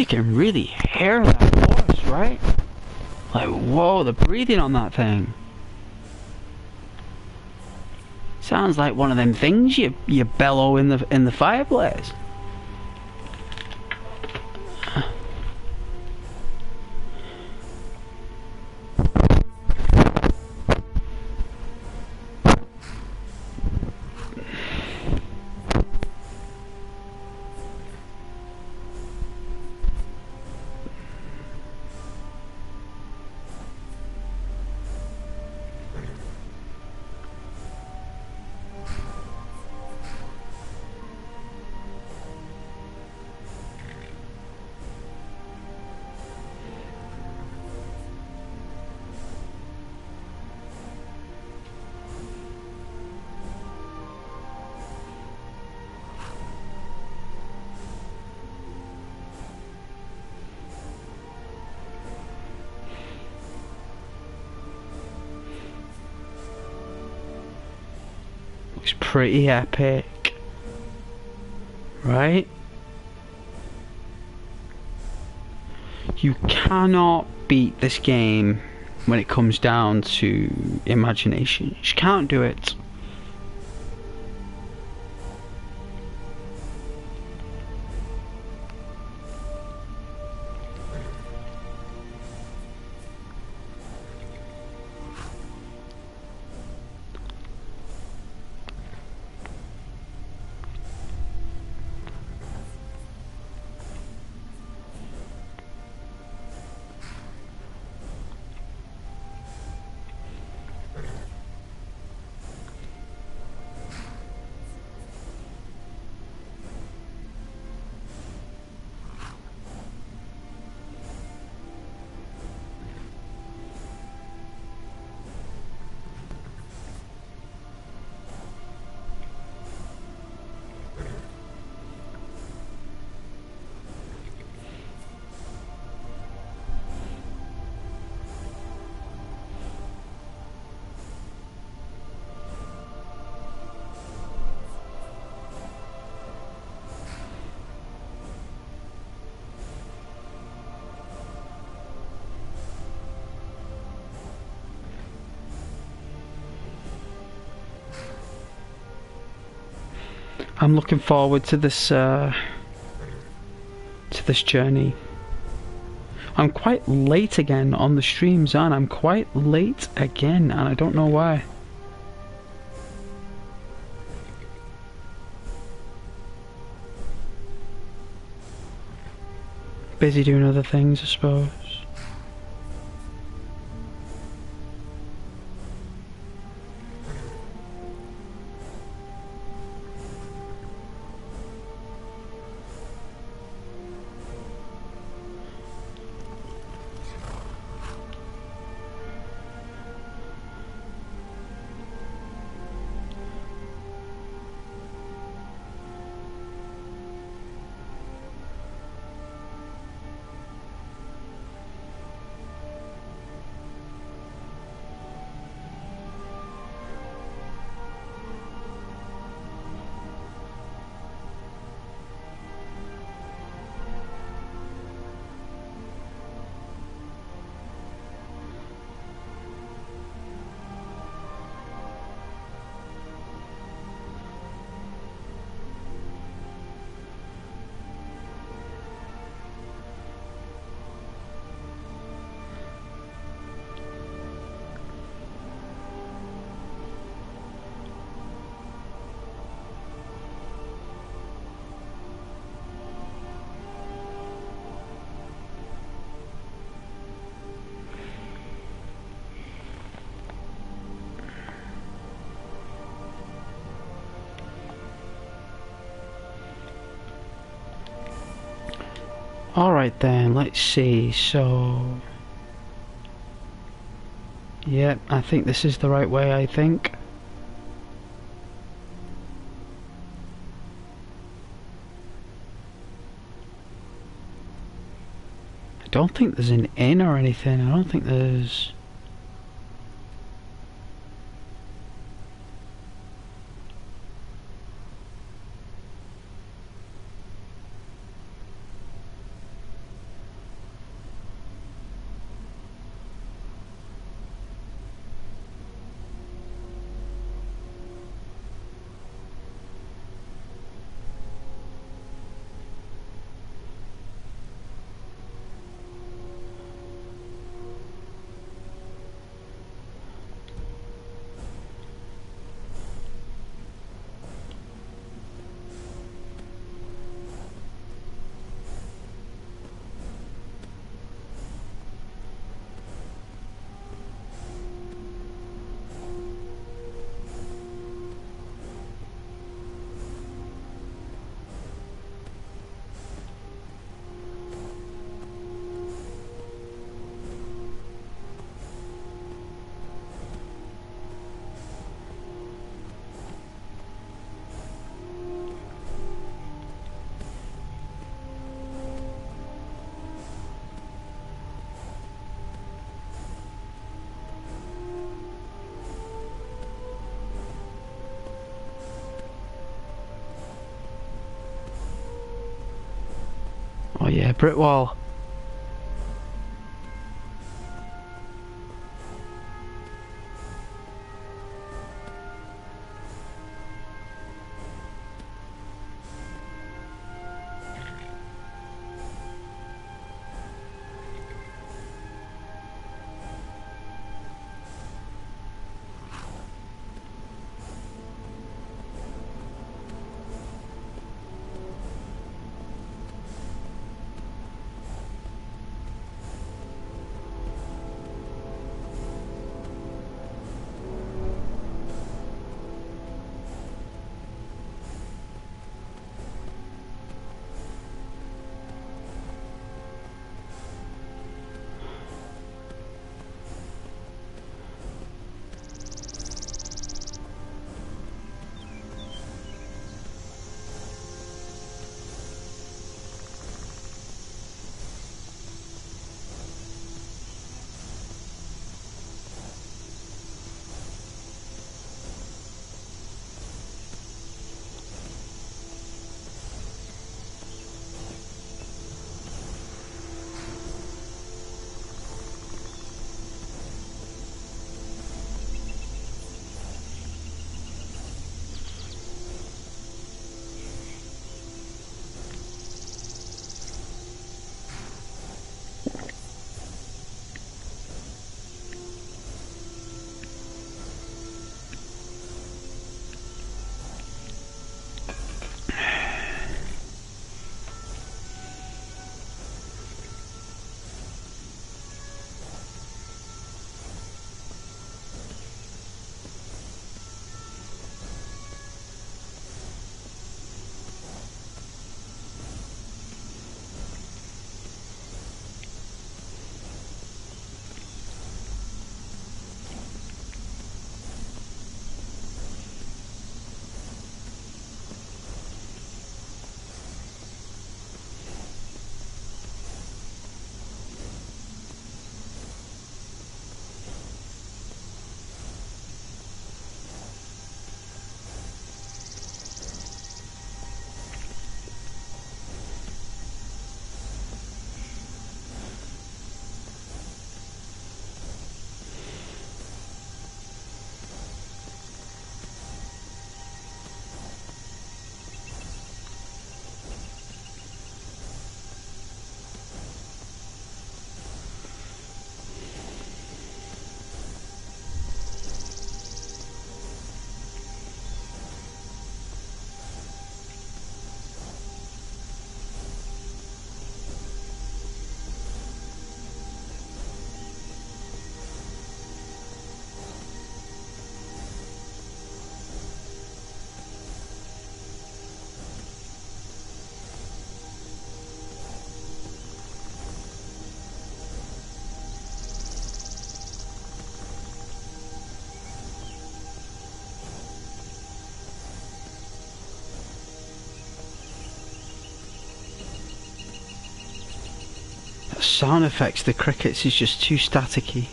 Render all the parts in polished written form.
can really hear that horse, right? Like, whoa, the breathing on that thing. Sounds like one of them things you bellow in the fireplace. Looks pretty epic, right? You cannot beat this game when it comes down to imagination. You just can't do it. I'm looking forward to this journey. I'm quite late again on the streams, and I'm quite late again, and I don't know why. Busy doing other things, I suppose. Alright then, let's see, so... Yep, I think this is the right way, I think. I don't think there's an inn or anything, I don't think there's... Yeah, brick wall. Sound effects, the crickets is just too staticky.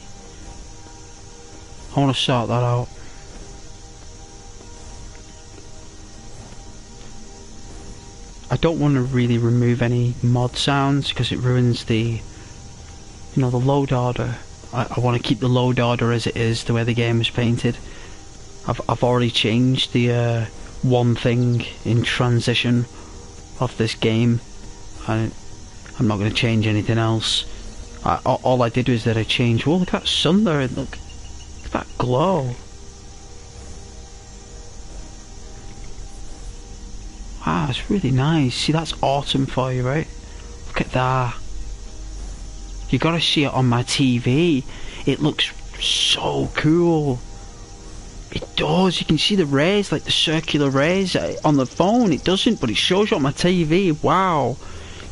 I want to sort that out. I don't want to really remove any mod sounds because it ruins the, the load order. I want to keep the load order as it is, the way the game is painted. I've already changed the one thing in transition of this game. I'm not going to change anything else. All I did was that I changed. Oh, look at that sun there. Look at that glow. Wow, it's really nice. See, that's autumn for you, right? Look at that. You gotta see it on my TV. It looks so cool. It does. You can see the rays, like the circular rays on the phone. It doesn't, but it shows you on my TV. Wow.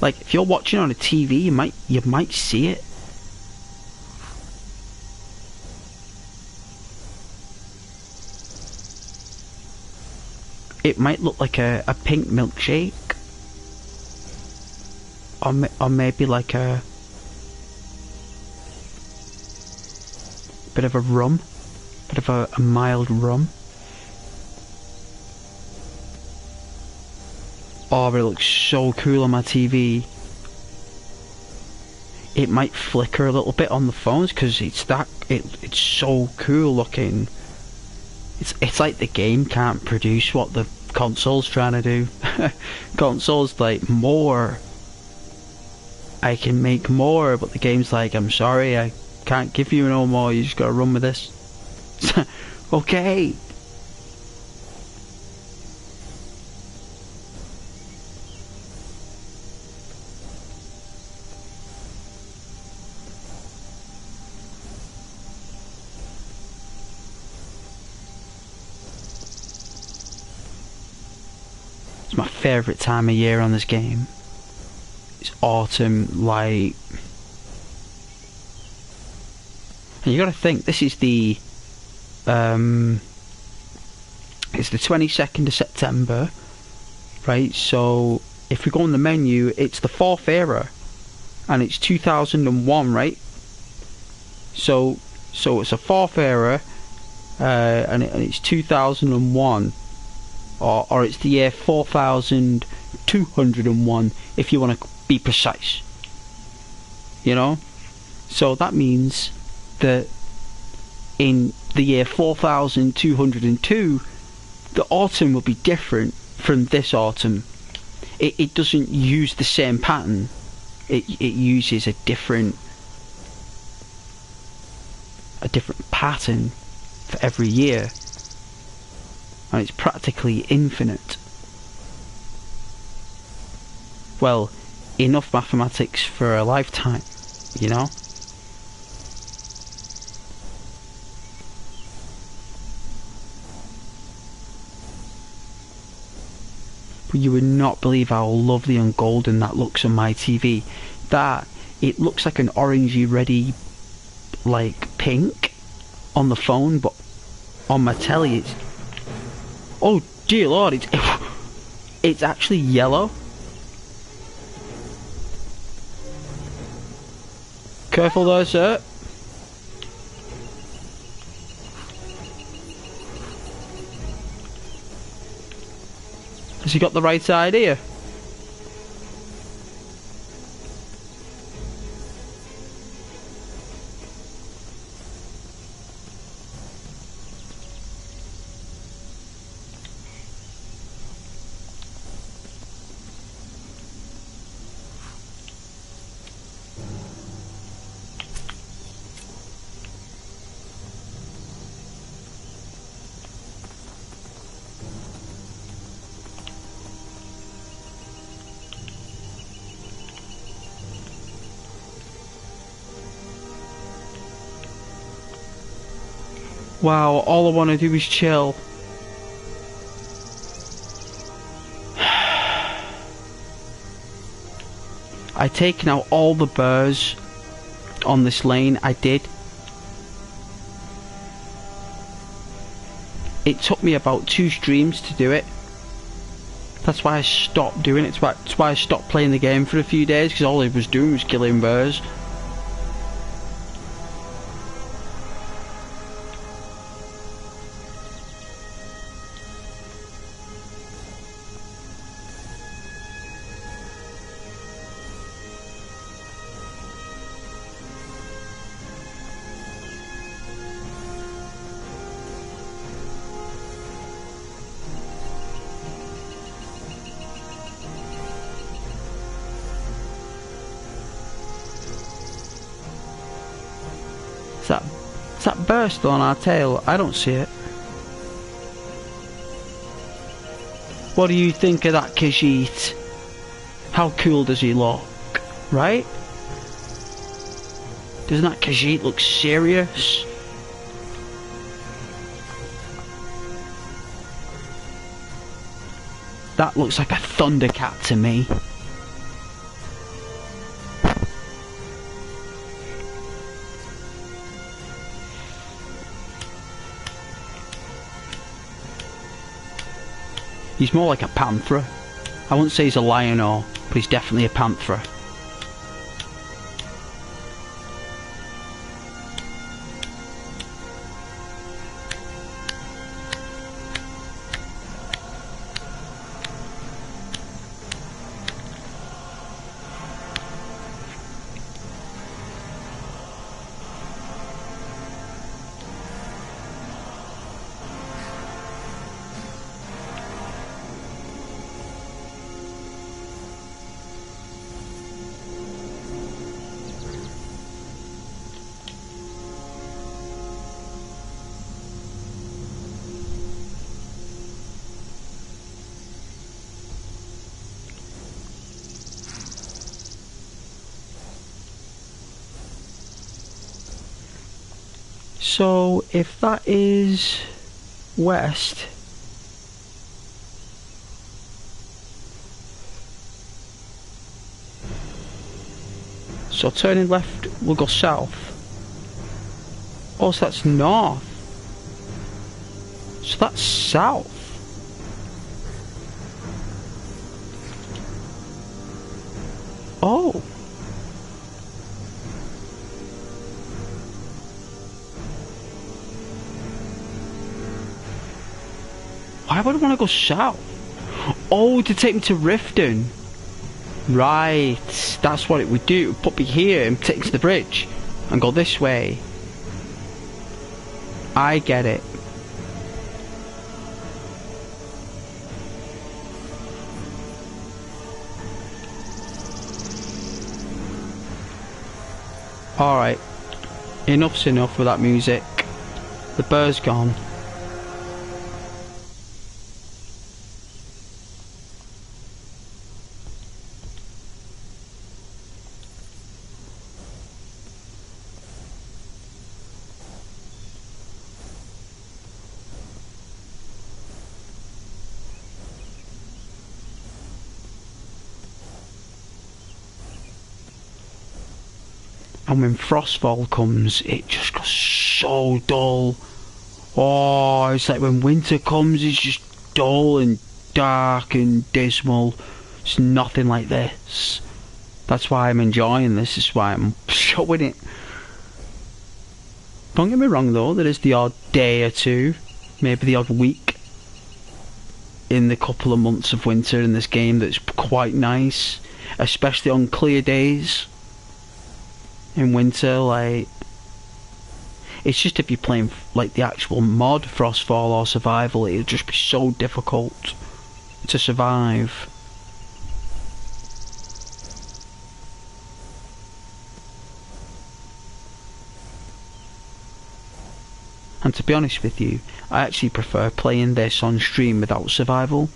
Like, if you're watching on a TV, you might see it. It might look like a pink milkshake. Or maybe like a bit of a rum. Bit of a mild rum. Oh, but it looks so cool on my TV. it might flicker a little bit on the phones because it's so cool looking. It's like the game can't produce what the console's trying to do. Console's like, more. I can make more, but the game's like, I'm sorry, I can't give you no more, you just gotta run with this. Okay. It's my favourite time of year on this game. It's autumn, light. And you gotta think, this is the it's the 22nd of September, right? So if we go on the menu, it's the 4th era, and it's 2001, right? So it's a 4th era, and it's 2001, or it's the year 4201 if you want to be precise. You know, so that means that in the year 4202, the autumn will be different from this autumn. It doesn't use the same pattern. It uses a different pattern for every year, and it's practically infinite. Well, enough mathematics for a lifetime, you know? But you would not believe how lovely and golden that looks on my TV. It looks like an orangey reddy, like pink on the phone, but on my telly it's, oh dear lord, it's actually yellow. Careful there, sir. Has he got the right idea? Wow, all I want to do is chill. I've taken out all the burrs on this lane, I did. It took me about 2 streams to do it. That's why I stopped doing it. That's why I stopped playing the game for a few days, because all I was doing was killing burrs. Is that burr still on our tail? I don't see it. What do you think of that, Khajiit? How cool does he look? Right? Doesn't that Khajiit look serious? That looks like a Thundercat to me. He's more like a panther. I wouldn't say he's a lion or, but he's definitely a panther. So if that is west, so turning left will go south. Oh, so that's north. So that's south. Oh. Why would I want to go south? Oh, to take me to Riften. Right, that's what it would do. It would put me here and take me to the bridge and go this way. I get it. Alright, enough's enough with that music. The bird's gone. And when Frostfall comes, it just goes so dull. Oh, it's like when winter comes, it's just dull and dark and dismal. It's nothing like this. That's why I'm enjoying this. This is why I'm showing it. Don't get me wrong though, there is the odd day or two, maybe the odd week in the couple of months of winter in this game that's quite nice, especially on clear days. In winter, like, it's just if you're playing like the actual mod Frostfall or survival, it'll just be so difficult to survive. And to be honest with you, I actually prefer playing this on stream without survival,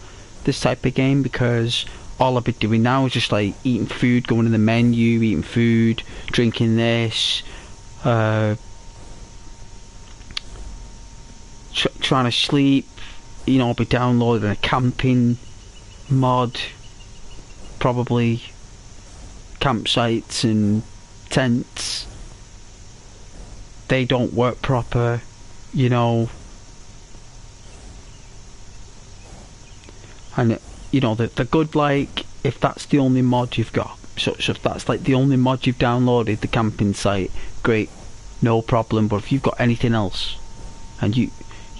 this type of game, because all I've been doing now is just like eating food, going in the menu, eating food, drinking this, trying to sleep, you know. I'll be downloading a camping mod, probably campsites and tents. They don't work proper, you know. And you know, they're good, like, if that's the only mod you've got. So if that's like the only mod you've downloaded, the camping site, great, no problem. But if you've got anything else and you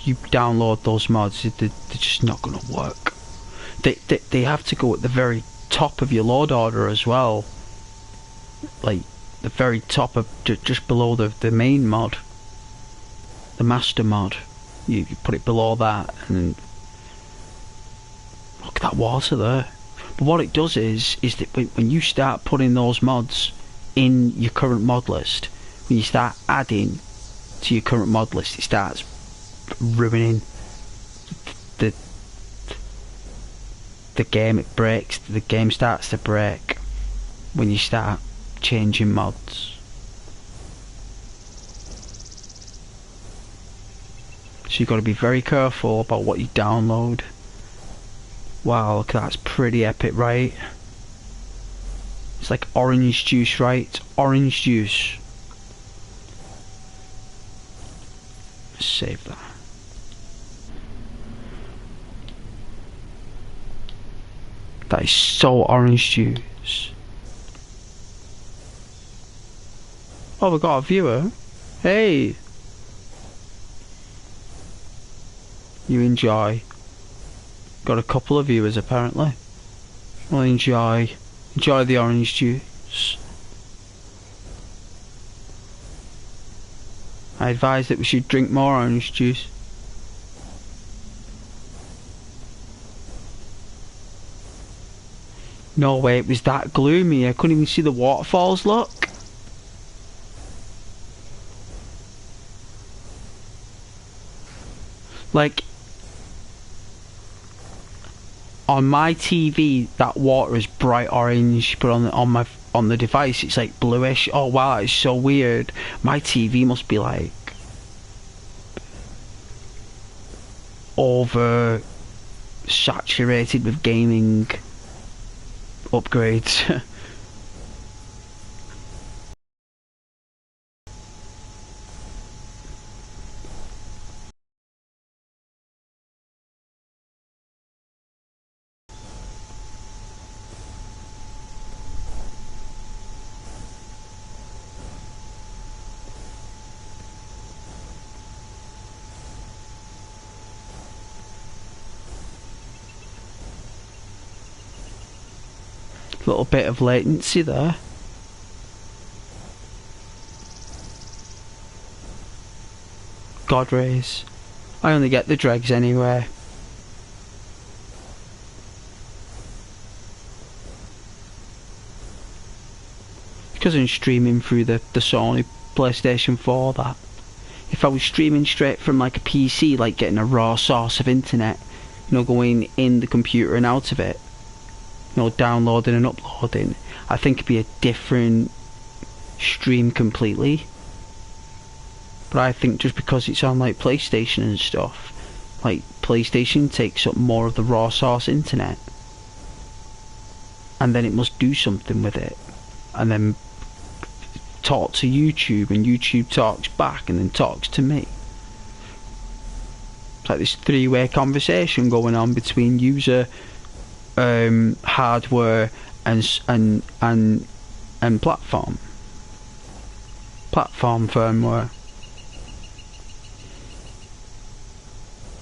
download those mods, they're just not going to work. They have to go at the very top of your load order as well, like the very top of just below the main mod, the master mod. You put it below that, and look at that water there. But what it does is that when you start putting those mods in your current mod list, when you start adding to your current mod list, it starts ruining the game. It breaks. The game starts to break when you start changing mods. So you've got to be very careful about what you download. Wow, look, that's pretty epic, right? It's like orange juice, right? It's orange juice. Save that. That is so orange juice. Oh, we got a viewer. Hey! You enjoy. Got a couple of viewers apparently. Well, enjoy the orange juice. I advise that we should drink more orange juice. No way, it was that gloomy. I couldn't even see the waterfalls, look. Like, on my TV, that water is bright orange, but on the device, it's like bluish. Oh wow, it's so weird. My TV must be like over saturated with gaming upgrades. Little bit of latency there. God rays. I only get the dregs anyway. Because I'm streaming through the Sony PlayStation 4 that. If I was streaming straight from like a PC, like getting a raw source of internet, you know, going in the computer and out of it, you know, downloading and uploading, I think it'd be a different stream completely. But I think just because it's on like PlayStation and stuff, like PlayStation takes up more of the raw source internet, and then it must do something with it, and then talk to YouTube, and YouTube talks back and then talks to me. It's like this three-way conversation going on between user, hardware and platform firmware.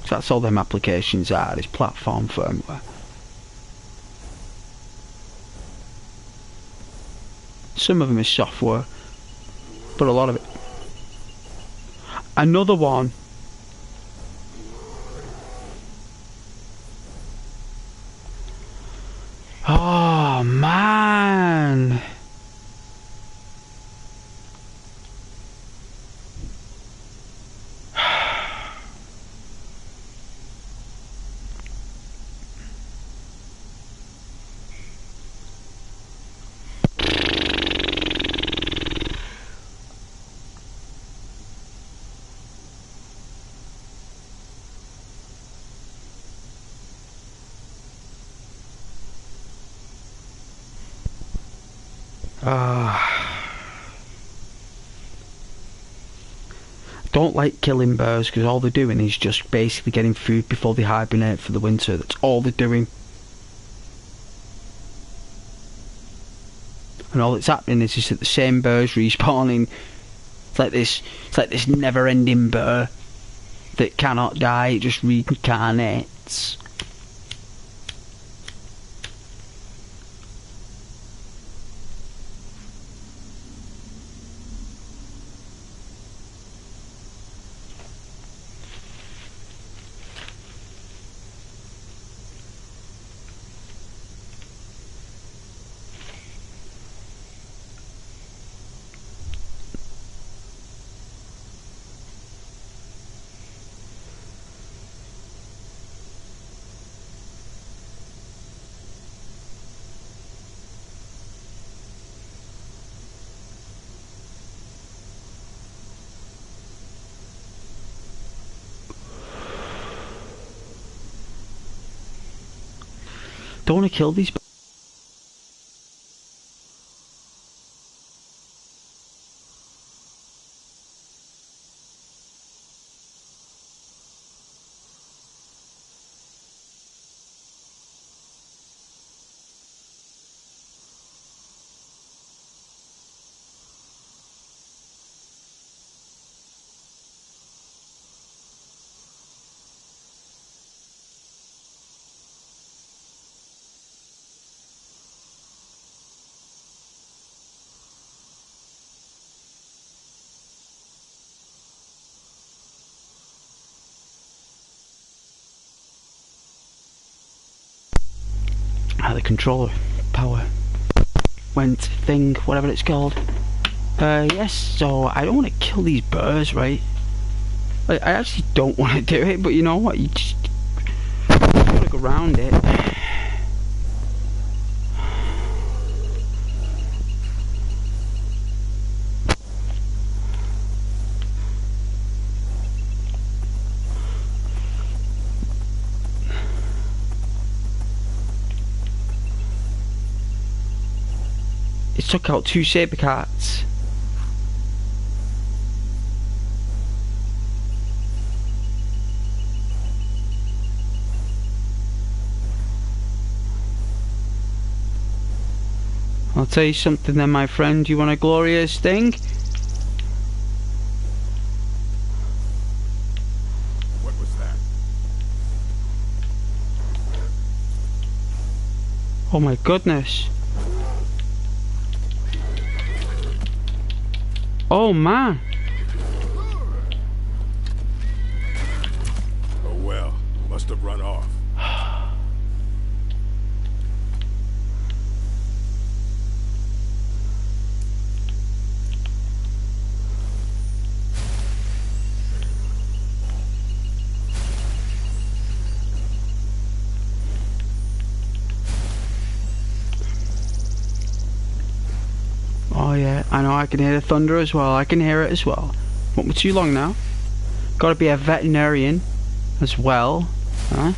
So that's all them applications are, is platform firmware. Some of them is software, but a lot of it. Another one. Oh man. Don't like killing birds because all they're doing is just basically getting food before they hibernate for the winter. That's all they're doing. And all that's happening is just that the same birds respawning. It's like this never-ending bird that cannot die. It just reincarnates. Don't want to kill these. The controller power went thing, whatever it's called. Yes, so I don't want to kill these birds, right? Like, I actually don't want to do it, but you know what? You just gotta go around it. He's took out 2 saber cats. I'll tell you something then, my friend. You want a glorious thing? What was that? Oh my goodness. Oh man. Oh well, must have run off. Oh yeah, I know, I can hear the thunder as well. I can hear it as well. Won't be too long now. Gotta be a veterinarian as well. Huh?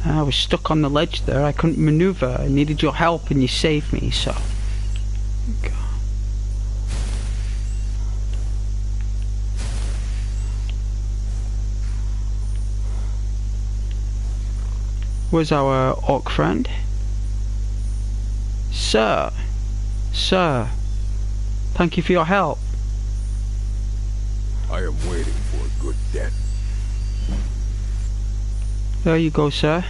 I was stuck on the ledge there. I couldn't maneuver. I needed your help and you saved me, so... Okay. Where's our orc friend? Sir, thank you for your help. I am waiting for a good death. There you go, sir.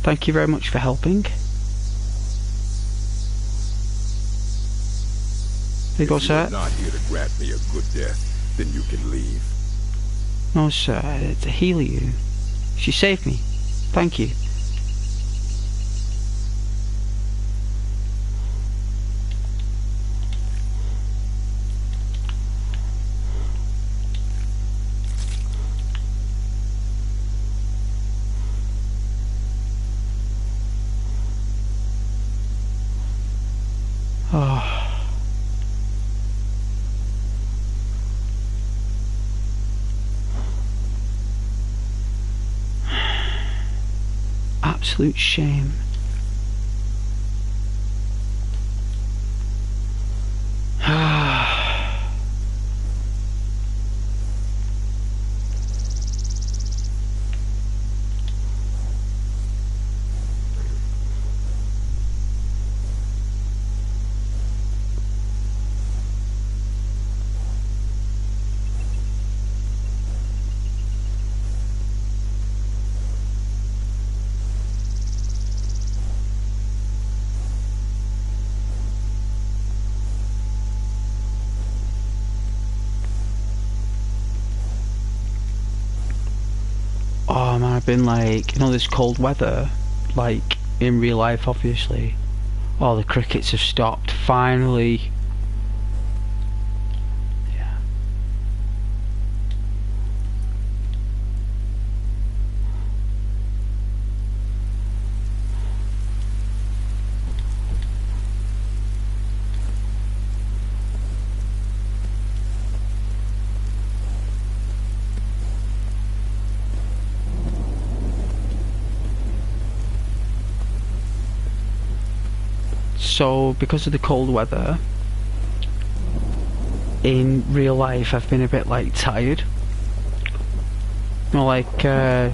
Thank you very much for helping. There you go, sir. If you're not here to grant me a good death, then you can leave. No, sir, to heal you. She saved me. Thank you. Oh. Absolute shame. Oh man, I've been like, you know, this cold weather, like in real life obviously. Oh, the crickets have stopped, finally. Yeah. So, because of the cold weather, in real life I've been a bit like tired. You know, like the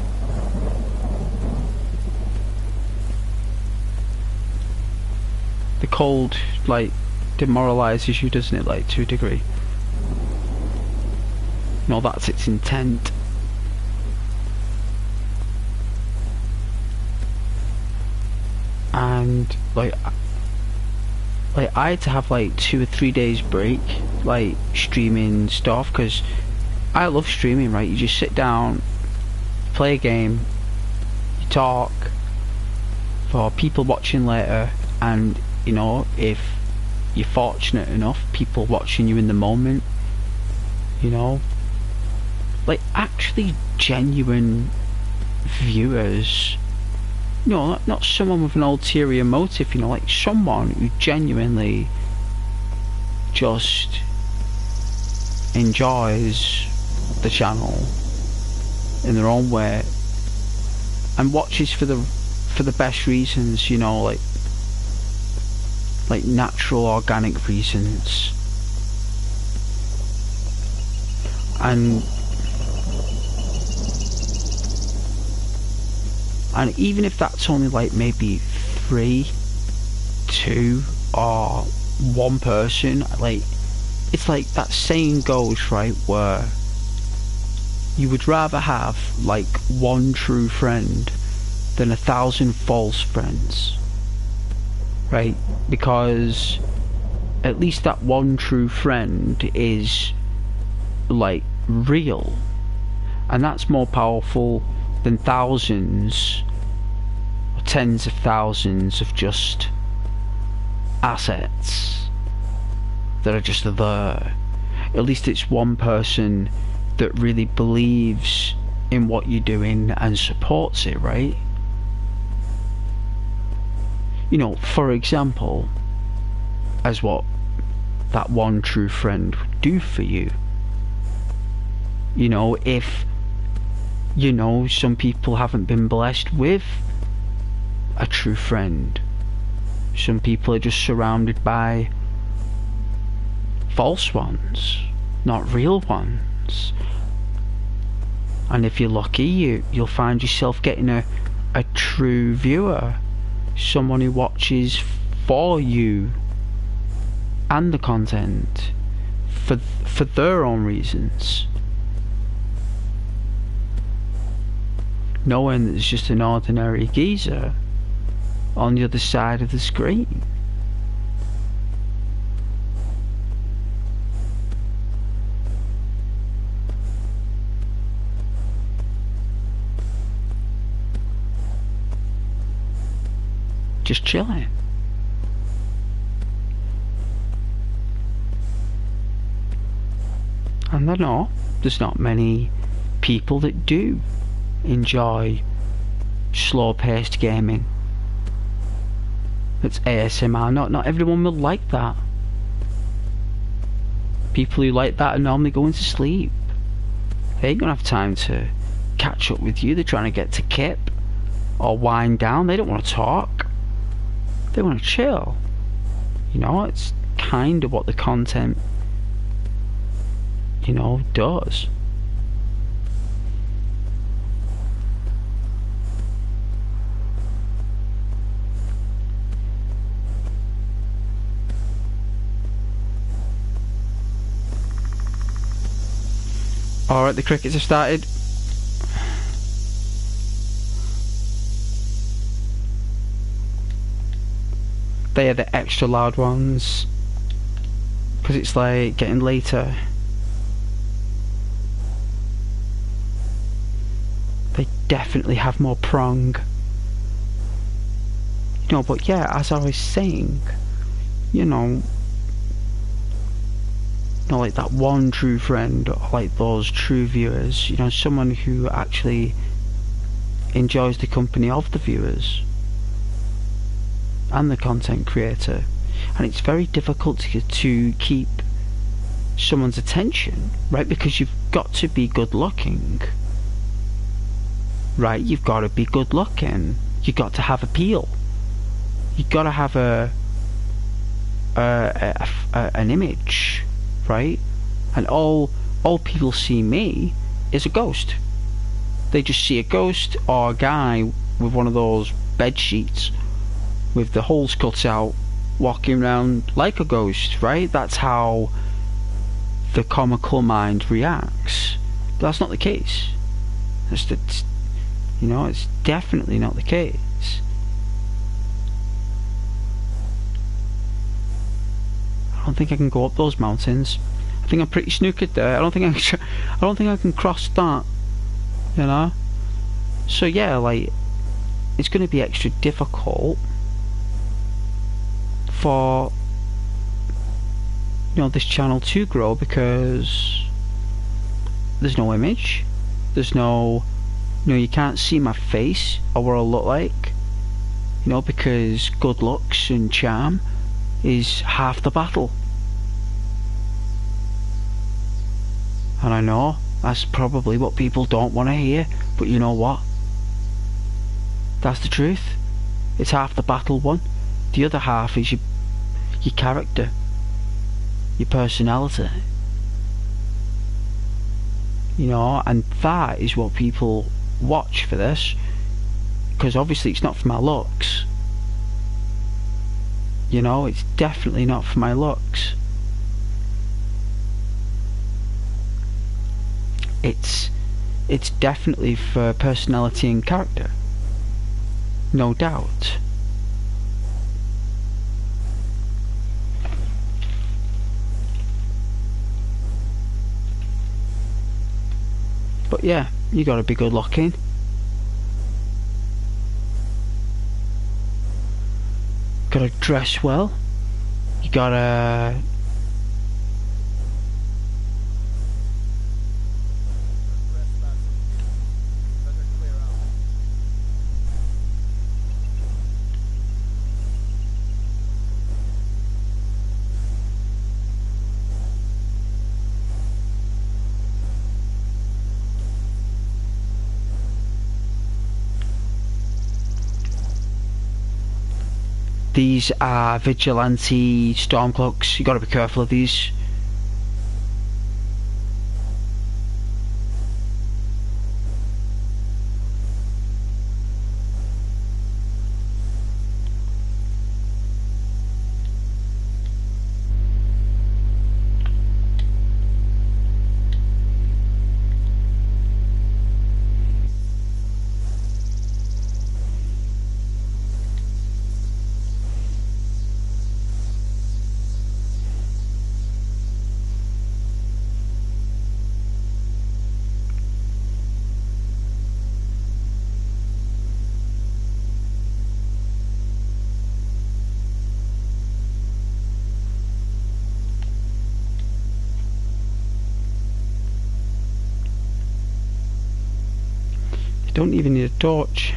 cold like demoralizes you, doesn't it, like to a degree. No, that's its intent. And like I had to have like 2 or 3 days break, like streaming stuff, because I love streaming, right? You just sit down, play a game, you talk for people watching later, and you know, if you're fortunate enough, people watching you in the moment, you know, like actually genuine viewers. No, not someone with an ulterior motive, you know, like someone who genuinely just enjoys the channel in their own way, and watches for the best reasons, you know, like natural, organic reasons. And even if that's only like maybe 3, 2, or 1 person, like, it's like that saying goes, right, where you would rather have like 1 true friend than 1,000 false friends, right? Because at least that 1 true friend is like real, and that's more powerful than thousands or tens of thousands of just assets that are just there. At least it's 1 person that really believes in what you're doing and supports it, right? You know, for example, as what that 1 true friend would do for you. You know, if, you know, some people haven't been blessed with a true friend. Some people are just surrounded by false ones, not real ones. And if you're lucky, you'll find yourself getting a true viewer, someone who watches for you and the content for their own reasons, knowing that it's just an ordinary geezer on the other side of the screen. Just chilling. And I know there's not many people that do enjoy slow-paced gaming. It's ASMR. Not everyone will like that. People who like that are normally going to sleep. They ain't gonna have time to catch up with you. They're trying to get to Kip or wind down. They don't want to talk. They want to chill. You know, it's kind of what the content, you know, does. Alright, the crickets have started. They are the extra loud ones, because it's like getting later. They definitely have more prong. You know, but yeah, as I was saying, you know, like that 1 true friend, or like those true viewers, you know, someone who actually enjoys the company of the viewers and the content creator. And it's very difficult to keep someone's attention, right? Because you've got to be good looking, right? You've got to be good looking. You've got to have appeal. You've got to have an image, right? And all people see me is a ghost. They just see a ghost or a guy with one of those bed sheets with the holes cut out, walking around like a ghost, right? That's how the comical mind reacts. But that's not the case. You know, it's definitely not the case. I don't think I can go up those mountains. I think I'm pretty snookered there. I don't think I can cross that. You know. So yeah, like, it's going to be extra difficult for, you know, this channel to grow, because there's no image, there's no, you know, you can't see my face or what I look like, you know, because good looks and charm is half the battle. And I know That's probably what people don't want to hear, but you know what? That's the truth. It's half the battle won. The other half is your character, your personality. You know, and that is what people watch for this, because obviously it's not for my looks. You know, it's definitely not for my looks. It's definitely for personality and character. No doubt. But yeah, you gotta be good looking. Gotta dress well. You gotta these are vigilante stormcloaks. You gotta be careful of these. Don't even need a torch.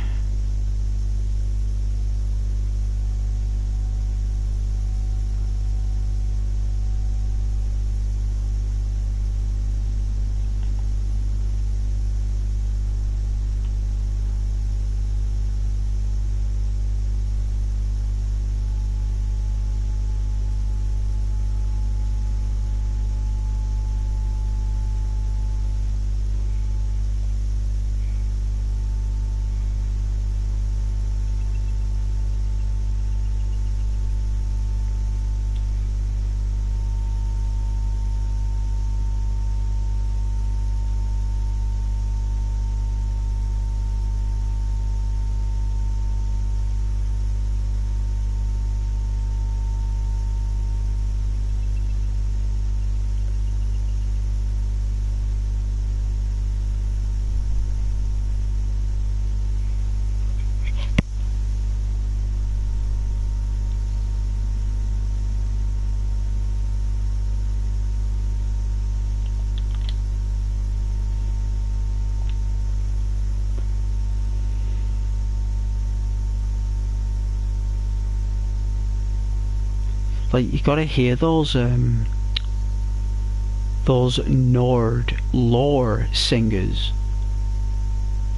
Like, you gotta hear those Nord lore singers.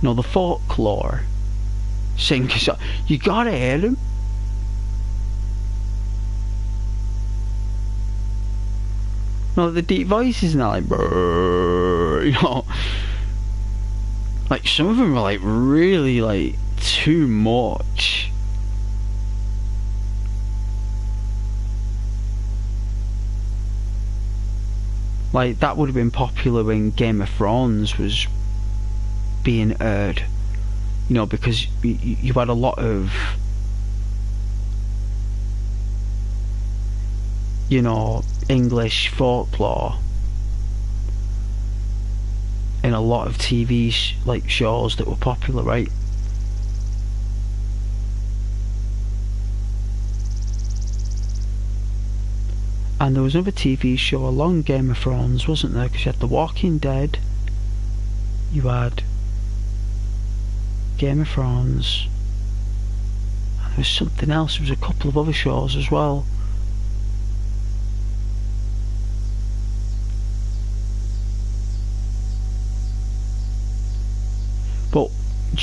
No, the folklore singers. You gotta hear them. No, the deep voices and like, brrr, you know, like some of them are like really like too much. Like, that would have been popular when Game of Thrones was being aired, you know, because you had a lot of, you know, English folklore in a lot of TV like shows that were popular, right? And there was another TV show along Game of Thrones, wasn't there? Because you had The Walking Dead, you had Game of Thrones, and there was something else. There was a couple of other shows as well.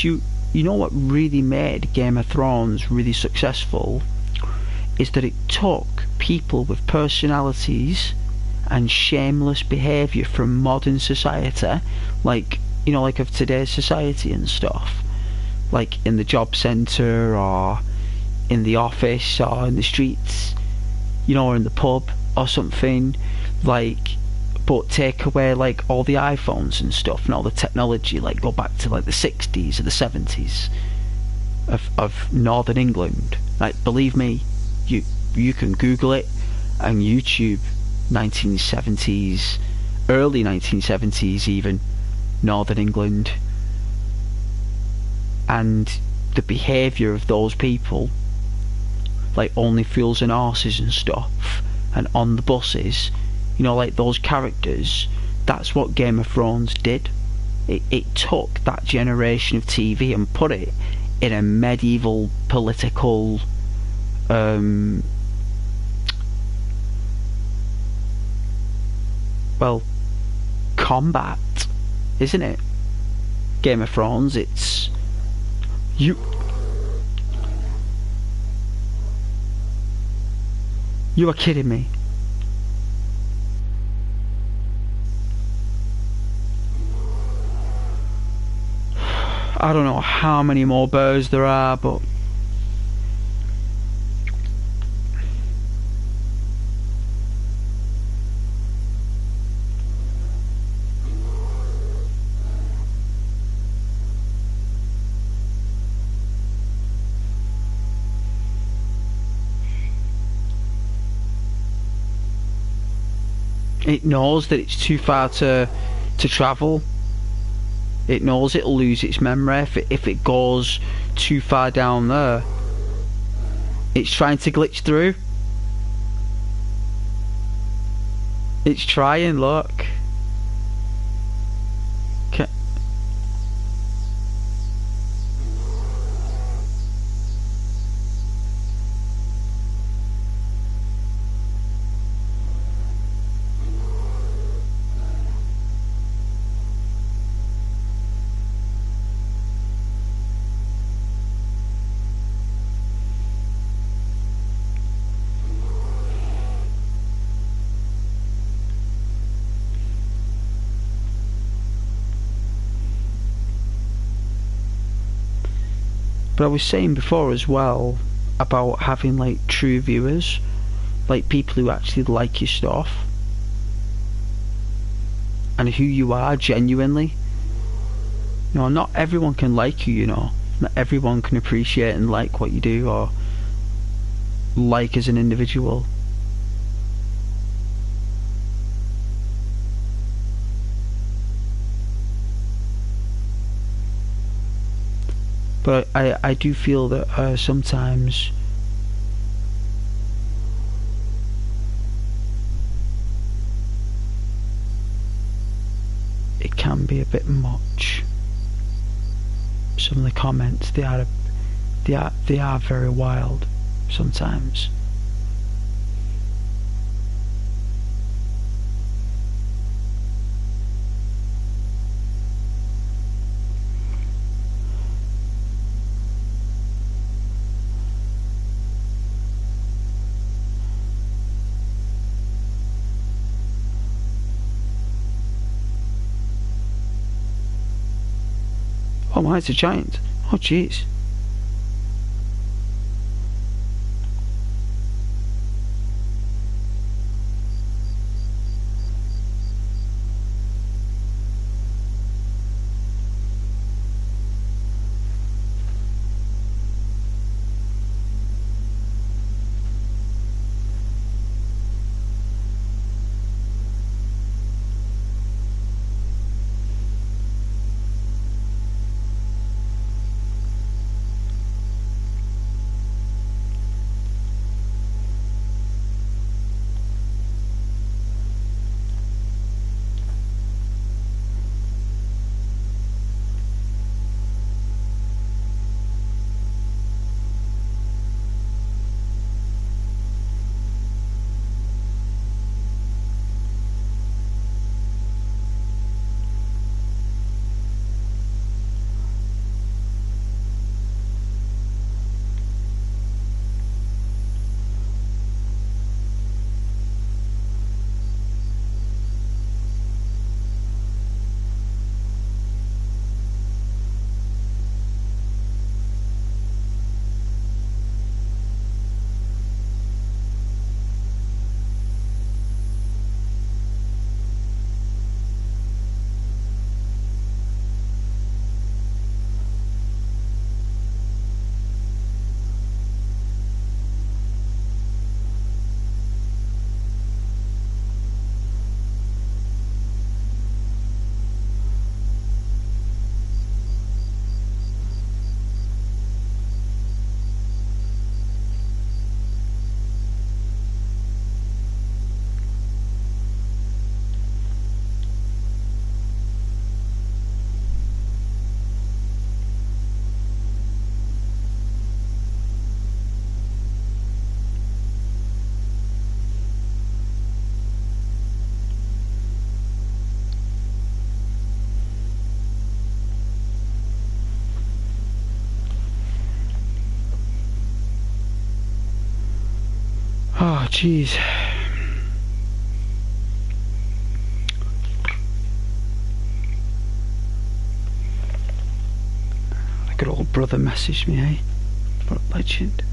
you know what really made Game of Thrones really successful is that it took people with personalities and shameless behaviour from modern society, like, you know, like of today's society and stuff, like in the job centre or in the office or in the streets, you know, or in the pub or something, like, but take away like all the iPhones and stuff and all the technology, like go back to like the 60s or the 70s of Northern England. Like, believe me, you can Google it and YouTube 1970s, early 1970s even, Northern England, and the behaviour of those people, like only fools and horses and stuff, and on the buses, you know, like those characters. That's what Game of Thrones did. It took that generation of TV and put it in a medieval political well, combat, isn't it? Game of Thrones, it's you are kidding me. I don't know how many more birds there are, but it knows that it's too far to travel. It knows it'll lose its memory if it goes too far down there. It's trying to glitch through. It's trying, look. Okay. But I was saying before as well about having like true viewers, like people who actually like your stuff and who you are genuinely. You know, not everyone can like you, you know. Not everyone can appreciate and like what you do or like as an individual. But I do feel that sometimes it can be a bit much. Some of the comments, they are very wild sometimes. Oh my, it's a giant. Oh jeez. jeez. A good old brother messaged me, eh? What a legend.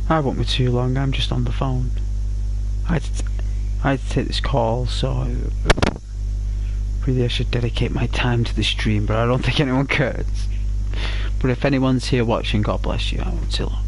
I won't be too long. I'm just on the phone. I had to take this call, so really I should dedicate my time to the stream, but I don't think anyone cares. But if anyone's here watching, God bless you. I won't too long.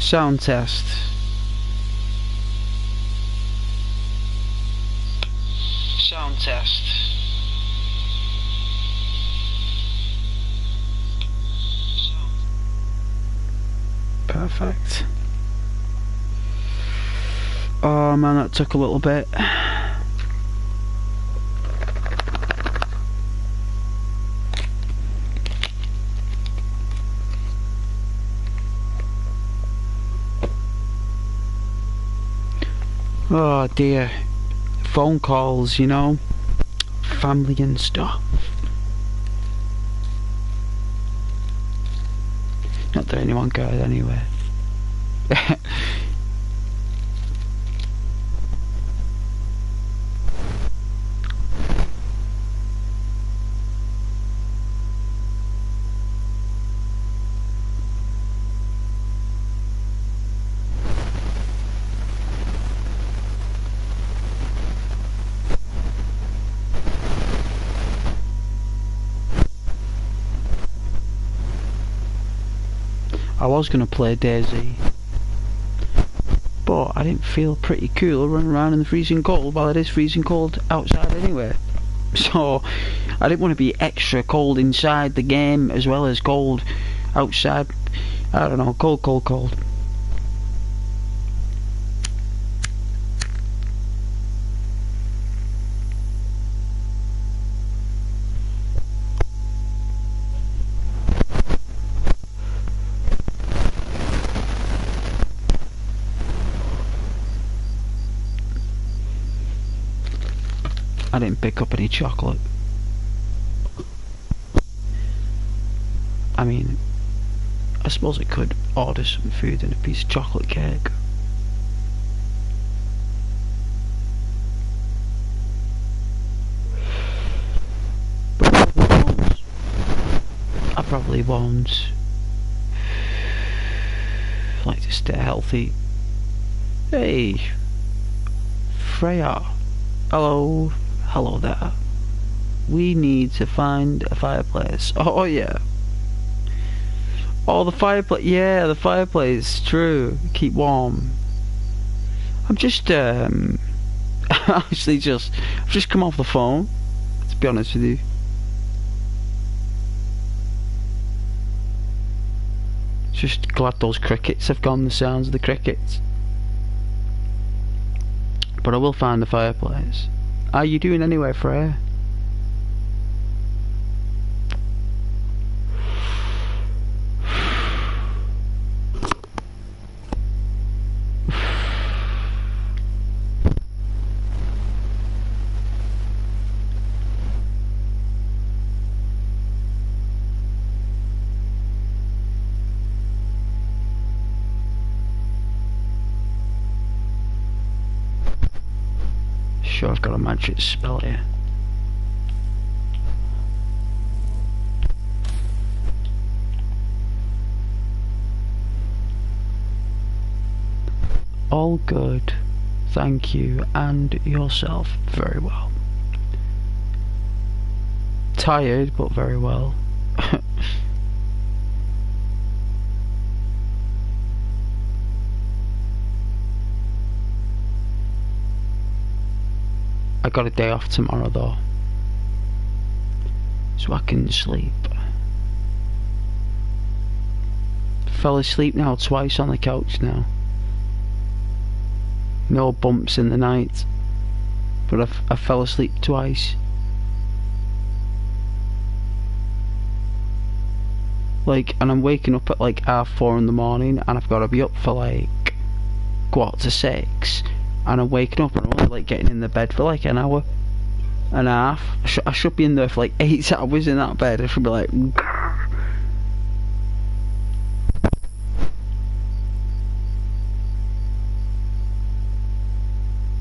Sound test. Sound test. Perfect. Oh man, that took a little bit. Oh dear. Phone calls, you know, family and stuff. Not that anyone cares anyway. I was going to play Daisy, but I didn't feel pretty cool running around in the freezing cold while it is freezing cold outside anyway. So I didn't want to be extra cold inside the game as well as cold outside. I don't know, cold. I didn't pick up any chocolate. I mean, I suppose I could order some food and a piece of chocolate cake. But I probably won't. Like to stay healthy. Hey, Freya. Hello. Hello there. We need to find a fireplace. Oh yeah. Oh, the fireplace. Yeah, the fireplace. True. Keep warm. I'm just actually I've just come off the phone, to be honest with you. Just glad those crickets have gone, the sounds of the crickets. But I will find the fireplace. How are you doing anyway, Freya? Sure, I've got a magic spell here. All good, thank you, and yourself. Very well. Tired, but very well. I got a day off tomorrow though, so I can sleep. Fell asleep now twice on the couch now. No bumps in the night, but I fell asleep twice. Like, and I'm waking up at like 4:30 in the morning, and I've got to be up for like 5:45, and I'm waking up and I'm only like getting in the bed for like an hour and a half. I should be in there for like 8 hours in that bed. I should be like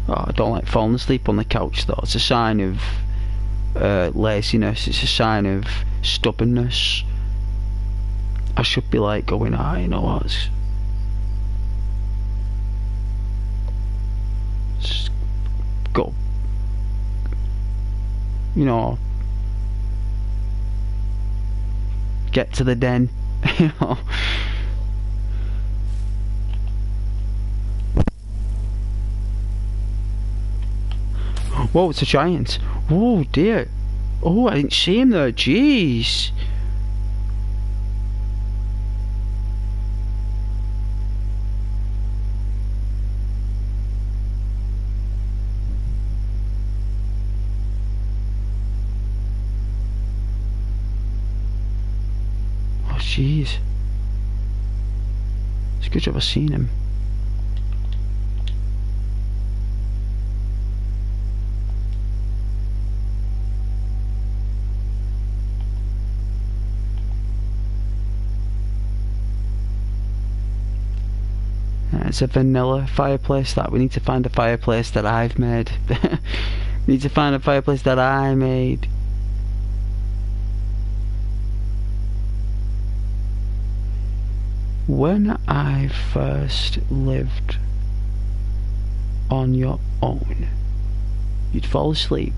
oh, I don't like falling asleep on the couch though. It's a sign of laziness. It's a sign of stubbornness. I should be like going, you know what, just go, you know, get to the den. You know, Whoa, it's a giant. Oh dear. Oh, I didn't see him there. Jeez. Oh, jeez. It's a good job I've seen him. It's a vanilla fireplace. That we need to find a fireplace that I've made. We need to find a fireplace that I made. When I first lived on your own, you'd fall asleep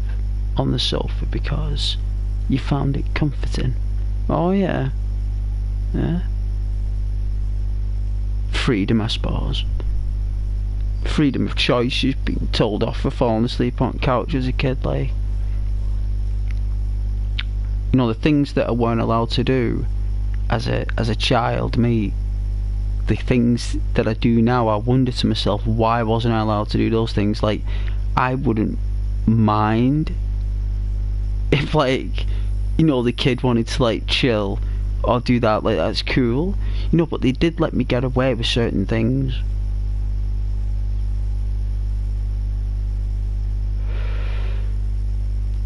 on the sofa because you found it comforting. Oh yeah. Yeah. Freedom, I suppose. Freedom of choice. You've been told off for falling asleep on couch as a kid, like. You know, the things that I weren't allowed to do as a child, me, the things that I do now, I wonder to myself, why wasn't I allowed to do those things? Like, I wouldn't mind if, like, you know, the kid wanted to, like, chill or do that, like, that's cool, you know, but they did let me get away with certain things.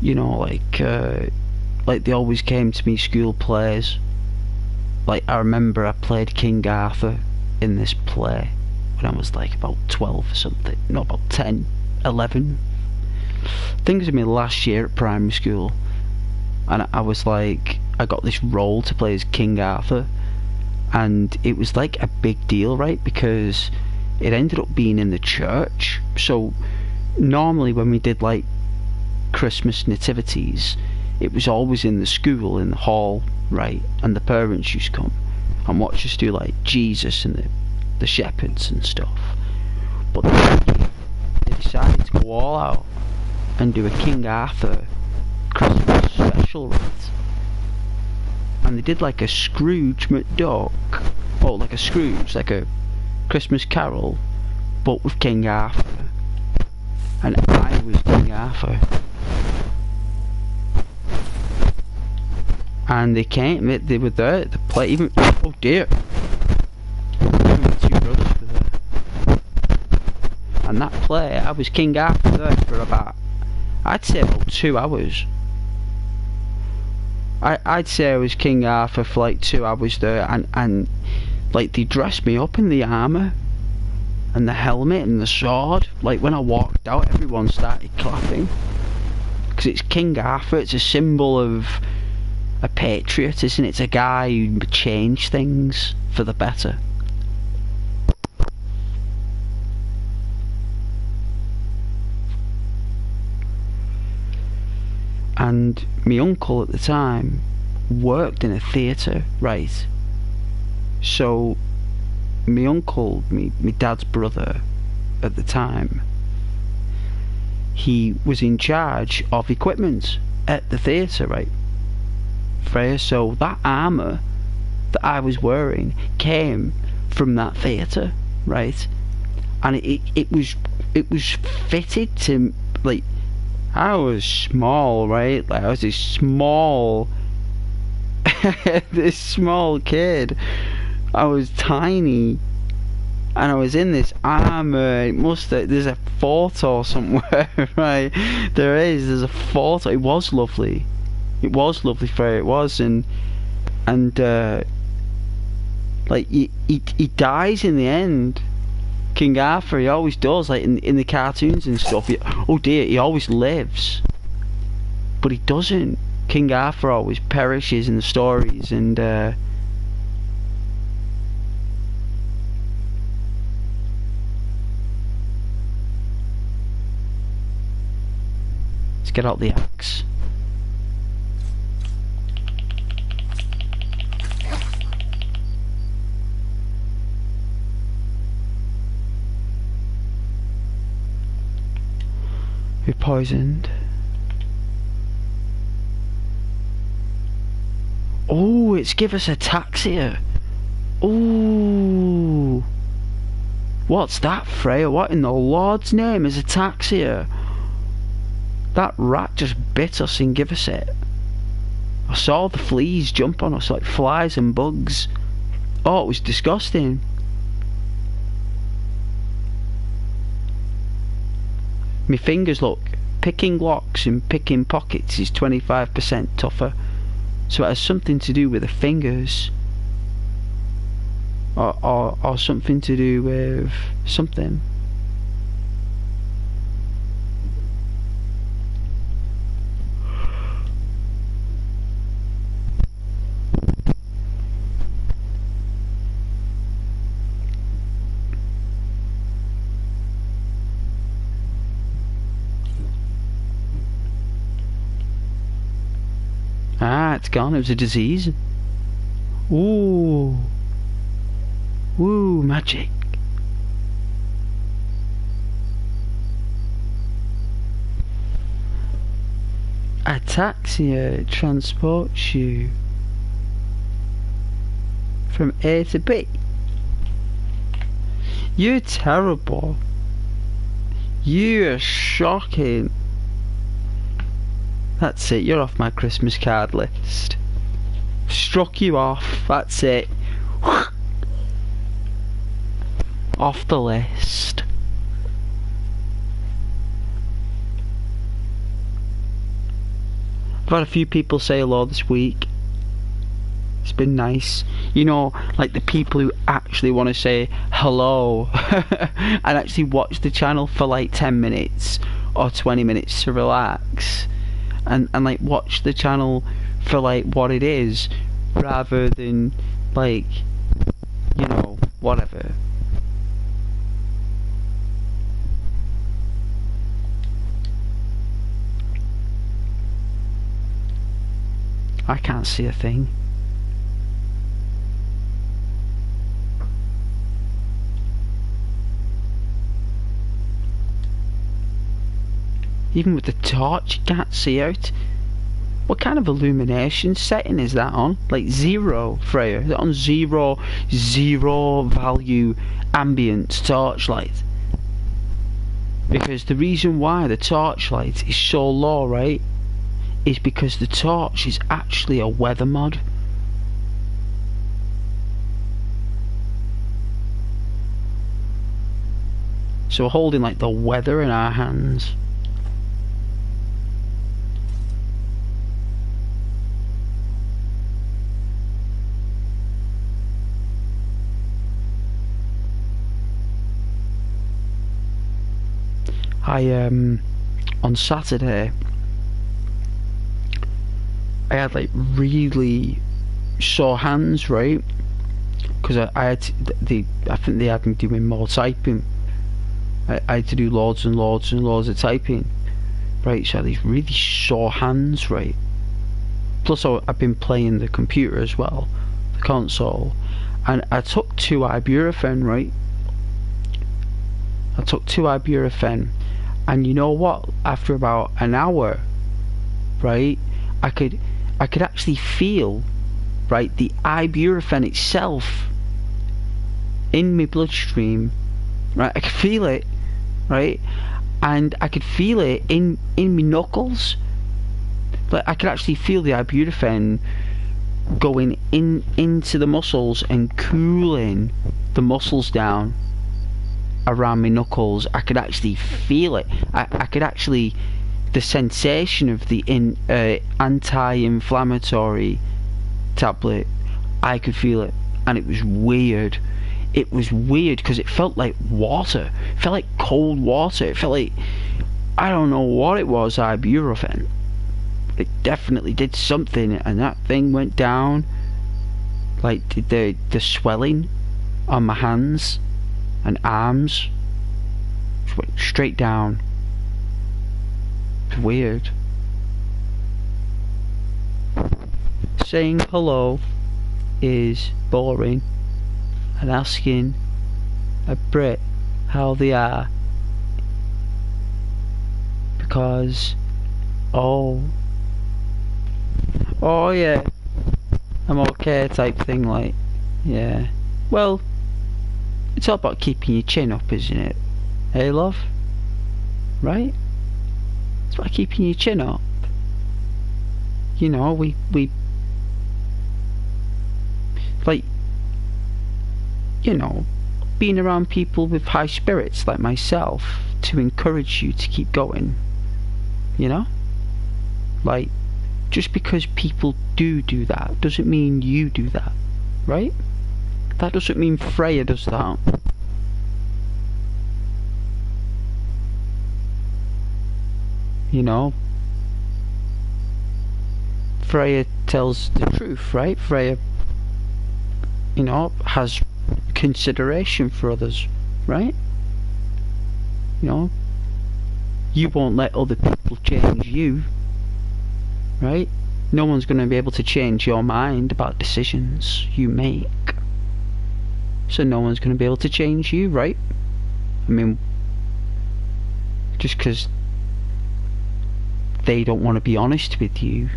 You know, like they always came to me school plays. Like, I remember I played King Arthur in this play when I was like about 12 or something, no, about 10, 11. I think it was my last year at primary school, and I was like, I got this role to play as King Arthur, and it was like a big deal, right, because it ended up being in the church. So normally when we did like Christmas nativities, it was always in the school, in the hall, right, and the parents used to come and watch us do like Jesus and the shepherds and stuff. But they decided to go all out and do a King Arthur Christmas special, right? And they did like a Scrooge McDuck, or like a Scrooge, like a Christmas Carol, but with King Arthur. And I was King Arthur. And they came, they were there to play, even, oh dear, even my two brothers were there. And that play, I was King Arthur there for about, I'd say about 2 hours. I'd say I was King Arthur for like 2 hours there, and like they dressed me up in the armour and the helmet and the sword. Like when I walked out, everyone started clapping, because it's King Arthur. It's a symbol of a patriot, isn't it? It's a guy who changed things for the better. And my uncle at the time worked in a theatre, right? So my uncle, my dad's brother at the time, he was in charge of equipment at the theatre, right? Freya, so that armour that I was wearing came from that theatre, right? And it was fitted to, like, I was small, right? Like, I was this small this small kid. I was tiny, and I was in this armour. There's a photo somewhere, right? There's a photo. It was lovely. It was lovely, Freya. It was, and like he dies in the end. King Arthur, he always does, like in the cartoons and stuff. Oh dear, he always lives, but he doesn't. King Arthur always perishes in the stories, and let's get out the axe. Be poisoned. Oh, it's give us ataxia. Ooh. What's that, Freya? What in the Lord's name is ataxia? That rat just bit us and give us it. I saw the fleas jump on us like flies and bugs. Oh, it was disgusting. My fingers, look. Picking locks and picking pockets is 25% tougher. So it has something to do with the fingers. Or something to do with something. Ah, it's gone. It was a disease. Ooh. Ooh, magic. Ataxia transports you from A to B. You're terrible. You're shocking. That's it, you're off my Christmas card list. Struck you off, that's it. Off the list. I've had a few people say hello this week. It's been nice. You know, like the people who actually want to say hello and actually watch the channel for like 10 minutes or 20 minutes to relax. And like watch the channel for like what it is, rather than like, you know, whatever. I can't see a thing. Even with the torch, you can't see out. What kind of illumination setting is that on? Like 0, Freya? Is it on 0 value ambient torchlight? Because the reason why the torchlight is so low, right, is because the torch is actually a weather mod. So we're holding like the weather in our hands. On Saturday I had like really sore hands, right? Because I had I think they had me doing more typing. I had to do loads and loads and loads of typing, right? So I had these really sore hands, right? Plus I've been playing the computer as well, the console, and I took 2 ibuprofen, right? I took 2 ibuprofen, and you know what? After about an hour, right, I could actually feel, right, the ibuprofen itself in my bloodstream, right? I could feel it, right, and I could feel it in my knuckles. Like I could actually feel the ibuprofen going into the muscles and cooling the muscles down around my knuckles. I could actually feel it. I could actually, the sensation of the anti-inflammatory tablet, I could feel it, and it was weird. It was weird because it felt like water. It felt like cold water. It felt like, I don't know what it was, ibuprofen. It definitely did something, and that thing went down. Like the swelling on my hands and arms just went straight down. It's weird. Saying hello is boring, and asking a Brit how they are because, oh yeah, I'm okay type thing, like, yeah. Well, it's all about keeping your chin up, isn't it? Hey, love? Right? It's about keeping your chin up. You know, we like, you know, being around people with high spirits like myself to encourage you to keep going. You know? Like, just because people do that doesn't mean you do that, right? That doesn't mean Freya does that. You know? Freya tells the truth, right? Freya, you know, has consideration for others, right? You know? You won't let other people change you, right? No one's going to be able to change your mind about decisions you make. So no one's going to be able to change you, right? I mean, just because they don't want to be honest with you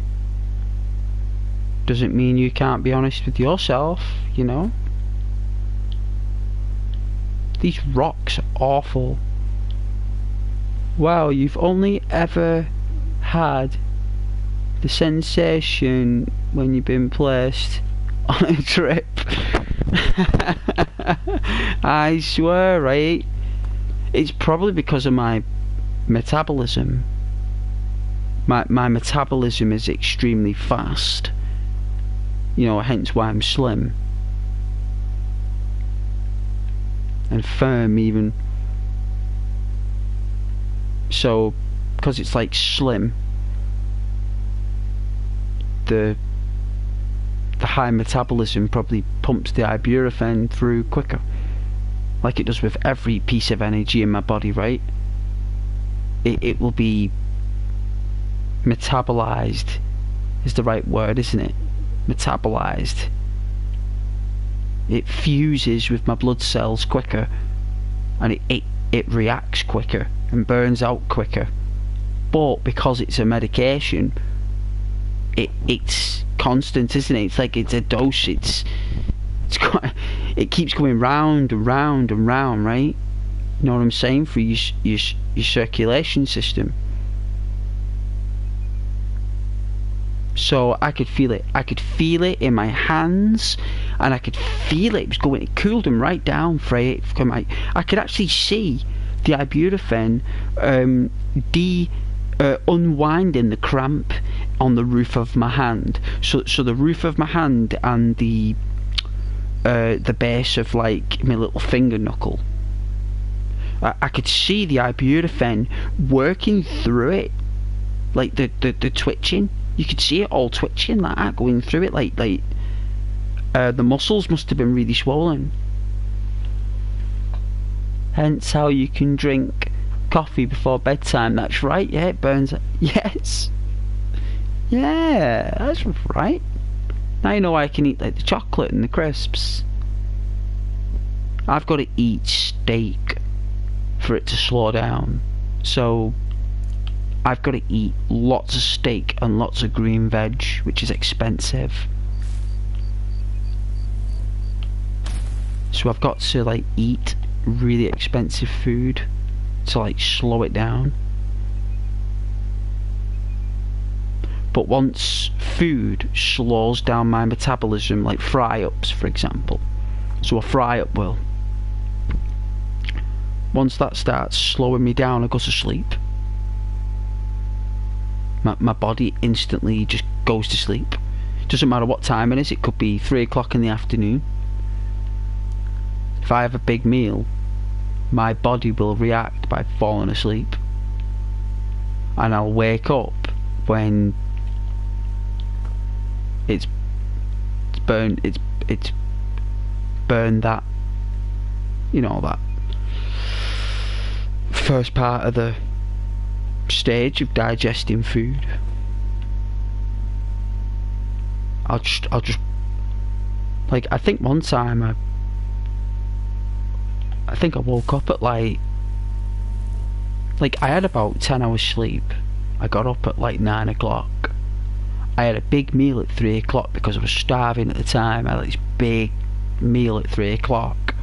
doesn't mean you can't be honest with yourself, you know? These rocks are awful. Wow, you've only ever had the sensation when you've been placed on a trip. I swear, right? It's probably because of my metabolism. My metabolism is extremely fast. You know, hence why I'm slim. And firm even. So, because it's like slim, the high metabolism probably pumps the ibuprofen through quicker, like it does with every piece of energy in my body, right? It will be metabolized, is the right word, isn't it? Metabolized. It fuses with my blood cells quicker, and it reacts quicker and burns out quicker. But because it's a medication, it's constant, isn't it? It's like it's a dose. It keeps going round and round and round, right? You know what I'm saying? For your circulation system. So I could feel it. I could feel it in my hands, and I could feel it. It was going. It cooled them right down, Freya. I could actually see the ibuprofen unwinding the cramp on the roof of my hand. So the roof of my hand and the base of like my little finger knuckle. I could see the ibuprofen working through it, like the twitching. You could see it all twitching like that, going through it, like the muscles must have been really swollen. Hence how you can drink coffee before bedtime. That's right, yeah, it burns. Yes. Yeah, that's right. Now you know I can eat like the chocolate and the crisps. I've got to eat steak for it to slow down. So I've got to eat lots of steak and lots of green veg, which is expensive. So I've got to like eat really expensive food to like slow it down. But once food slows down my metabolism, like fry-ups for example, so a fry-up will, once that starts slowing me down, I go to sleep. My body instantly just goes to sleep. Doesn't matter what time it is. It could be 3 o'clock in the afternoon. If I have a big meal, my body will react by falling asleep, and I'll wake up when it's burned that, you know, that first part of the stage of digesting food. I'll just like, I think one time I think I woke up at like Like, I had about 10 hours sleep. I got up at like 9 o'clock. I had a big meal at 3 o'clock because I was starving at the time. I had this big meal at 3 o'clock.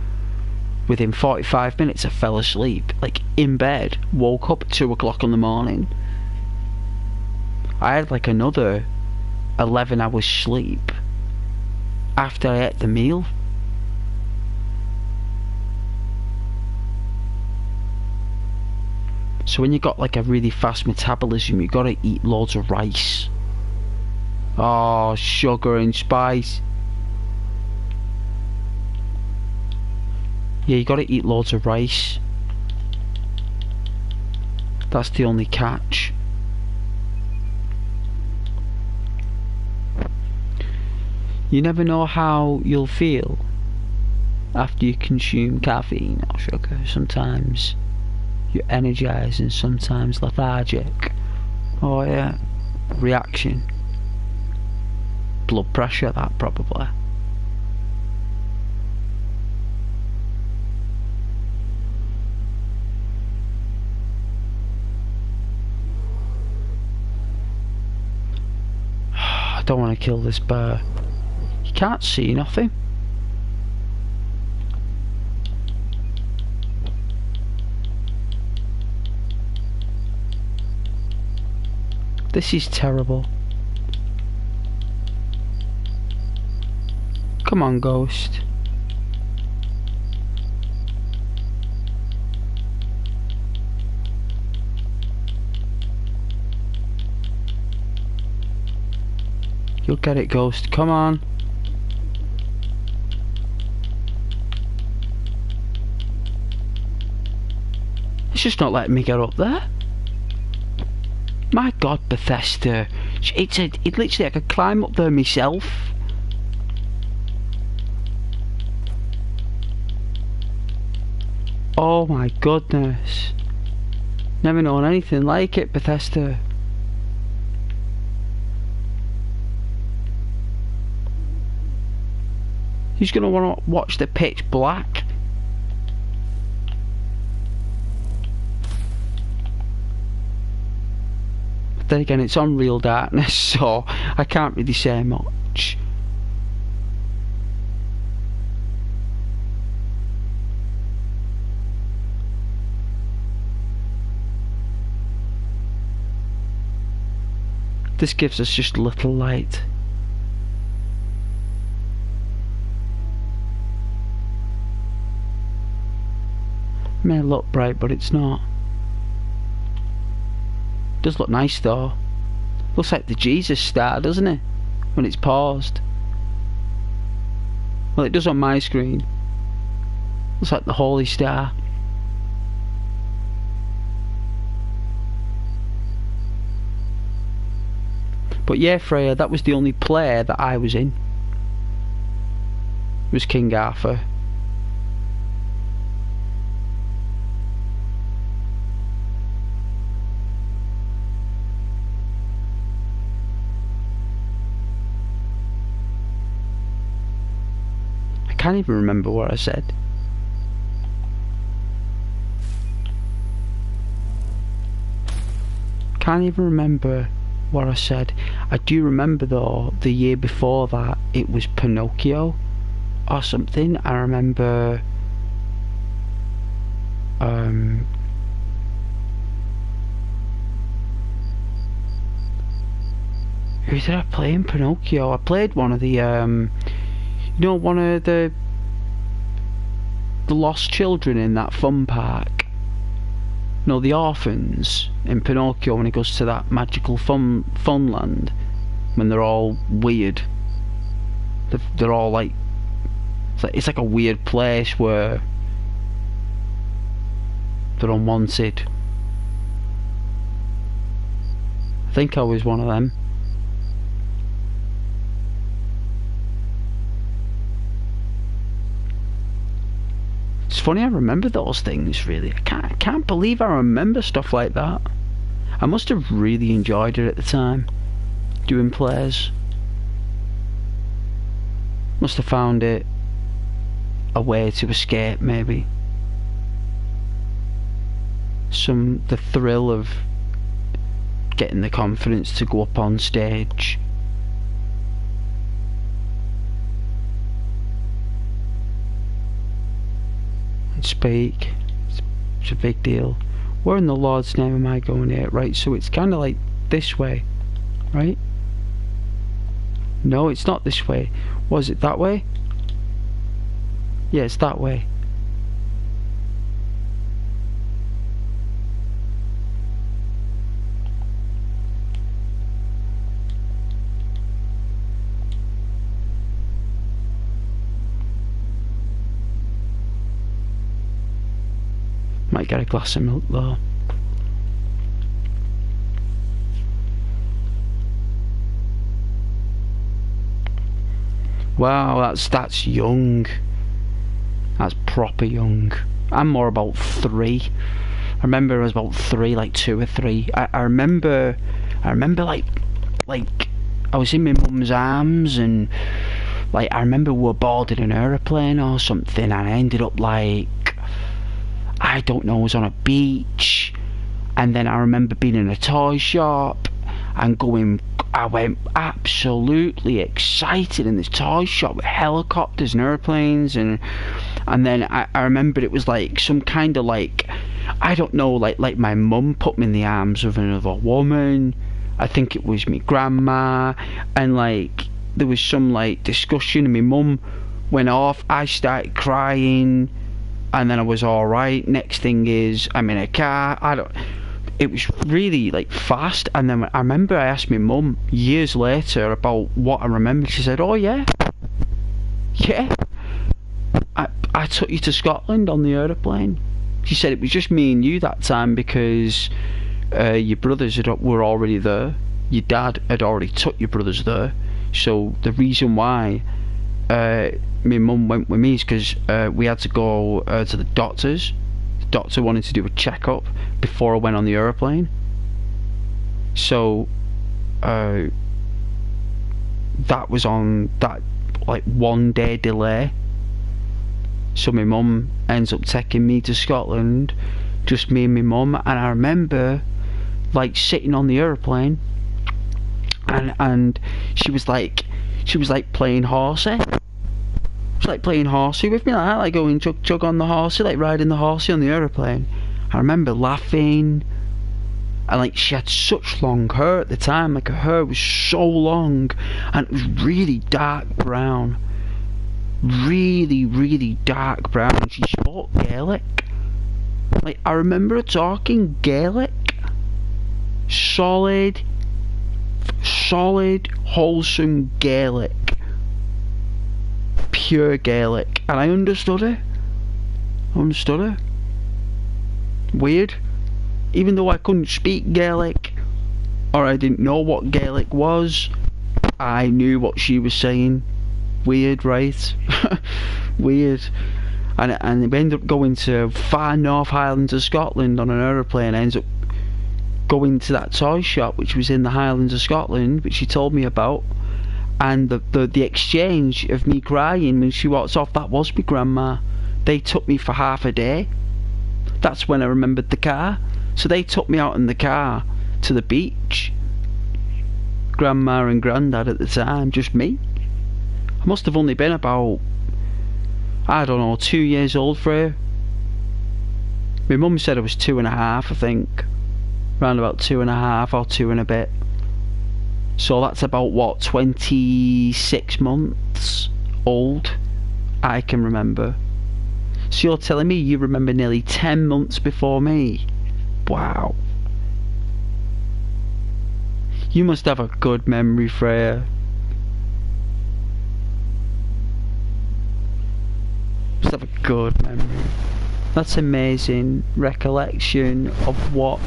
Within 45 minutes I fell asleep, like in bed, woke up at 2 o'clock in the morning. I had like another 11 hours sleep after I ate the meal. So when you got like a really fast metabolism, you gotta eat loads of rice. Oh, sugar and spice. Yeah, you gotta eat loads of rice. That's the only catch. You never know how you'll feel after you consume caffeine or sugar. Sometimes you're energized and sometimes lethargic. Oh yeah, reaction. Blood pressure, that probably. I don't want to kill this bear. You can't see nothing. This is terrible. Come on, ghost. You'll get it, ghost. Come on. It's just not letting me get up there. My God, Bethesda. It literally, I could climb up there myself. Oh my goodness. Never known anything like it, Bethesda. Who's gonna want to watch the pitch black? But then again, it's on Real Darkness, so I can't really say much. This gives us just a little light. It may look bright, but it's not. It does look nice though. Looks like the Jesus star, doesn't it? When it's paused. Well, it does on my screen. Looks like the Holy Star. But yeah, Freya, that was the only play that I was in. It was King Arthur. I can't even remember what I said. Can't even remember what I said. I do remember though, the year before that, it was Pinocchio or something. I remember who did I play in Pinocchio? I played one of the you know, one of the lost children in that fun park. No, the orphans in Pinocchio, when he goes to that magical funland, when they're all weird. They're all like, it's like a weird place where they're unwanted. I think I was one of them. It's funny, I remember those things, really. I can't believe I remember stuff like that. I must have really enjoyed it at the time, doing plays. Must have found it a way to escape, maybe. the thrill of getting the confidence to go up on stage. And speak. It's a big deal. Where in the Lord's name am I going here? Right, so it's kind of like this way, right? No, it's not this way. Was it that way? Yeah, it's that way. Might get a glass of milk though. Wow, that's young. That's proper young. I'm more about 3. I remember I was about 3, like 2 or 3. I remember like I was in my mum's arms, and like I remember we were boarding an aeroplane or something, and I ended up like, I don't know, I was on a beach, and then I remember being in a toy shop and I went absolutely excited in this toy shop with helicopters and airplanes, and then I remembered it was like some kind of like, I don't know, like my mum put me in the arms of another woman. I think it was me grandma, and like there was some like discussion, and my mum went off. I started crying, and then I was alright. Next thing is I'm in a car. It was really like fast, and then I remember I asked my mum years later about what I remembered. She said, "Oh yeah, I took you to Scotland on the aeroplane." She said it was just me and you that time because your brothers were already there. Your dad had already took your brothers there, so the reason why my mum went with me is because we had to go to the doctors. The doctor wanted to do a checkup before I went on the aeroplane, so that was on that like 1 day delay. So my mum ends up taking me to Scotland, just me and my mum, and I remember like sitting on the aeroplane, and she was like playing horsey. She was like playing horsey with me, like that, like going chug on the horsey, like riding the horsey on the aeroplane. I remember laughing, and like she had such long hair at the time, like her hair was so long, and it was really dark brown, really dark brown. She spoke Gaelic. Like I remember her talking Gaelic, solid, wholesome Gaelic, pure Gaelic, and I understood her. Weird. Even though I couldn't speak Gaelic, or I didn't know what Gaelic was, I knew what she was saying. Weird, right? Weird. And we ended up going to far North Highlands of Scotland on an aeroplane. I ended up going to that toy shop which was in the Highlands of Scotland, which she told me about, and the exchange of me crying when she walks off, that was my grandma. They took me for half a day. That's when I remembered the car. So they took me out in the car to the beach. Grandma and granddad at the time, just me. I must have only been about, I don't know, 2 years old for her. My mum said I was 2.5, I think. Around about 2.5 or 2 and a bit. So that's about what, 26 months old I can remember. So you're telling me you remember nearly 10 months before me? Wow. You must have a good memory, Freya. Must have a good memory. That's amazing recollection of what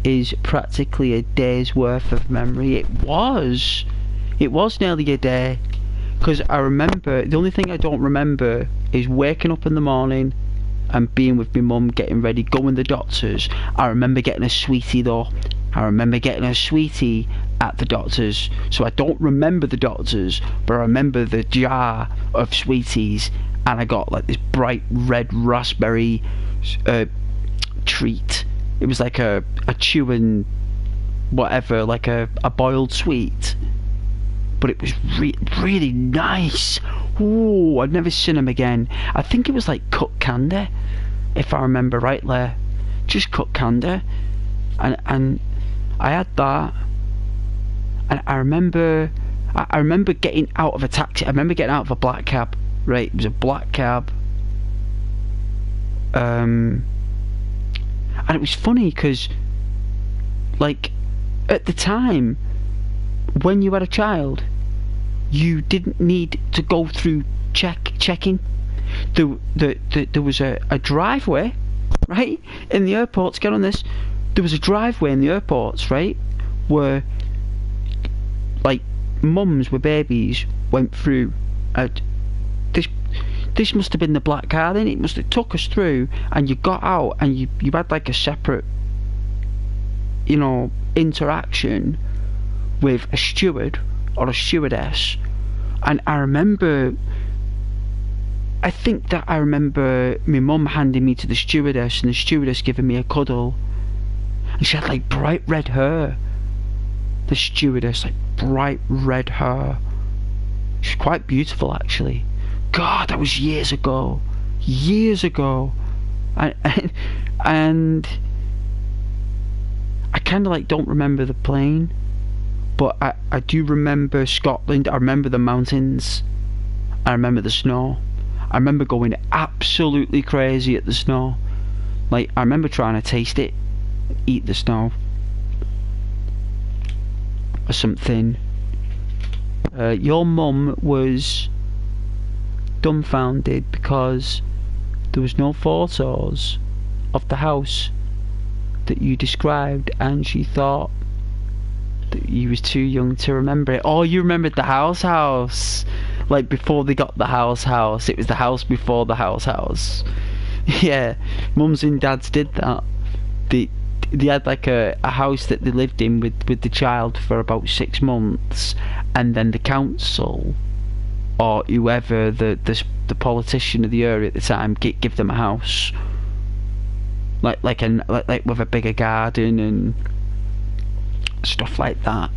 is practically a day's worth of memory. It was nearly a day, because I remember, the only thing I don't remember is waking up in the morning and being with my mum, getting ready, going to the doctors. I remember getting a sweetie though. I remember getting a sweetie at the doctors. So I don't remember the doctors, but I remember the jar of sweeties, and I got like this bright red raspberry treat It was like a chewing whatever, like a boiled sweet, but it was really nice. Ooh, I'd never seen them again. I think it was like cut candy, if I remember rightly, just cut candy, and I had that, and I remember getting out of a taxi. I remember getting out of a black cab. Right, it was a black cab. And it was funny because, like, at the time, when you had a child, you didn't need to go through checking. There was a driveway, right, in the airports. Get on this. There was a driveway in the airports, right, where, like, mums with babies went through. This must have been the black car, then. It must have took us through, and you got out, and you had like a separate, you know, interaction with a steward or a stewardess. And I think that I remember my mum handing me to the stewardess, and the stewardess giving me a cuddle, and she had like bright red hair. The stewardess, like bright red hair. She's quite beautiful, actually. God, that was years ago. And I kind of like don't remember the plane, but I do remember Scotland. I remember the mountains. I remember the snow. I remember going absolutely crazy at the snow. Like, I remember trying to taste it, eat the snow or something. Your mum was dumbfounded because there was no photos of the house that you described, and she thought that you was too young to remember it. Oh, you remembered the house, like before they got the house. It was the house before the house. Yeah, mums and dads did that. They had like a house that they lived in with the child for about 6 months, and then the council or whoever the politician of the area at the time give them a house, like with a bigger garden and stuff like that.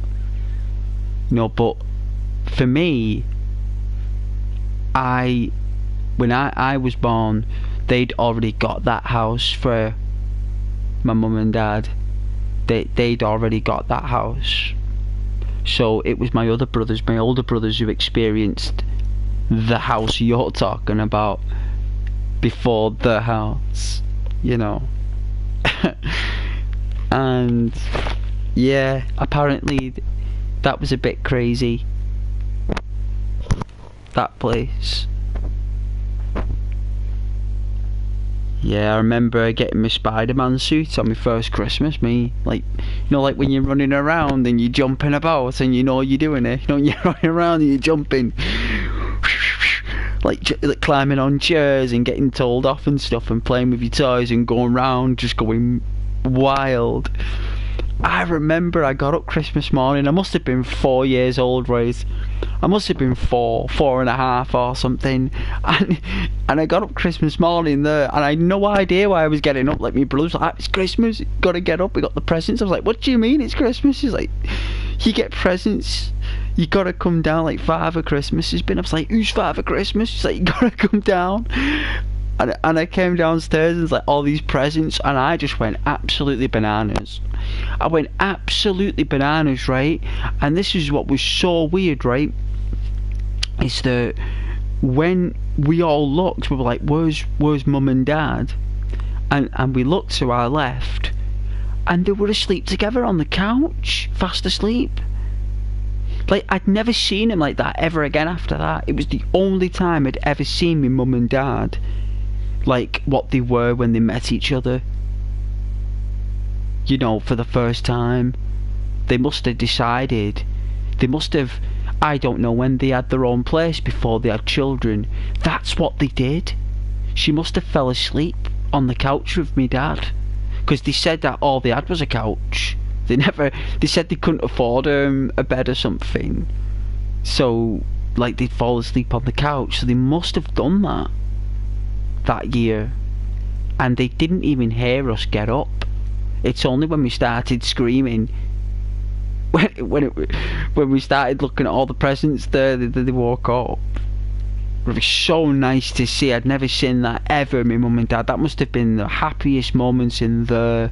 You know, but for me, when I was born, they'd already got that house for my mum and dad. They'd already got that house. So it was my older brothers who experienced the house you're talking about before the house, you know. And yeah, apparently that was a bit crazy, that place. Yeah, I remember getting my Spider-Man suit on my first Christmas. Me, like, you know, like when you're running around and you're jumping about and you know you're doing it. You know, you're running around and you're jumping, like climbing on chairs and getting told off and stuff, and playing with your toys and going round, just going wild. I remember I got up Christmas morning. I must have been 4 years old, right? I must have been 4.5 or something, and I got up Christmas morning there, and I had no idea why I was getting up. Like, my brother's like, "It's Christmas, you gotta get up, we got the presents." I was like, "What do you mean it's Christmas?" He's like, "You get presents, you gotta come down, like Father Christmas has been." I was like, "Who's Father Christmas?" He's like, "You gotta come down." And I came downstairs and there's like all these presents, and I just went absolutely bananas. I went absolutely bananas, right? And this is what was so weird, right? Is that when we all looked, we were like, where's mum and dad? And we looked to our left, and they were asleep together on the couch, fast asleep. Like, I'd never seen them like that ever again after that. It was the only time I'd ever seen my mum and dad like what they were when they met each other. You know, for the first time. They must have decided, I don't know, when they had their own place before they had children, that's what they did. She must have fell asleep on the couch with me dad, because they said that all they had was a couch. They said they couldn't afford a bed or something, so like they'd fall asleep on the couch. So they must have done that year, and they didn't even hear us get up. It's only when we started screaming, when we started looking at all the presents there, they woke up. It was so nice to see. I'd never seen that ever, my mum and dad. That must have been the happiest moments in the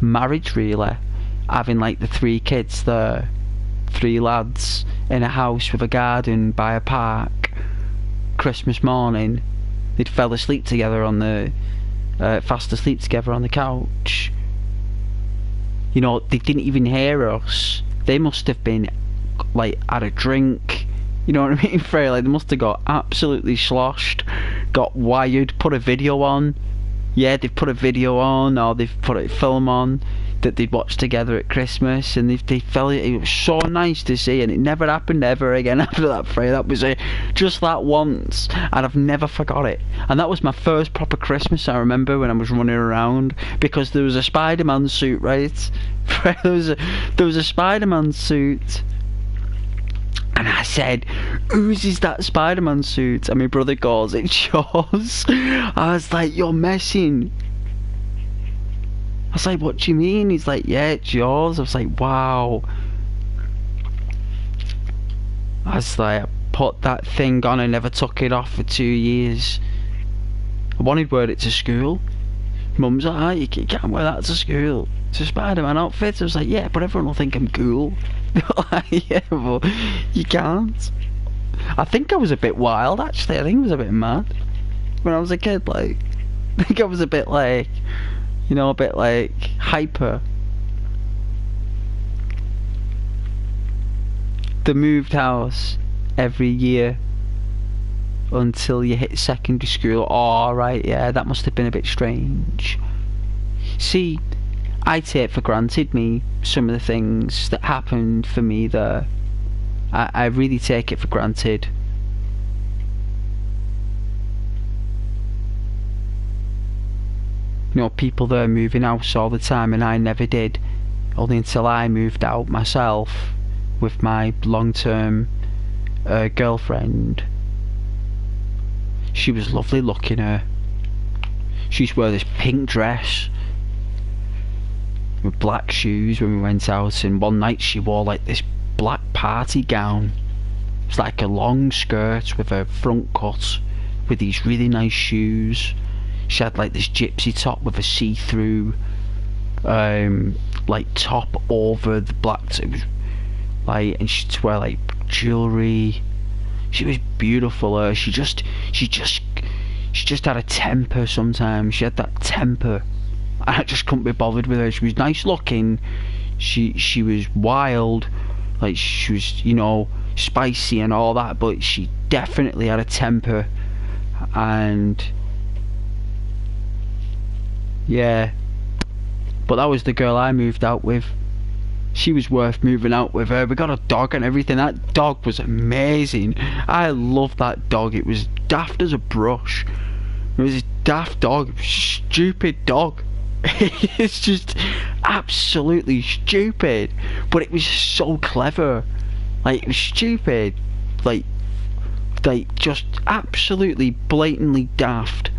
marriage, really. Having like the 3 kids there, 3 lads in a house with a garden by a park. Christmas morning, they'd fell asleep together on the fast asleep together on the couch. You know, they didn't even hear us. They must have been like had a drink. You know what I mean? Frey, like they must have got absolutely sloshed, got wired, put a video on. Yeah, they've put a video on, or they've put a film on that they'd watched together at Christmas, and they felt it was so nice to see, and it never happened ever again after that, Frey. That was it, just that once, and I've never forgot it. And that was my first proper Christmas, I remember, when I was running around, because there was a Spider-Man suit, right? there was a Spider-Man suit. And I said, whose is that Spider-Man suit? And my brother goes, it's yours. I was like, you're messing. I was like, what do you mean? He's like, yeah, it's yours. I was like, wow. I was like, I put that thing on and never took it off for 2 years. I wanted to wear it to school. Mum's like, oh, you can't wear that to school. It's a Spider-Man outfit. I was like, yeah, but everyone will think I'm cool. Yeah, but you can't. I think I was a bit wild, actually. I think I was a bit mad when I was a kid. Like, I think I was a bit like, you know, a bit like hyper. They moved house every year until you hit secondary school. Oh, right, yeah, that must have been a bit strange. See, I take for granted some of the things that happened for me there. I really take it for granted. You know, people there moving house all the time, and I never did. Only until I moved out myself with my long-term girlfriend. She was lovely looking, her. She used to wear this pink dress with black shoes when we went out, and one night she wore like this black party gown. It's like a long skirt with a front cut with these really nice shoes. She had like this gypsy top with a see-through like top over the black. It was like, and she'd wear like jewellery. She was beautiful. She just had a temper sometimes. She had that temper. I just couldn't be bothered with her. She was nice looking. She was wild. Like, she was, you know, spicy and all that, but she definitely had a temper. And yeah, but that was the girl I moved out with. She was worth moving out with her. We got a dog and everything. That dog was amazing. I loved that dog. It was daft as a brush. It was a daft dog. Stupid dog. It's just absolutely stupid, but it was so clever. Like, it was stupid, like just absolutely blatantly daft,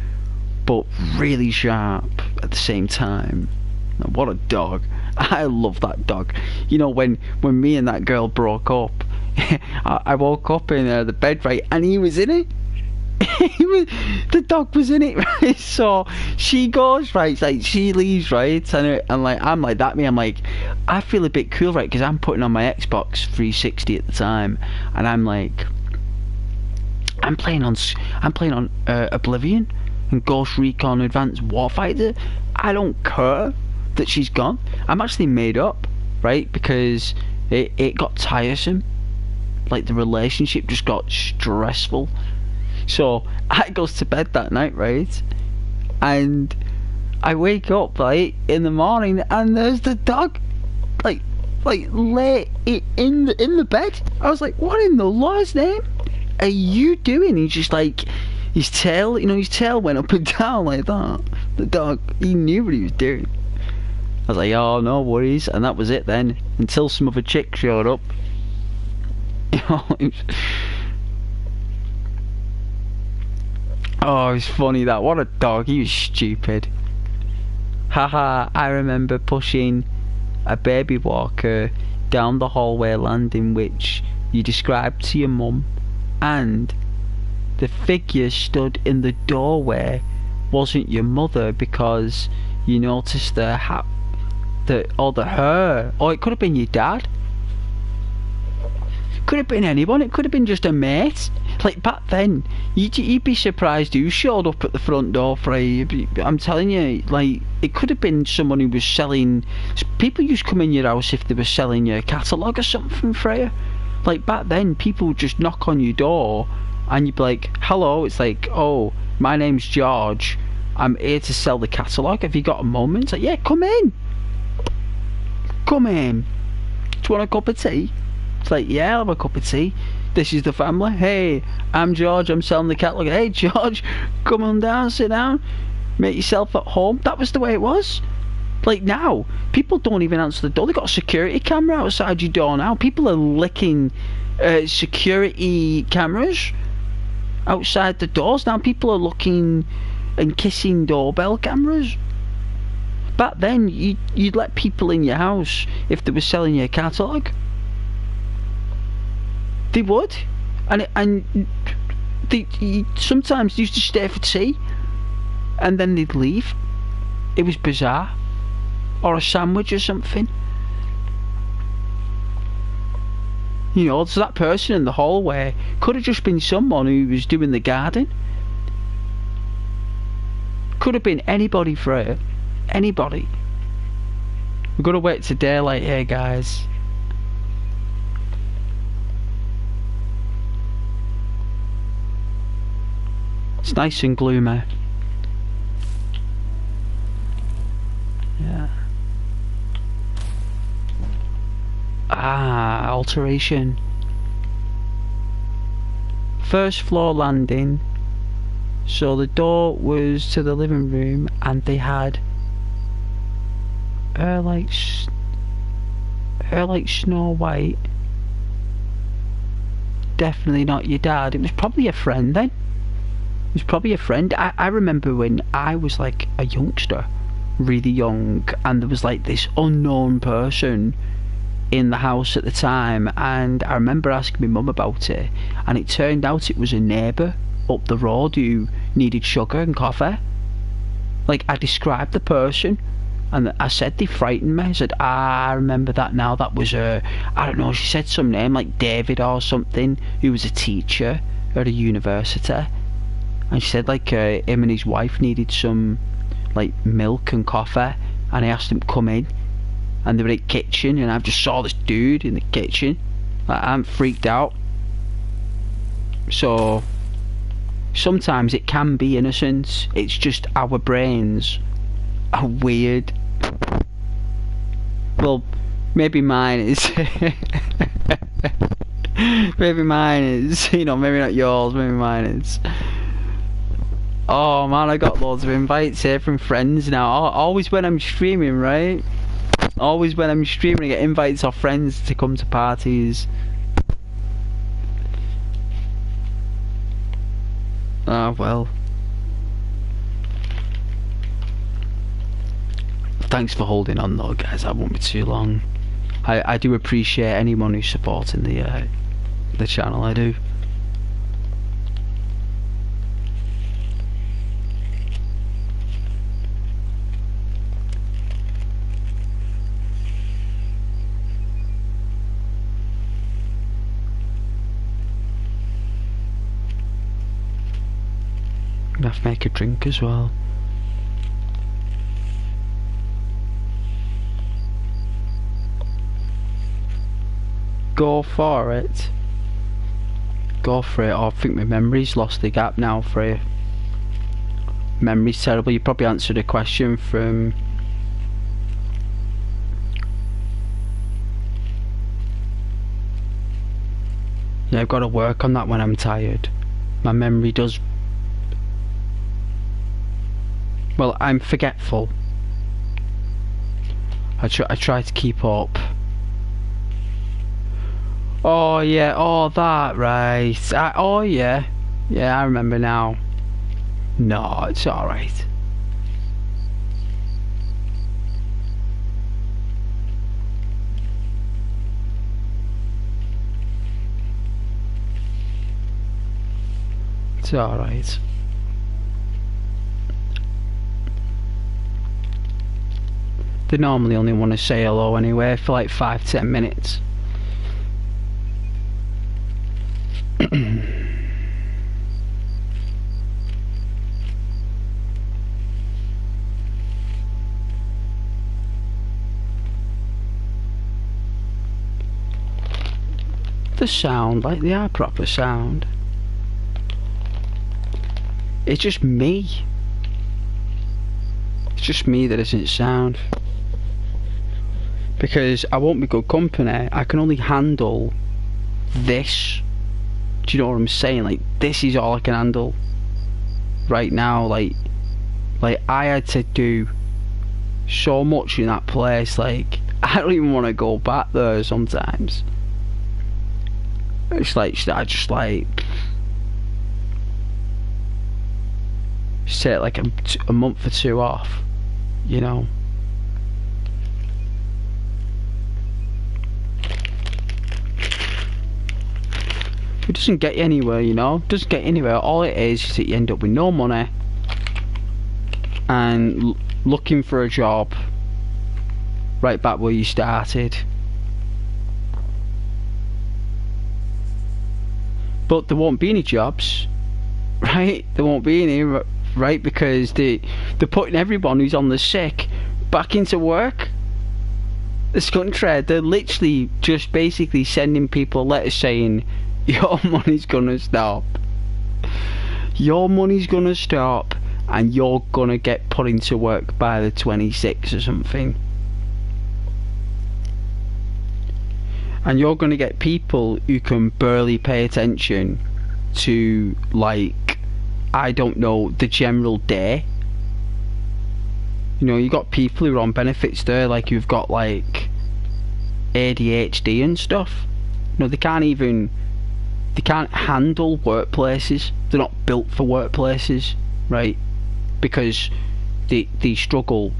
but really sharp at the same time. What a dog. I love that dog. You know, when me and that girl broke up, I woke up in the bed, right, and he was in it. The dog was in it, right? So she goes, right, like, she leaves, right, and like, I'm like that, me, I'm like, I feel a bit cool, right, because I'm putting on my Xbox 360 at the time, and I'm like, I'm playing on Oblivion and Ghost Recon Advanced Warfighter. I don't care that she's gone. I'm actually made up, right, because it got tiresome. Like, the relationship just got stressful. So I goes to bed that night, right, and I wake up, right, in the morning, and there's the dog, like lay in the bed. I was like, what in the Lord's name are you doing? He's just like, his tail, you know, his tail went up and down like that. The dog, he knew what he was doing. I was like, oh, no worries, and that was it then, until some other chick showed up. You know, oh, it's funny that. What a dog. He was stupid. Haha, I remember pushing a baby walker down the hallway landing which you described to your mum, and the figure stood in the doorway wasn't your mother because you noticed the hair, or it could have been your dad. Could have been anyone. It could have been just a mate. Like back then, you'd be surprised who showed up at the front door for you. I'm telling you, like it could have been someone who was selling. People used to come in your house if they were selling your catalogue or something for you. Like back then, people would just knock on your door, and you'd be like, "Hello." It's like, "Oh, my name's George. I'm here to sell the catalogue. Have you got a moment?" It's like, "Yeah, come in. Come in. Do you want a cup of tea?" It's like, "Yeah, I'll have a cup of tea. This is the family. Hey, I'm George. I'm selling the catalogue. Hey, George, come on down, sit down, make yourself at home." That was the way it was. Like now, people don't even answer the door. They got a security camera outside your door now. People are licking security cameras outside the doors now. People are looking and kissing doorbell cameras. Back then, you'd let people in your house if they were selling your catalogue. They would, and they sometimes used to stay for tea, and then they'd leave. It was bizarre, or a sandwich or something. You know, so that person in the hallway could have just been someone who was doing the garden. Could have been anybody for it. Anybody. We've got to wait till daylight here, guys. It's nice and gloomy. Yeah. Alteration. First floor landing. So the door was to the living room, and they had her like Snow White. Definitely not your dad. It was probably a friend then. It was probably a friend. I remember when I was like a youngster, really young, and there was like this unknown person in the house at the time, and I remember asking my mum about it, and it turned out it was a neighbour up the road who needed sugar and coffee. Like, I described the person, and I said they frightened me. I said, I remember that now. That was I don't know, she said some name like David or something, who was a teacher at a university. And she said like him and his wife needed some like milk and coffee, and I asked him to come in, and they were in the kitchen, and I just saw this dude in the kitchen. Like, I'm freaked out. So sometimes it can be innocence. It's just our brains are weird. Well, maybe mine is. Maybe mine is, you know, maybe not yours, maybe mine is. Oh man, I got loads of invites here from friends now. Always when I'm streaming, right? Always when I'm streaming I get invites off friends to come to parties. Ah, well. Thanks for holding on though, guys. That won't be too long. I do appreciate anyone who's supporting the channel, I do. I'm gonna have to make a drink as well. Go for it. Go for it. Oh, I think my memory's lost the gap now for you. Memory's terrible. You probably answered a question from... Yeah, I've got to work on that when I'm tired. My memory does... Well, I'm forgetful. I try to keep up. Oh yeah, oh that, right. Oh yeah. Yeah, I remember now. No, it's alright. It's alright. They normally only want to say hello anyway for like 5-10 minutes. The sound, like they are proper sound. It's just me. It's just me that isn't sound. Because I won't be good company. I can only handle this. Do you know what I'm saying? Like, this is all I can handle right now. Like I had to do so much in that place. Like, I don't even want to go back there sometimes. It's like, I just like set like a month or two off, you know. It doesn't get you anywhere, you know. It doesn't get you anywhere. All it is that you end up with no money and looking for a job right back where you started. But there won't be any jobs, right? There won't be any, right? Because they're putting everyone who's on the sick back into work. This country, they're literally just basically sending people letters saying, your money's gonna stop. Your money's gonna stop and you're gonna get put into work by the 26th or something. And you're going to get people who can barely pay attention to, like, I don't know, the general day. You know, you got people who are on benefits there, like you've got like ADHD and stuff. You know, they can't handle workplaces. They're not built for workplaces, right? Because they struggle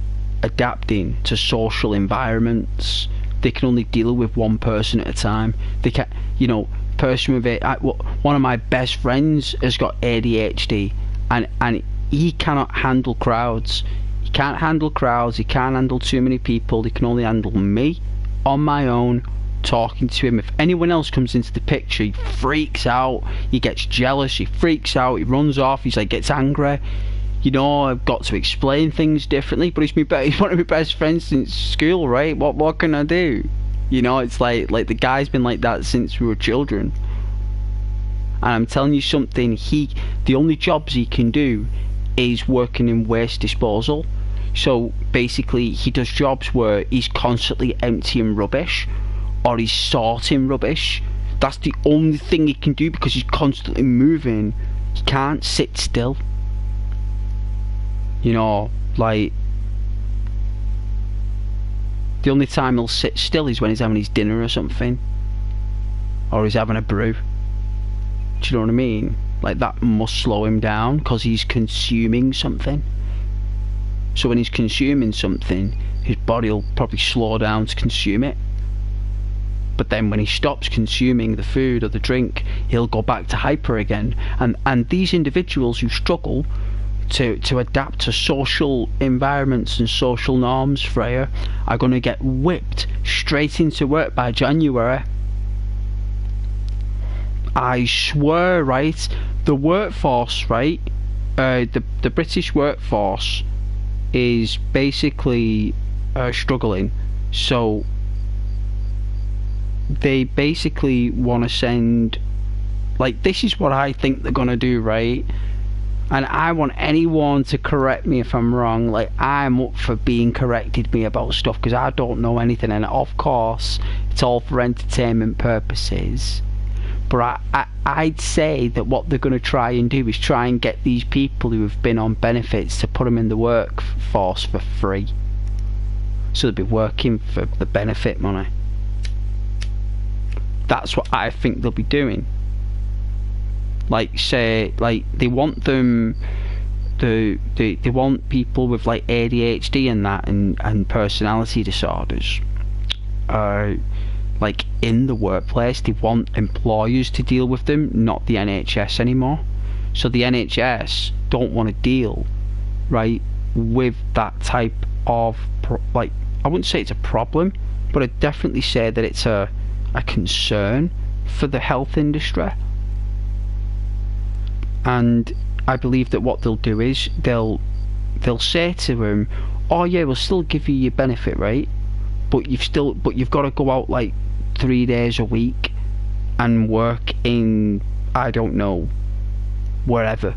adapting to social environments. They can only deal with one person at a time. They can, you know, person with it. One of my best friends has got ADHD, and he cannot handle crowds. He can't handle crowds. He can't handle too many people. He can only handle me on my own, talking to him. If anyone else comes into the picture, he freaks out. He gets jealous. He freaks out. He runs off. He's like, gets angry. You know, I've got to explain things differently, but he's one of my best friends since school, right? What can I do? You know, it's like the guy's been like that since we were children. And I'm telling you something, the only jobs he can do is working in waste disposal. So basically he does jobs where he's constantly emptying rubbish or he's sorting rubbish. That's the only thing he can do because he's constantly moving. He can't sit still. You know, like, the only time he'll sit still is when he's having his dinner or something, or he's having a brew. Do you know what I mean? Like, that must slow him down because he's consuming something. So when he's consuming something, his body will probably slow down to consume it. But then when he stops consuming the food or the drink, he'll go back to hyper again. And these individuals who struggle to adapt to social environments and social norms, Freya, are going to get whipped straight into work by January. I swear, right? The workforce, right? The British workforce is basically struggling. So they basically want to send, like, this is what I think they're going to do, right? And I want anyone to correct me if I'm wrong. Like, I'm up for being corrected me about stuff because I don't know anything, and of course it's all for entertainment purposes. But I'd say that what they're going to try and do is try and get these people who have been on benefits to put them in the workforce for free, so they'll be working for the benefit money. That's what I think they'll be doing. Like, say, like, they want them, they want people with like ADHD and that, and personality disorders, like, in the workplace. They want employers to deal with them, not the NHS anymore. So the NHS don't want to deal, right, with that type of I wouldn't say it's a problem, but I'd definitely say that it's a concern for the health industry. And I believe that what they'll do is they'll say to him, oh yeah, we'll still give you your benefit, right, but you've got to go out like 3 days a week and work in, I don't know, wherever.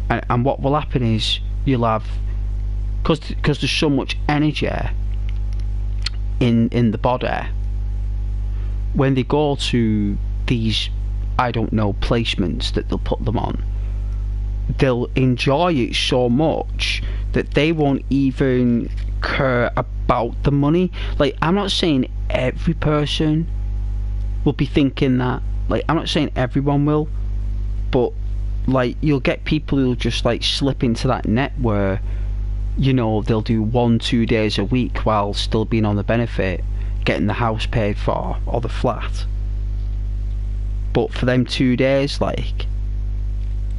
And what will happen is you'll have, because there's so much energy in the body, when they go to these, I don't know, placements that they'll put them on, they'll enjoy it so much that they won't even care about the money. Like, I'm not saying every person will be thinking that, like, I'm not saying everyone will, but like, you'll get people who'll just like slip into that net where, you know, they'll do 1-2 days a week while still being on the benefit, getting the house paid for or the flat. But for them 2 days, like,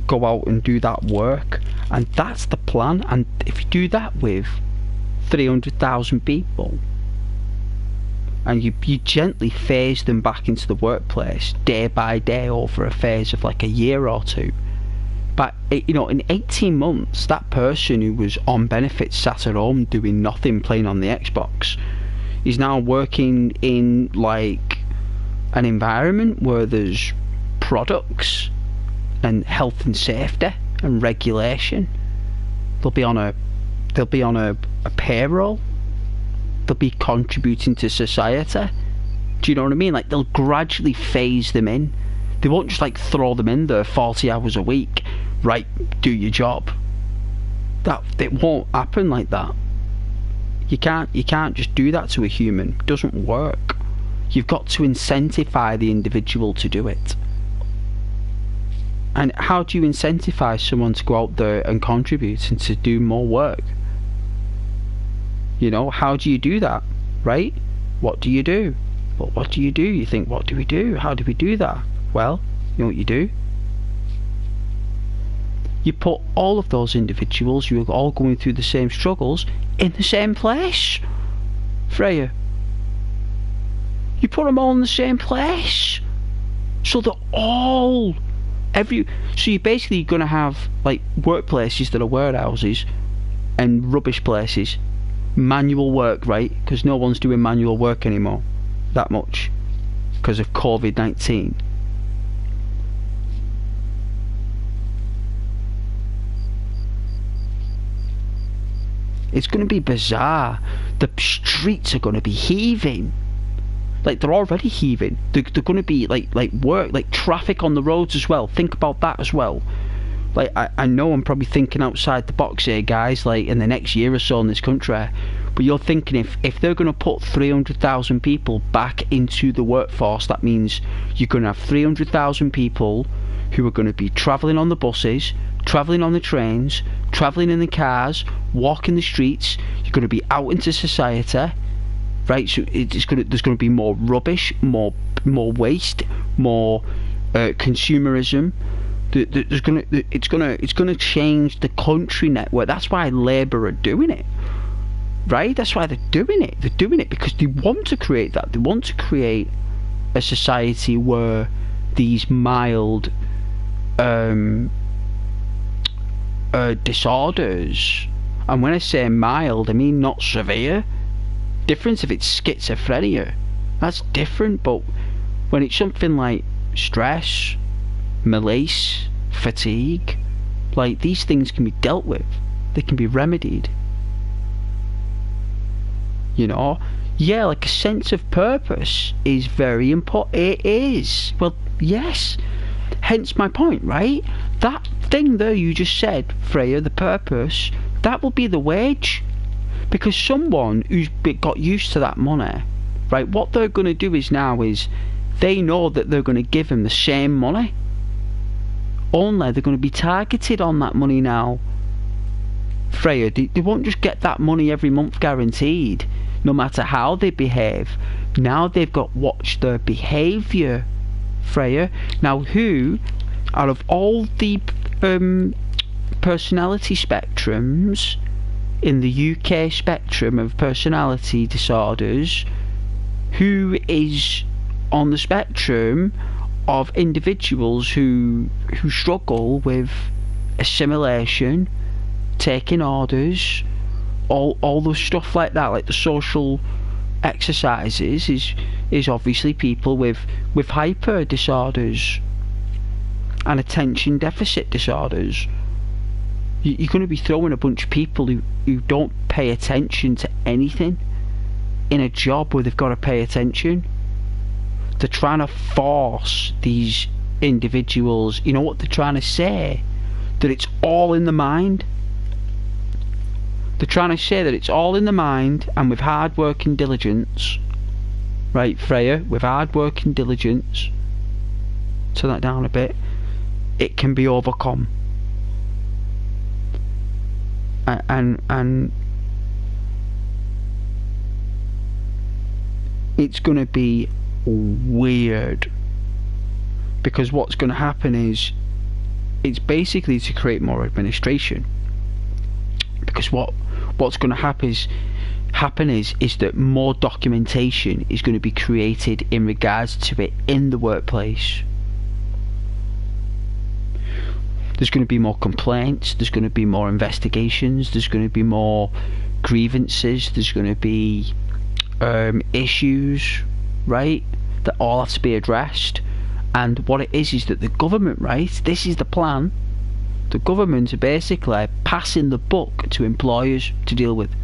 go out and do that work, and that's the plan. And if you do that with 300,000 people, and you gently phase them back into the workplace day by day over a phase of like a year or two, but you know, in 18 months, that person who was on benefits sat at home doing nothing, playing on the Xbox, is now working in like an environment where there's products and health and safety and regulation. They'll be on a payroll. They'll be contributing to society. Do you know what I mean? Like, they'll gradually phase them in. They won't just like throw them in there 40 hours a week, right, do your job. That it won't happen like that. You can't just do that to a human. It doesn't work. You've got to incentivize the individual to do it. And how do you incentivize someone to go out there and contribute and to do more work? You know, how do you do that, right? What do you do? Well, what do? You think, what do we do? How do we do that? Well, you know what you do? You put all of those individuals who are all going through the same struggles in the same place, Freya. You put them all in the same place, so they're all so you're basically going to have like workplaces that are warehouses and rubbish places, manual work, right? Because no one's doing manual work anymore that much because of COVID-19. It's going to be bizarre. The streets are going to be heaving. Like, they're already heaving. They're going to be like work, like traffic on the roads as well. Think about that as well. Like, I know I'm probably thinking outside the box here, guys, like in the next year or so in this country, but you're thinking if they're going to put 300,000 people back into the workforce, that means you're going to have 300,000 people who are going to be travelling on the buses, travelling on the trains, travelling in the cars, walking the streets. You're going to be out into society, right? So there's going to be more rubbish, more waste, more consumerism. It's going to change the country network. That's why Labour are doing it, right? That's why they're doing it. They're doing it because they want to create that. They want to create a society where these mild disorders, and when I say mild, I mean not severe. Difference if it's schizophrenia, that's different. But when it's something like stress, malaise, fatigue, like, these things can be dealt with. They can be remedied. You know, yeah, like a sense of purpose is very important. It is. Well, yes. Hence my point, right? That thing there you just said, Freya, the purpose, that will be the wage. Because someone who's got used to that money, right, what they're going to do is they know that they're going to give them the same money. Only they're going to be targeted on that money now. Freya, they won't just get that money every month guaranteed, no matter how they behave. Now they've got to watch their behaviour, Freya. Now, who, out of all the personality spectrums in the UK spectrum of personality disorders, who is on the spectrum of individuals who struggle with assimilation, taking orders, all the stuff like that, like the social exercises, is obviously people with hyper disorders and attention deficit disorders. You're going to be throwing a bunch of people who don't pay attention to anything in a job where they've got to pay attention. They're trying to force these individuals, you know what they're trying to say? That it's all in the mind. They're trying to say that it's all in the mind, and with hard work and diligence, right, Freya, with hard work and diligence, turn that down a bit, it can be overcome. And it's going to be weird, because what's going to happen is it's basically to create more administration, because what's going to happen is that more documentation is going to be created in regards to it in the workplace. There's going to be more complaints, there's going to be more investigations, there's going to be more grievances, there's going to be issues, right, that all have to be addressed. And what it is that the government, right, this is the plan, the government are basically passing the buck to employers to deal with.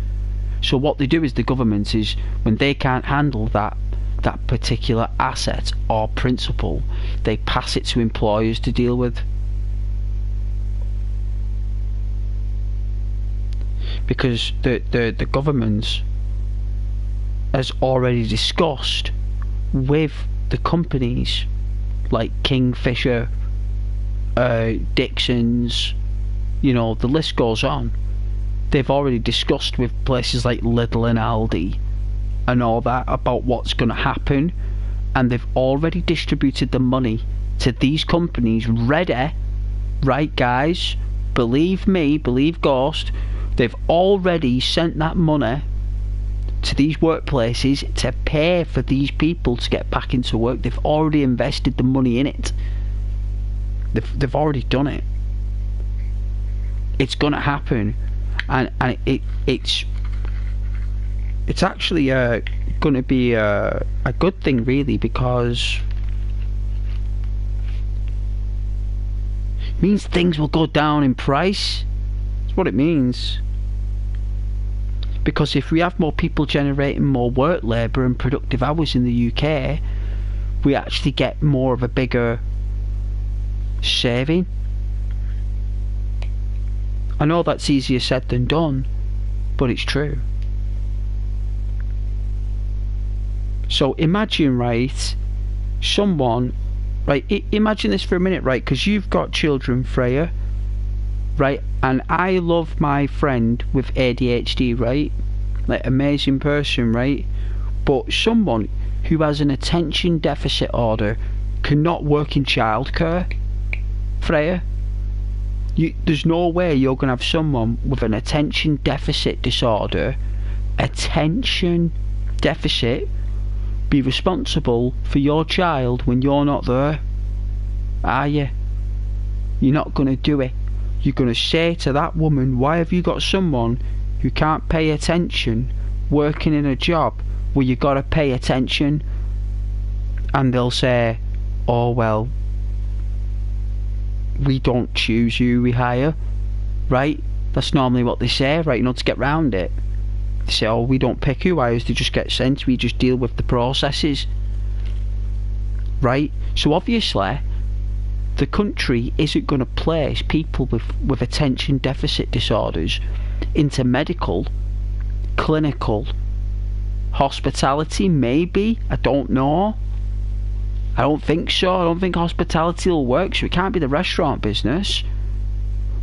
So what they do is, the government is, when they can't handle that particular asset or principle, they pass it to employers to deal with. Because the government has already discussed with the companies like Kingfisher, Dixon's, you know, the list goes on. They've already discussed with places like Lidl and Aldi and all that about what's going to happen, and they've already distributed the money to these companies ready, right guys, believe me, believe Ghost, they've already sent that money to these workplaces to pay for these people to get back into work. They've already invested the money in it. They've already done it. It's gonna happen, and it's actually gonna be a good thing, really, because it means things will go down in price. That's what it means. Because if we have more people generating more work labour and productive hours in the UK, we actually get more of a bigger saving. I know that's easier said than done, but it's true. So imagine, right, someone, right, imagine this for a minute, right, because you've got children, Freya, right, and I love my friend with ADHD, right, like, amazing person, right, but someone who has an attention deficit order cannot work in childcare, Freya. There's no way you're going to have someone with an attention deficit disorder, attention deficit, be responsible for your child when you're not there, are you? You're not going to do it. You're going to say to that woman, why have you got someone who can't pay attention working in a job where you got to pay attention? And they'll say, oh well, we don't choose you, we hire, right? That's normally what they say, right, you know, to get round it. They say, oh, we don't pick who hires, they just get sent, we just deal with the processes, right? So obviously the country isn't going to place people with attention deficit disorders into medical, clinical, hospitality, maybe, I don't know. I don't think so. I don't think hospitality will work, so it can't be the restaurant business.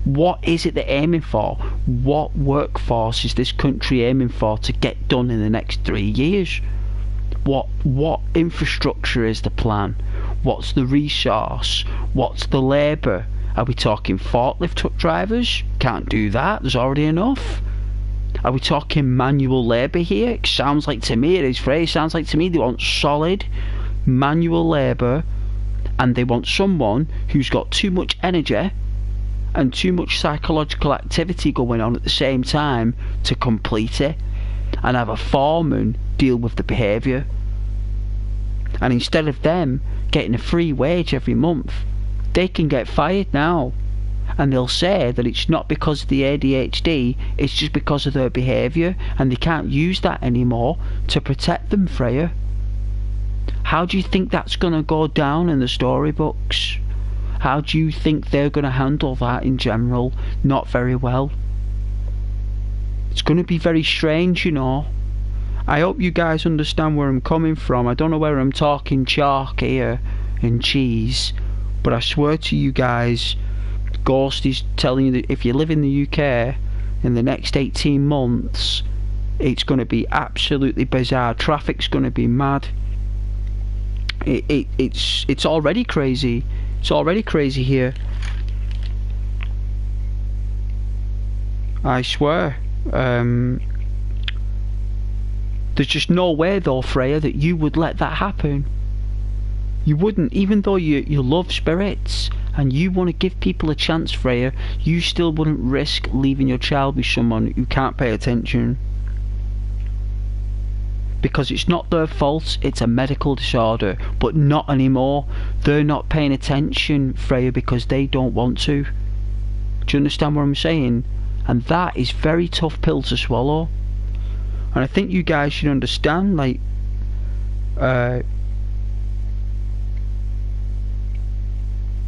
What is it they're aiming for? What workforce is this country aiming for to get done in the next 3 years? What infrastructure is the plan? What's the resource? What's the labour? Are we talking forklift truck drivers? Can't do that, there's already enough. Are we talking manual labour here? It sounds like to me, it is phrase, sounds like to me they want solid manual labour, and they want someone who's got too much energy and too much psychological activity going on at the same time to complete it, and have a foreman deal with the behaviour. And instead of them getting a free wage every month, they can get fired now, and they'll say that it's not because of the ADHD, it's just because of their behaviour, and they can't use that anymore to protect them, Freya. How do you think that's going to go down in the storybooks? How do you think they're going to handle that in general? Not very well. It's going to be very strange, you know. I hope you guys understand where I'm coming from. I don't know where I'm talking chalk here and cheese, but I swear to you guys, Ghost is telling you that if you live in the UK in the next 18 months, it's going to be absolutely bizarre. Traffic's going to be mad. It's already crazy. It's already crazy here. I swear. There's just no way though, Freya, that you would let that happen. You wouldn't, even though you love spirits and you want to give people a chance, Freya, you still wouldn't risk leaving your child with someone who can't pay attention. Because it's not their fault, it's a medical disorder, but not anymore. They're not paying attention, Freya, because they don't want to. Do you understand what I'm saying? And that is very tough pill to swallow. And I think you guys should understand, like,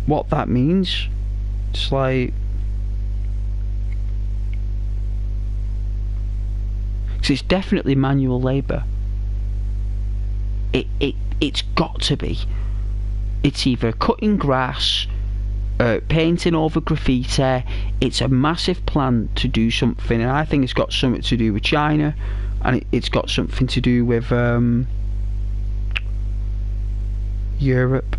what that means. It's like, 'cause it's definitely manual labour. It's got to be. It's either cutting grass, painting over graffiti. It's a massive plan to do something, and I think it's got something to do with China, and it's got something to do with Europe.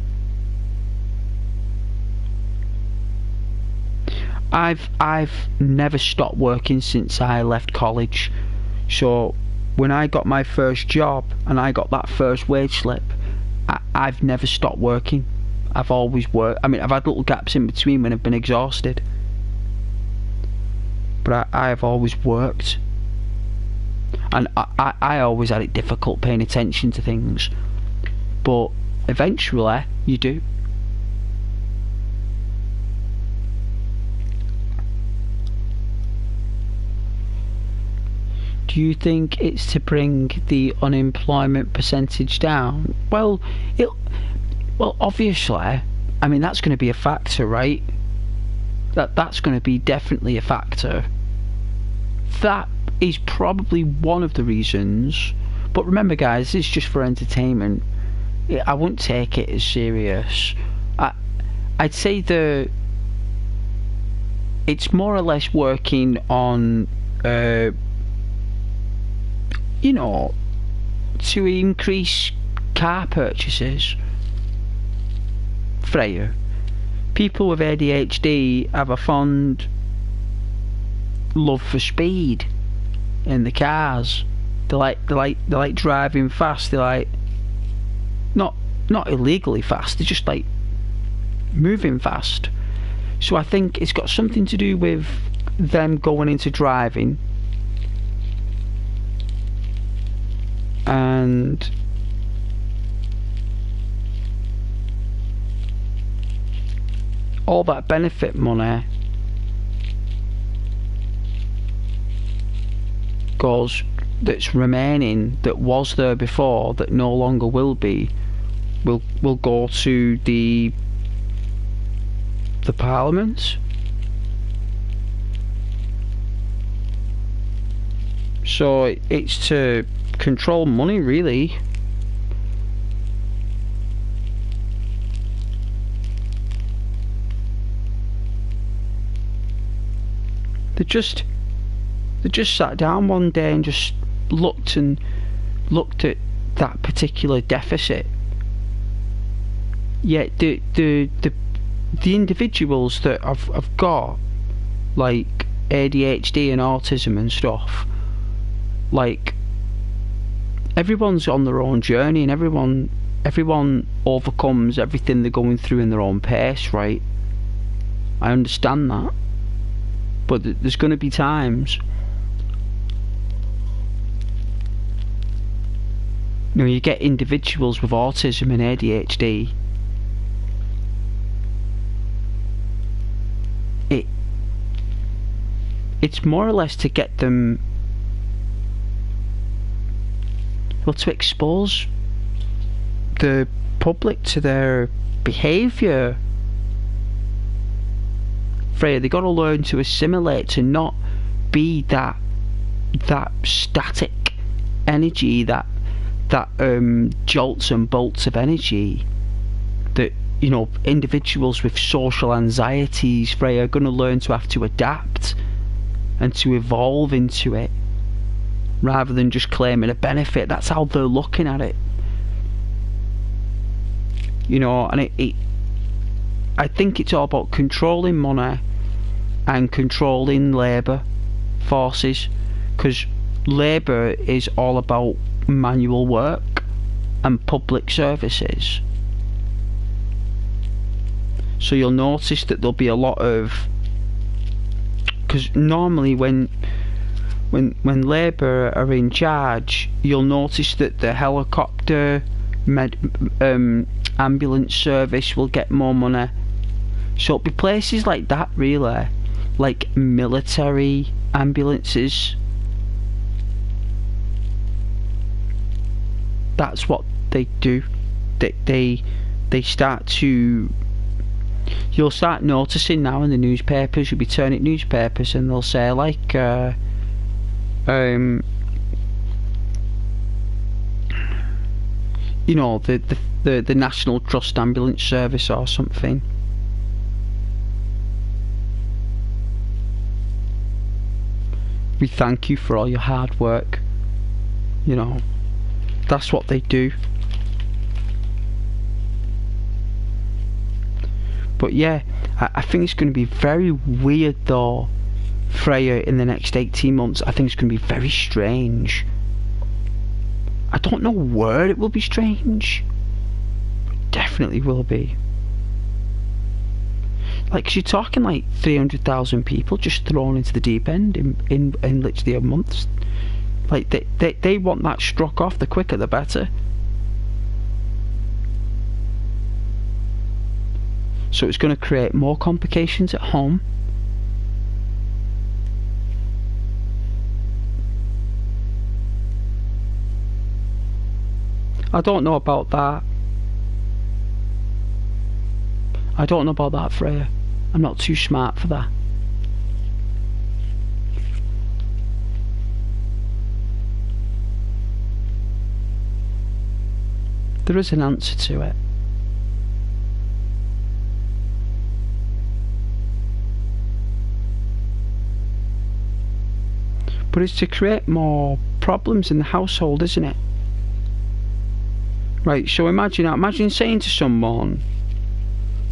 I've never stopped working since I left college. So when I got my first job and I got that first wage slip, I've never stopped working. I've always worked. I mean, I've had little gaps in between when I've been exhausted, but I have always worked. And I always had it difficult paying attention to things, but eventually you do. Do you think it's to bring the unemployment percentage down? Well, obviously, I mean, that's going to be a factor, right? That's going to be definitely a factor. That is probably one of the reasons. But remember, guys, it's just for entertainment. I wouldn't take it as serious. I'd say it's more or less working on, you know, to increase car purchases. Freya, people with ADHD have a fond love for speed in the cars. They like driving fast. They like not illegally fast. They're just like moving fast. So I think it's got something to do with them going into driving. And all that benefit money that's remaining, that was there before, that no longer will be, will go to the parliament. So it's to control money, really. They just sat down one day and just looked at that particular deficit Yeah, the individuals that have got like ADHD and autism and stuff, like everyone's on their own journey, and everyone overcomes everything they're going through in their own pace, right? I understand that, but there's going to be times, you know, you get individuals with autism and ADHD. It's more or less to get them, well, to expose the public to their behaviour. Freya, they got to learn to assimilate, to not be that static energy, that jolts and bolts of energy that, you know, individuals with social anxieties, Freya, are going to learn to have to adapt and to evolve into it, rather than just claiming a benefit. That's how they're looking at it, you know. And I think it's all about controlling money and controlling labour forces, because labour is all about manual work and public services. So you'll notice that there'll be a lot of, because normally when Labour are in charge, you'll notice that the helicopter ambulance service will get more money. So it'll be places like that, really, like military ambulances. That's what they do. They start to, you'll start noticing now in the newspapers, you'll be turning newspapers and they'll say like you know, the National Trust Ambulance Service or something. We thank you for all your hard work. You know, that's what they do. But yeah, I think it's going to be very weird though, Freya, in the next 18 months. I think it's going to be very strange. I don't know where it will be strange, but it definitely will be. Like, 'cause you're talking like 300,000 people just thrown into the deep end in literally a month. Like, they want that struck off, the quicker the better. So it's going to create more complications at home. I don't know about that. I don't know about that, Freya. I'm not too smart for that. There is an answer to it. But it's to create more problems in the household, isn't it? Right, so imagine saying to someone,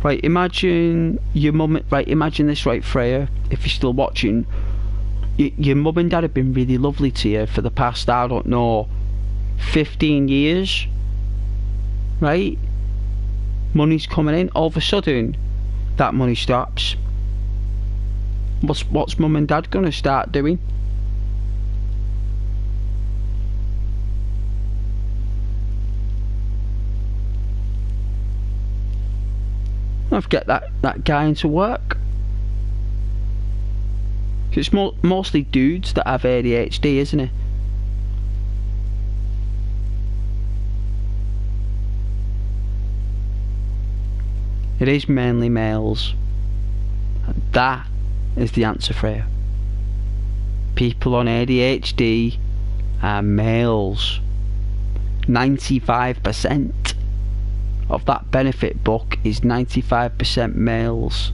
right, imagine your mum, right, imagine this, right, Freya, if you're still watching, your mum and dad have been really lovely to you for the past, I don't know, 15 years, right? Money's coming in, all of a sudden, that money stops. What's mum and dad gonna start doing? I've get that guy into work. It's mostly dudes that have ADHD, isn't it? It is mainly males. And that is the answer, Freya. People on ADHD are males. 95% of that benefit book is 95% males,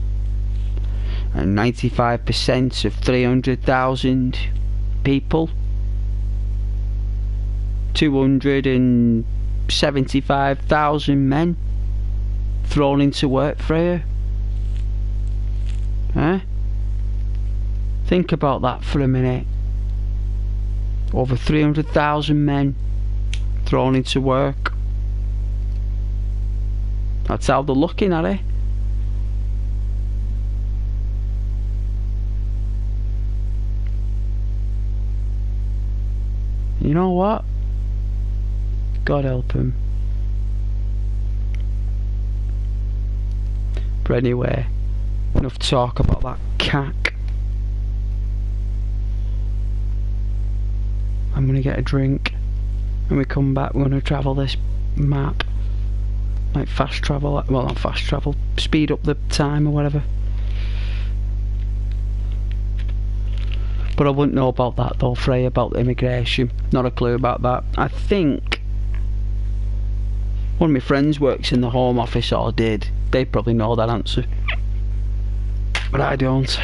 and 95% of 300,000 people, 275,000 men, thrown into work, Freya? Huh? Think about that for a minute. Over 300,000 men thrown into work. That's how they're looking at it. You know what? God help him. But anyway, enough talk about that cack. I'm gonna get a drink. When we come back, we're gonna travel this map. Like fast travel, well not fast travel, speed up the time or whatever. But I wouldn't know about that though, Frey, about immigration. Not a clue about that. I think one of my friends works in the Home Office, or did. They probably know that answer. But I don't.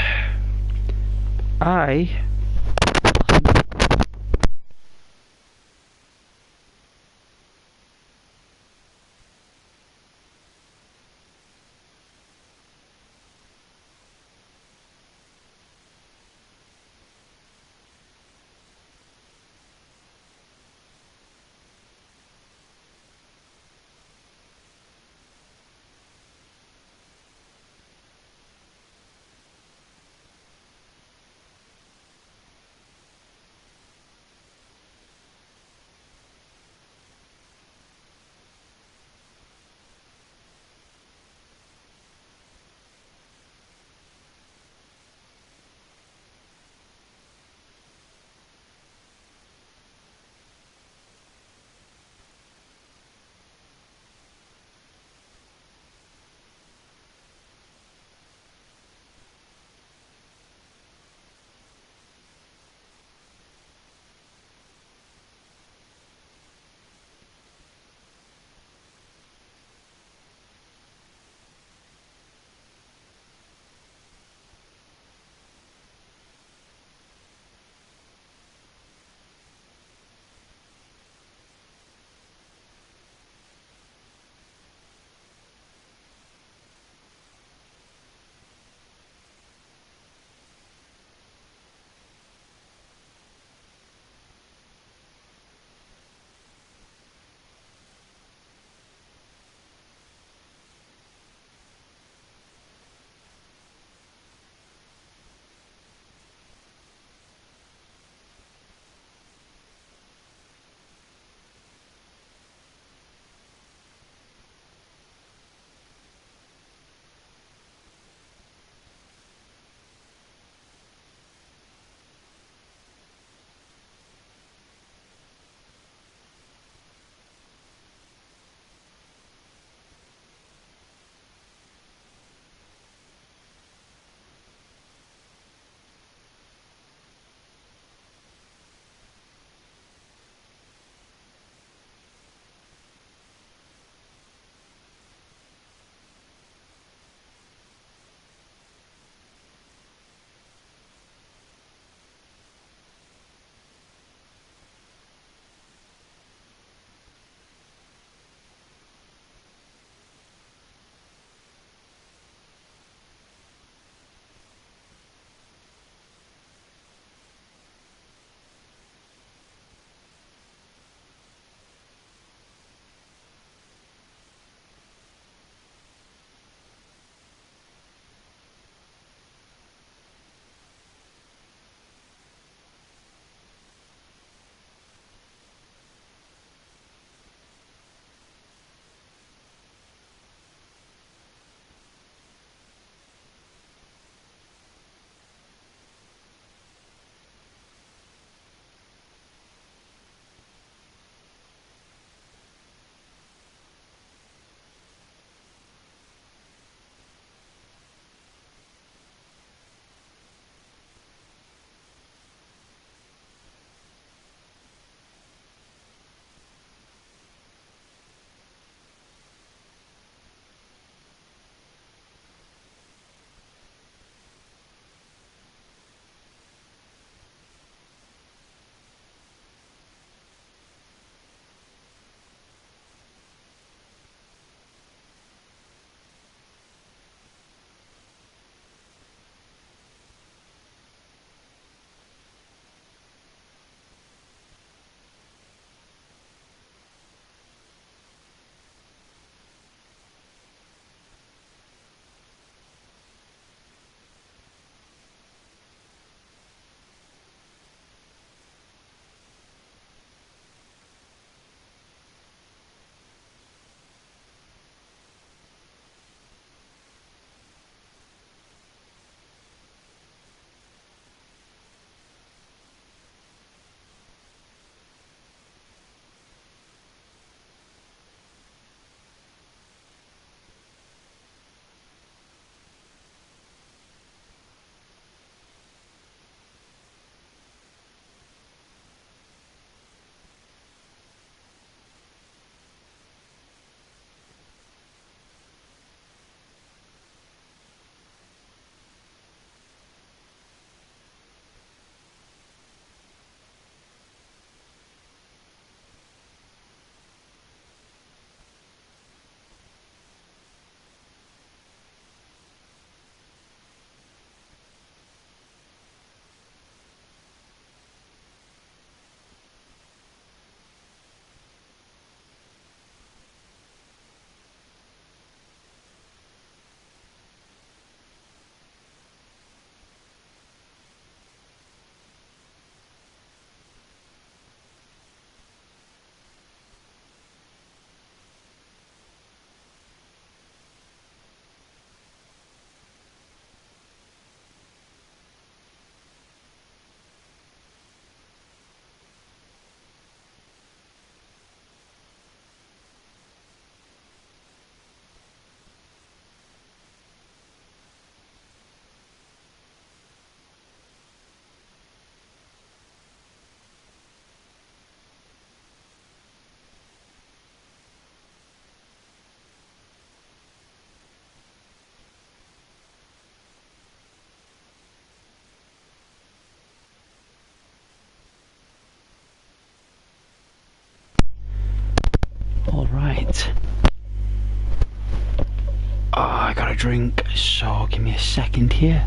drink, so give me a second here.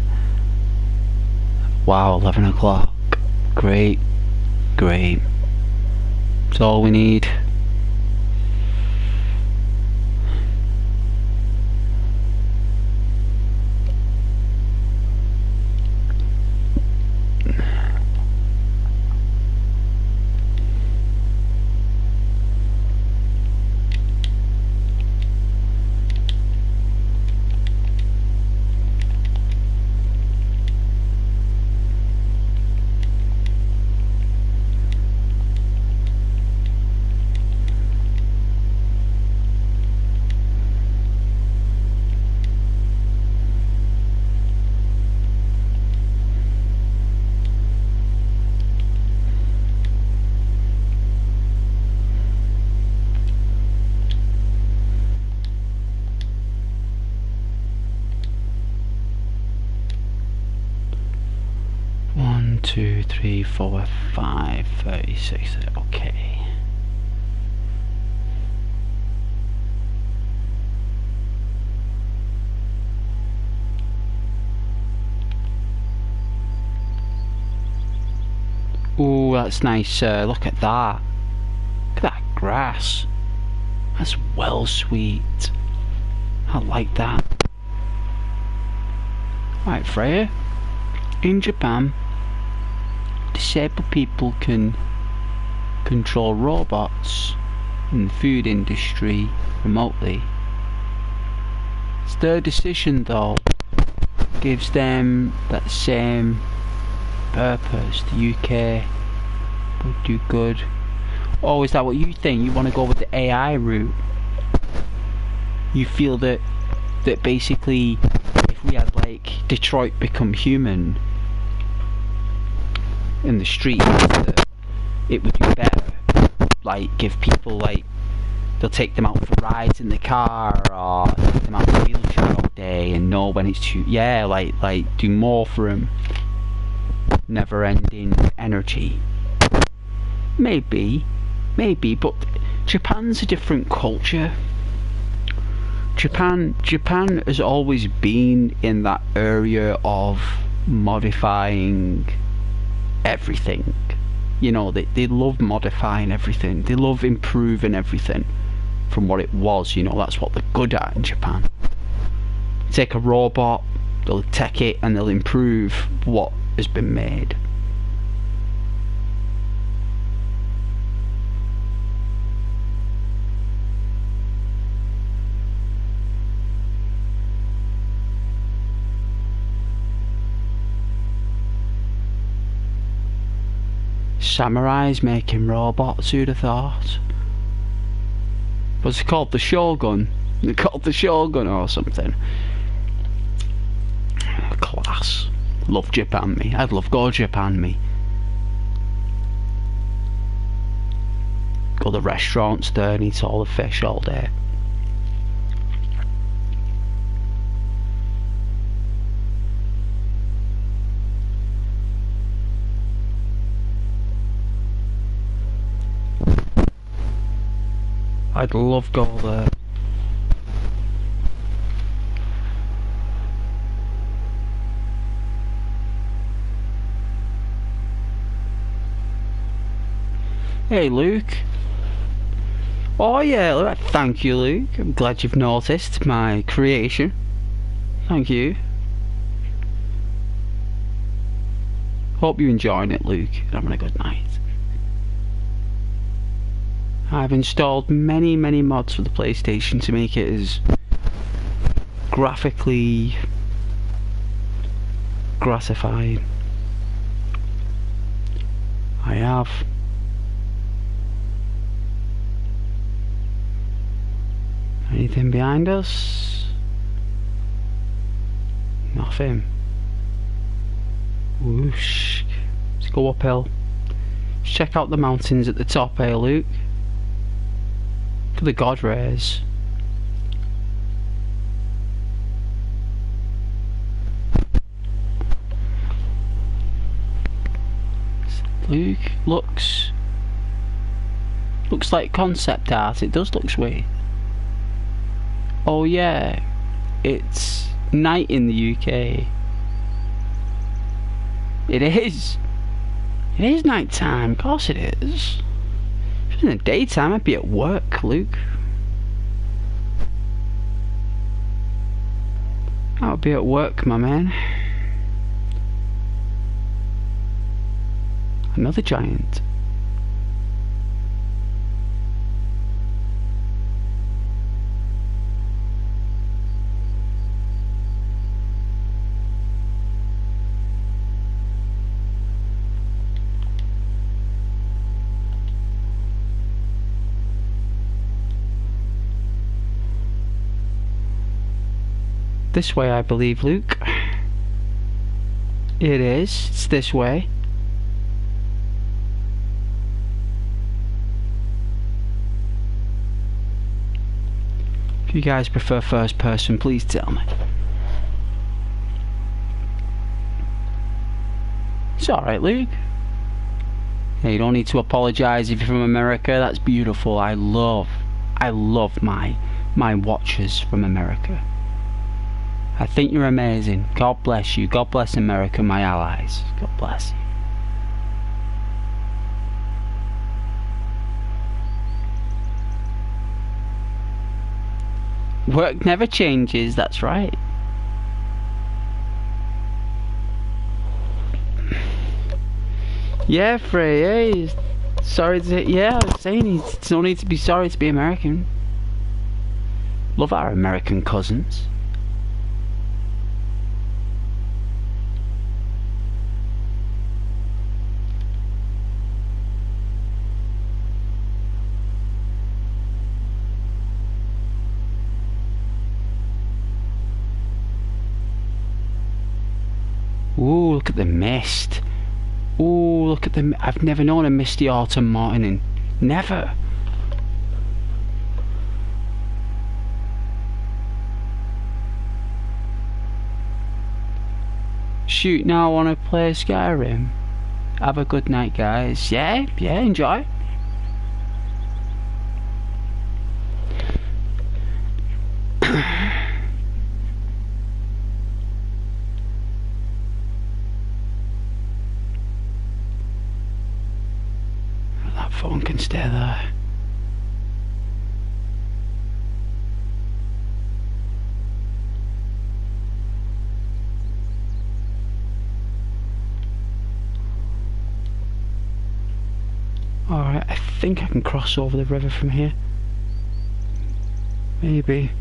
Wow, 11 o'clock. Great, great. That's all we need. One, two, three, four, 5, 36. Okay. Ooh, that's nice. Look at that. Look at that grass. That's well sweet. I like that. Right, Freya. In Japan, disabled people can control robots in the food industry remotely. It's their decision though. Gives them that same purpose. The UK would do good. Oh, is that what you think? You want to go with the AI route? You feel that basically if we had like Detroit become human in the streets, it would do better. Like give people like, they'll take them out for rides in the car, or take them out in the wheelchair all day and know when it's too, yeah, like do more for them. Never ending energy. Maybe, but Japan's a different culture. Japan has always been in that area of modifying everything. You know, they love modifying everything. They love improving everything from what it was. You know, that's what they're good at in Japan. Take a robot, they'll take it and they'll improve what has been made. Samurais making robots, who'd have thought? Was it called the Shogun? They called the Shogun or something. Class. Love Japan, me. I'd love go Japan, me. Go to the restaurants there and eat all the fish all day. I'd love go there. Hey Luke. Oh yeah, thank you Luke. I'm glad you've noticed my creation. Thank you. Hope you're enjoying it, Luke. Having a good night. I've installed many mods for the PlayStation to make it as graphically gratifying. I have. Anything behind us? Nothing. Whoosh. Let's go uphill. Let's check out the mountains at the top here, Luke. Look at the god rays. Luke, looks like concept art. It does look sweet. Oh yeah, it's night in the UK. It is. It is night time. Of course it is. If it was in the daytime, I'd be at work, Luke. I would be at work, my man. Another giant. This way, I believe, Luke. It is. It's this way. If you guys prefer first person, please tell me. It's alright, Luke. Yeah, you don't need to apologise if you're from America. That's beautiful. I love my watchers from America. I think you're amazing. God bless you. God bless America, my allies. God bless you. Work never changes, that's right. Yeah, Frey, sorry to... Yeah, I was saying, it's no need to be sorry to be American. Love our American cousins. Ooh, look at the mist. Ooh, look at the... I've never known a misty autumn morning. Never. Shoot, now I want to play Skyrim. Have a good night, guys. Yeah, enjoy. Phone can stay there. Alright, I think I can cross over the river from here. Maybe.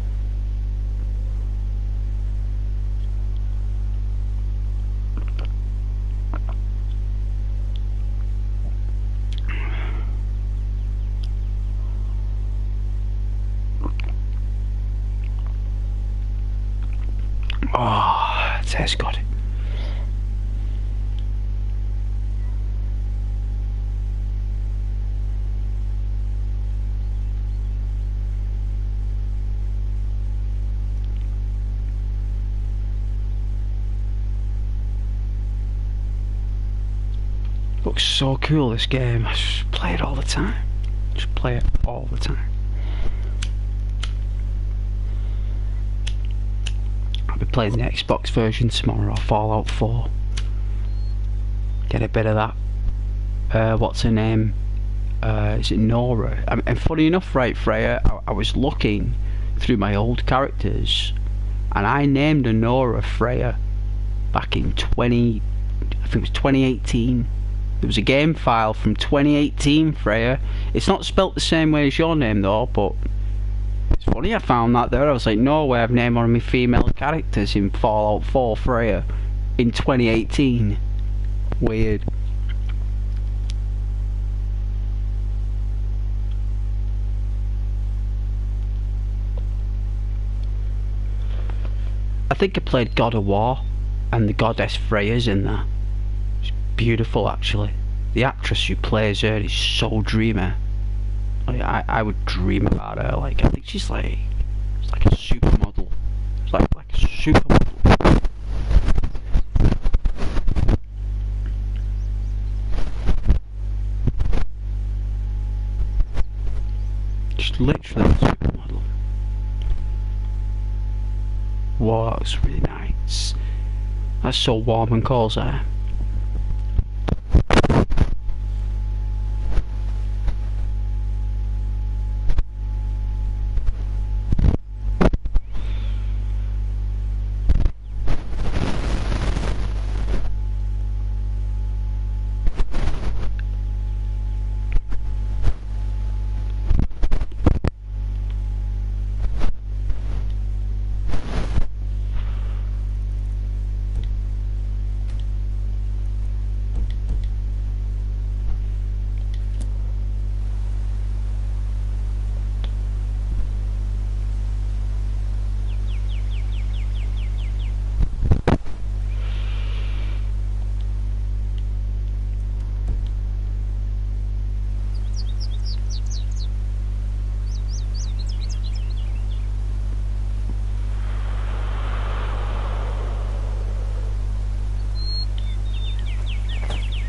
Oh, it tastes good. Looks so cool, this game. I just play it all the time. Just play it all the time. I'll be playing the Xbox version tomorrow, Fallout 4. Get a bit of that. What's her name? Is it Nora? And funny enough, right, Freya, I was looking through my old characters, and I named a Nora Freya back in I think it was 2018. There was a game file from 2018, Freya. It's not spelt the same way as your name though, but it's funny I found that there. I was like, no way I've named one of my female characters in Fallout 4 Freya in 2018. Weird. I think I played God of War, and the goddess Freya's in there. It's beautiful, actually. The actress who plays her is so dreamy. Like, I would dream about her. Like, I think she's like, it's like a supermodel. It's like a supermodel. Just literally a supermodel. Whoa, that's really nice. That's so warm and cozy.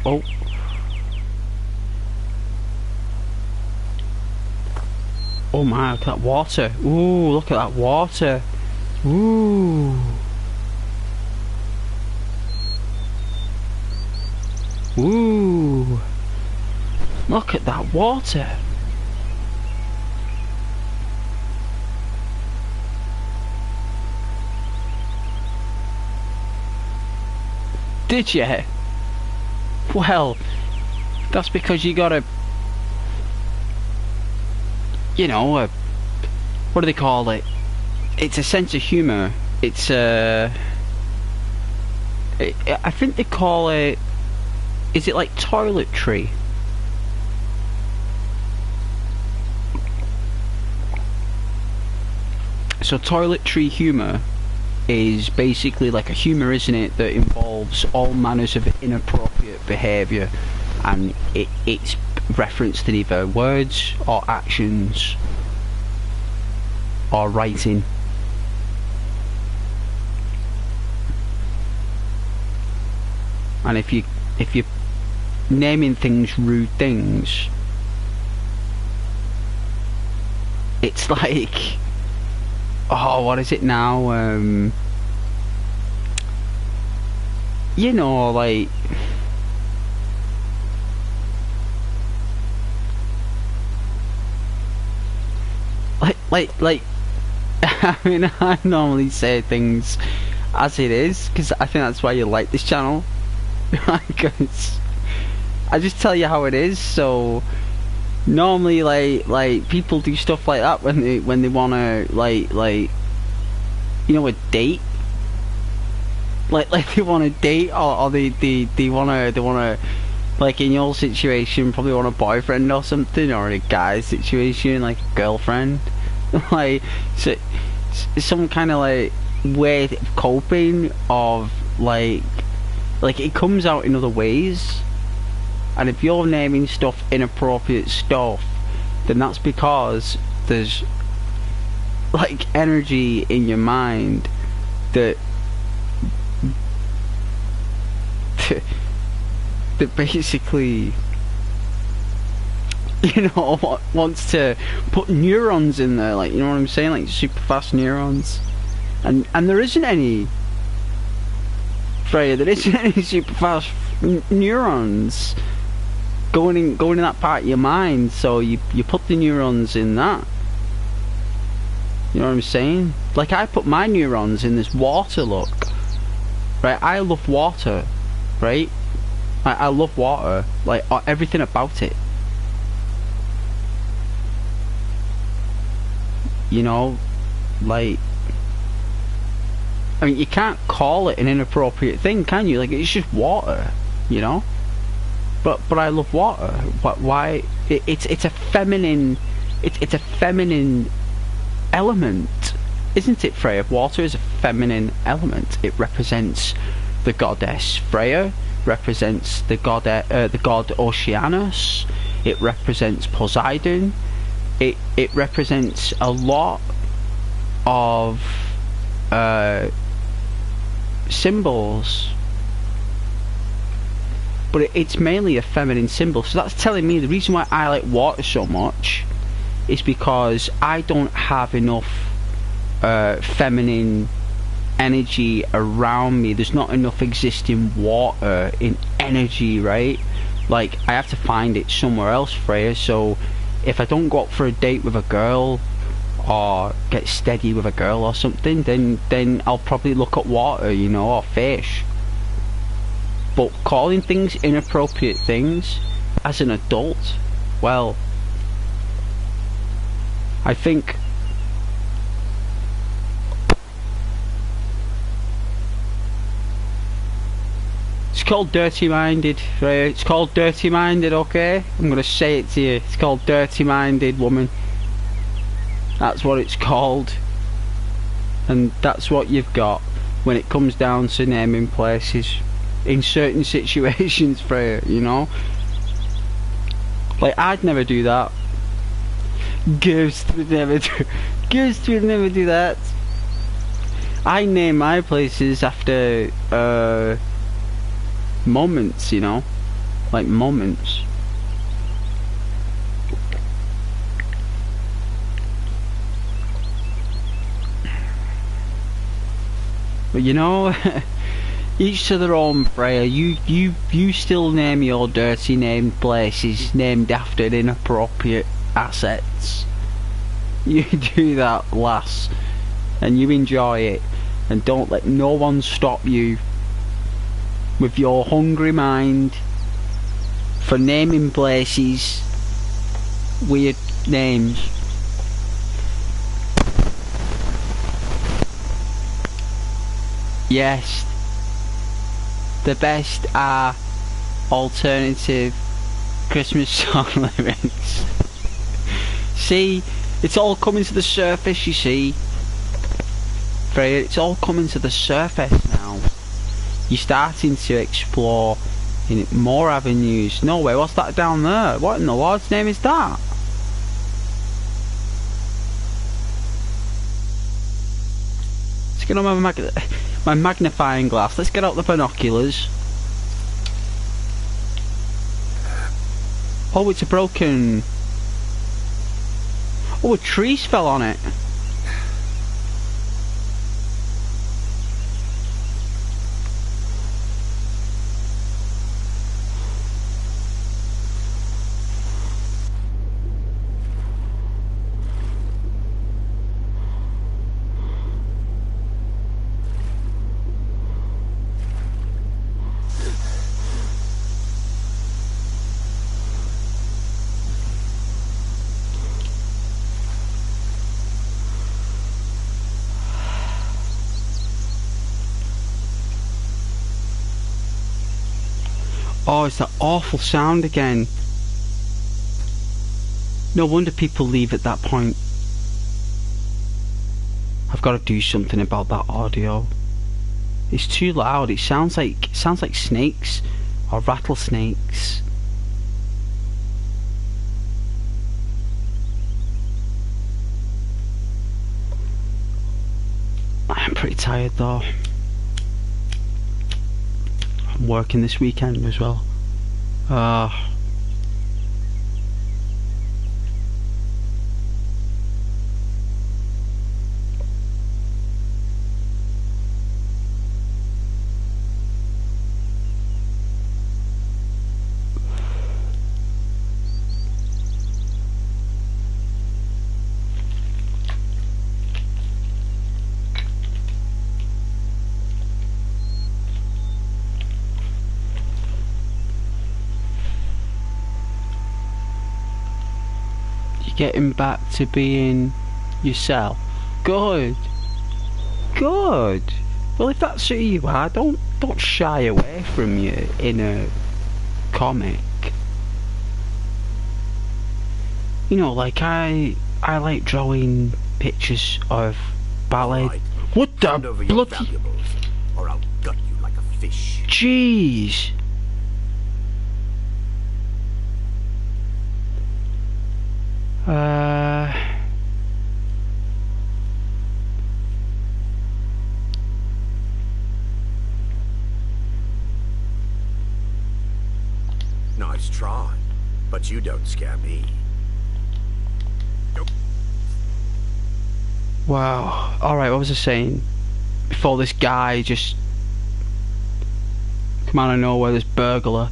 Oh. Oh my, look at that water. Ooh, look at that water. Ooh. Ooh. Look at that water. Did you? Well, that's because you gotta, you know, what do they call it? It's a sense of humour. It's I think they call it, is it like toiletry? So toiletry humour is basically like a humour, isn't it, that involves all manners of inappropriate behaviour, and it's referenced in either words or actions or writing. And if you're naming things rude things, it's like, oh, what is it now? You know, like, I mean, I normally say things as it is, because I think that's why you like this channel. Because I just tell you how it is. So normally, like people do stuff like that when they wanna like you know, a date. Like they want to date, or they wanna like, in your situation, probably want a boyfriend or something, or in a guy's situation, like a girlfriend. Like, so some kind of like way of coping, of like it comes out in other ways. And if you're naming stuff inappropriate stuff, then that's because there's like energy in your mind that that basically, you know, wants to put neurons in there, like, you know what I'm saying, like super fast neurons, and there isn't any, Freya, there isn't any super fast neurons going in that part of your mind, so you put the neurons in that. You know what I'm saying? Like, I put my neurons in this water, look. Right, I love water, right? I love water, like everything about it. You know, like, I mean, you can't call it an inappropriate thing, can you? Like, it's just water, you know? But I love water. Why? It's a feminine, it's a feminine element, isn't it, Freya? Water is a feminine element. It represents the goddess Freya, represents the god Oceanus, it represents Poseidon, it represents a lot of symbols, but it's mainly a feminine symbol. So that's telling me the reason why I like water so much is because I don't have enough feminine energy around me. There's not enough existing water in energy, right? Like, I have to find it somewhere else, Freya. So if I don't go out for a date with a girl or get steady with a girl or something, then I'll probably look at water, you know, or fish. But calling things inappropriate things as an adult, well, I think it's called dirty-minded. It's called dirty-minded, okay? I'm gonna say it to you. It's called dirty-minded, woman. That's what it's called. And that's what you've got when it comes down to naming places in certain situations, Freya, you know? Like, I'd never do that. Ghost would never do. Ghost would never do that. I name my places after moments, you know, like moments. But you know, each to their own, Freya. You still name your dirty named places named after inappropriate assets. You do that, lass, and you enjoy it, and don't let no one stop you with your hungry mind for naming places weird names. Yes, the best are alternative Christmas song lyrics. See, it's all coming to the surface, you see. Freya, it's all coming to the surface now. You're starting to explore in more avenues. No way, what's that down there? What in the Lord's name is that? Let's get on my magnifying glass. Let's get out the binoculars. Oh, it's a broken... Oh, a tree fell on it. Oh, it's that awful sound again. No wonder people leave at that point. I've got to do something about that audio. It's too loud. It sounds like snakes or rattlesnakes. I'm pretty tired though. I'm working this weekend as well. Getting back to being yourself. Good. Good. Well, if that's who you are, don't shy away from your inner comic. You know, like I like drawing pictures of ballet. Right. What the Hand over your bloody... valuables, or I'll gut you like a fish. Jeez. Nice try, but you don't scare me. Nope. Wow. Alright, what was I saying? before this guy just come out of nowhere, this burglar.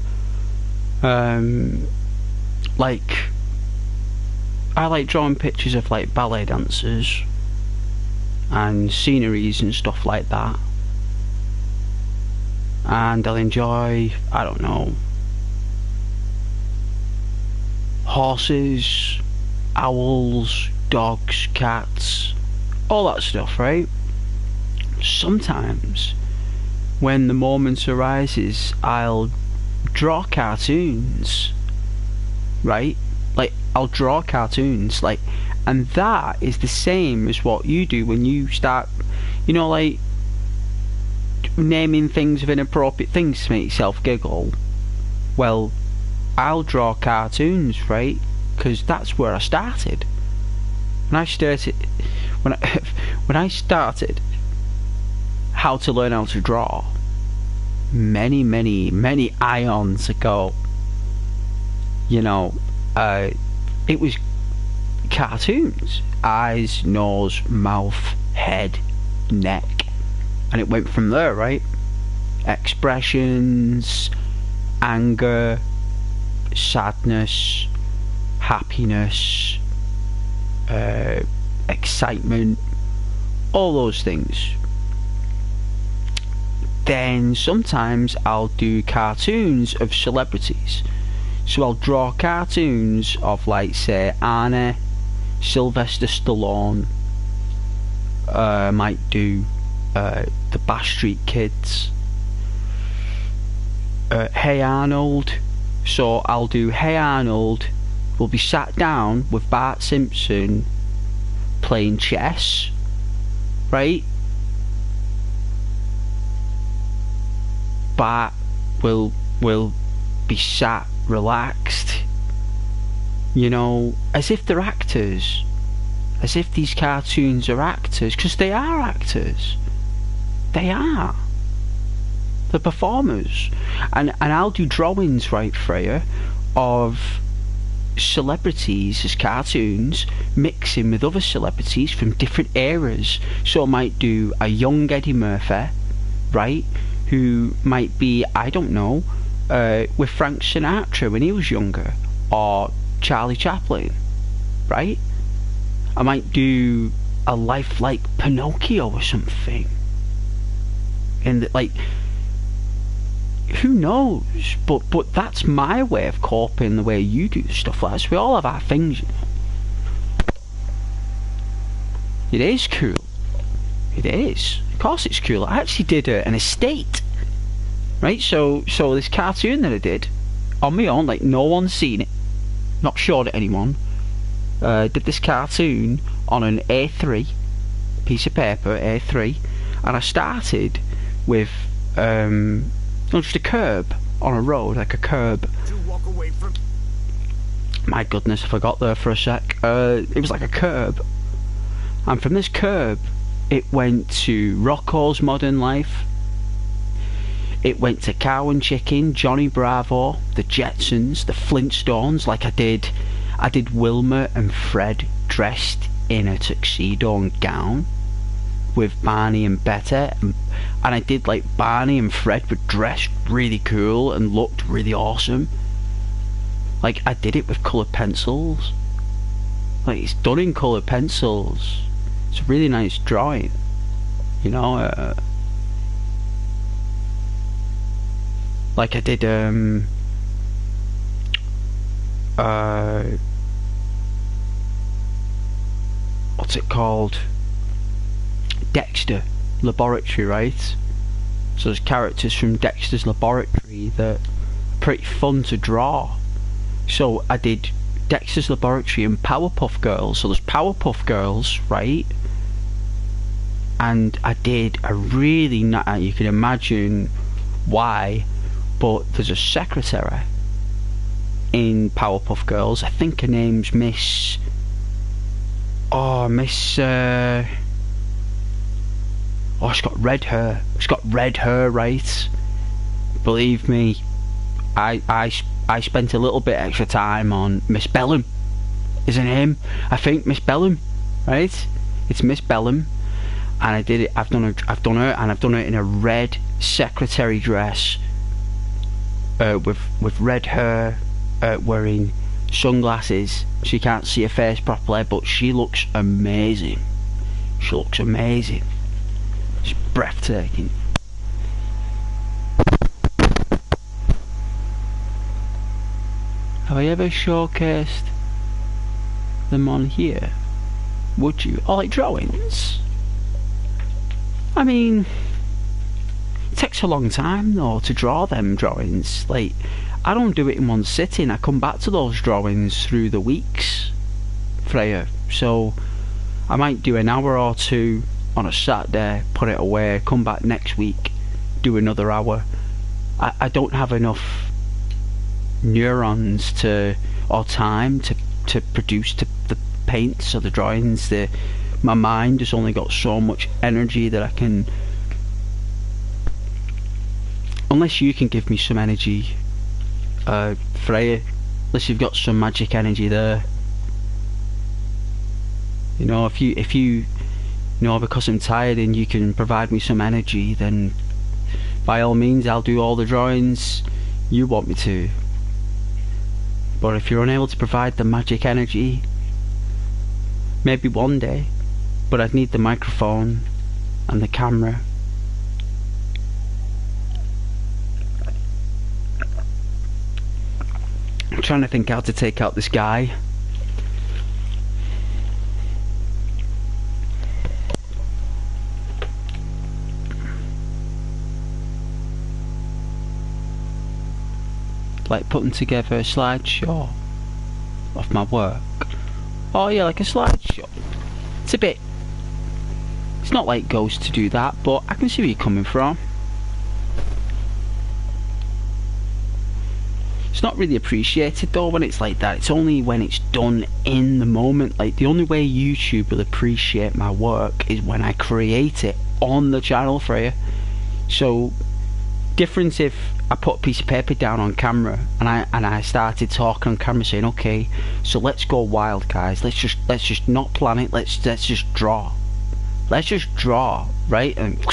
Like, I like drawing pictures of like ballet dancers and sceneries and stuff like that, and I'll enjoy, I don't know, horses, owls, dogs, cats, all that stuff, right? Sometimes when the moment arises, I'll draw cartoons, right? Like, I'll draw cartoons, like, and that is the same as what you do when you start, you know, like, naming things of inappropriate things to make yourself giggle. Well, I'll draw cartoons, right? Because that's where I started. When I started how to learn how to draw, many ions ago, you know, it was cartoons. Eyes, nose, mouth, head, neck, and it went from there, right? Expressions, anger, sadness, happiness, excitement, all those things. Then sometimes I'll do cartoons of celebrities. So I'll draw cartoons of, like, say, Arnie, Sylvester Stallone. I might do the Bash Street Kids. Hey Arnold. So I'll do Hey Arnold. We'll be sat down with Bart Simpson playing chess, right? Bart will be sat relaxed, you know, as if they're actors, as if these cartoons are actors, because they are actors. They are. The performers. And I'll do drawings, right, Freya, of celebrities as cartoons mixing with other celebrities from different eras. So I might do a young Eddie Murphy, right, who might be, I don't know, with Frank Sinatra when he was younger, or Charlie Chaplin, right? I might do a lifelike Pinocchio or something, and like, who knows? But that's my way of coping, the way you do stuff like this. We all have our things, you know. It is cool. It is. Of course it's cool. I actually did an estate. Right, so this cartoon that I did on my own, like, no one's seen it, not showed it anyone. Did this cartoon on an A3 piece of paper, A3, and I started with just a curb on a road, like a curb. My goodness, I forgot there for a sec. It was like a curb, and from this curb, it went to Rocco's Modern Life. It went to Cow and Chicken, Johnny Bravo, the Jetsons, the Flintstones. Like I did Wilma and Fred dressed in a tuxedo and gown with Barney and Betty, and I did, like, Barney and Fred were dressed really cool and looked really awesome. Like, I did it with coloured pencils. Like, it's done in coloured pencils. It's a really nice drawing, you know. Like I did what's it called? Dexter Laboratory, right? So there's characters from Dexter's Laboratory that are pretty fun to draw. So I did Dexter's Laboratory and Powerpuff Girls. So there's Powerpuff Girls, right? And I did a really you can imagine why, but there's a secretary in Powerpuff Girls. I think her name's Miss she's got red hair. She's got red hair, right? Believe me, I spent a little bit extra time on Miss Bellum. Is her name? I think Miss Bellum, right? It's Miss Bellum. and I did it. I've done it in a red secretary dress, with red hair, wearing sunglasses. She can't see her face properly, but she looks amazing. She looks amazing. It's breathtaking. Have I ever showcased them on here? Would you? Oh, like drawings? I mean, it takes a long time though to draw them drawings. Like, I don't do it in one sitting. I come back to those drawings through the weeks, Freya. So I might do an hour or two on a Saturday, put it away, come back next week, do another hour. I don't have enough neurons or time to produce the paints or the drawings. My mind has only got so much energy that I can, unless you can give me some energy, Freya, unless you've got some magic energy there. You know, if you know, because I'm tired and you can provide me some energy, then by all means I'll do all the drawings you want me to. But if you're unable to provide the magic energy, maybe one day, but I'd need the microphone and the camera. I'm trying to think how to take out this guy. Like putting together a slideshow of my work. Oh yeah, like a slideshow. It's a bit, it's not like Ghost to do that, but I can see where you're coming from. It's not really appreciated though when it's like that. It's only when it's done in the moment. Like, the only way YouTube will appreciate my work is when I create it on the channel for you. So difference if I put a piece of paper down on camera and I started talking on camera saying, okay, so let's go wild, guys. Let's just not plan it. Let's just draw. Let's just draw, right? And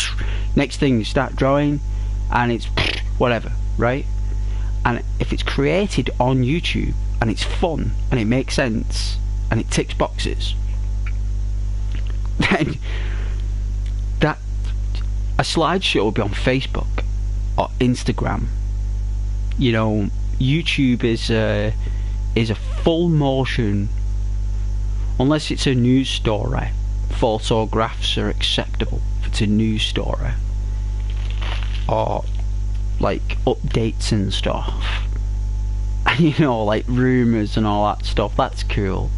next thing you start drawing, and it's whatever, right? And if it's created on YouTube and it's fun and it makes sense and it ticks boxes, then that a slideshow will be on Facebook or Instagram. You know, YouTube is a full motion, unless it's a news story. Photographs are acceptable if it's a news story, or like updates and stuff. You know, like rumours and all that stuff. That's cool,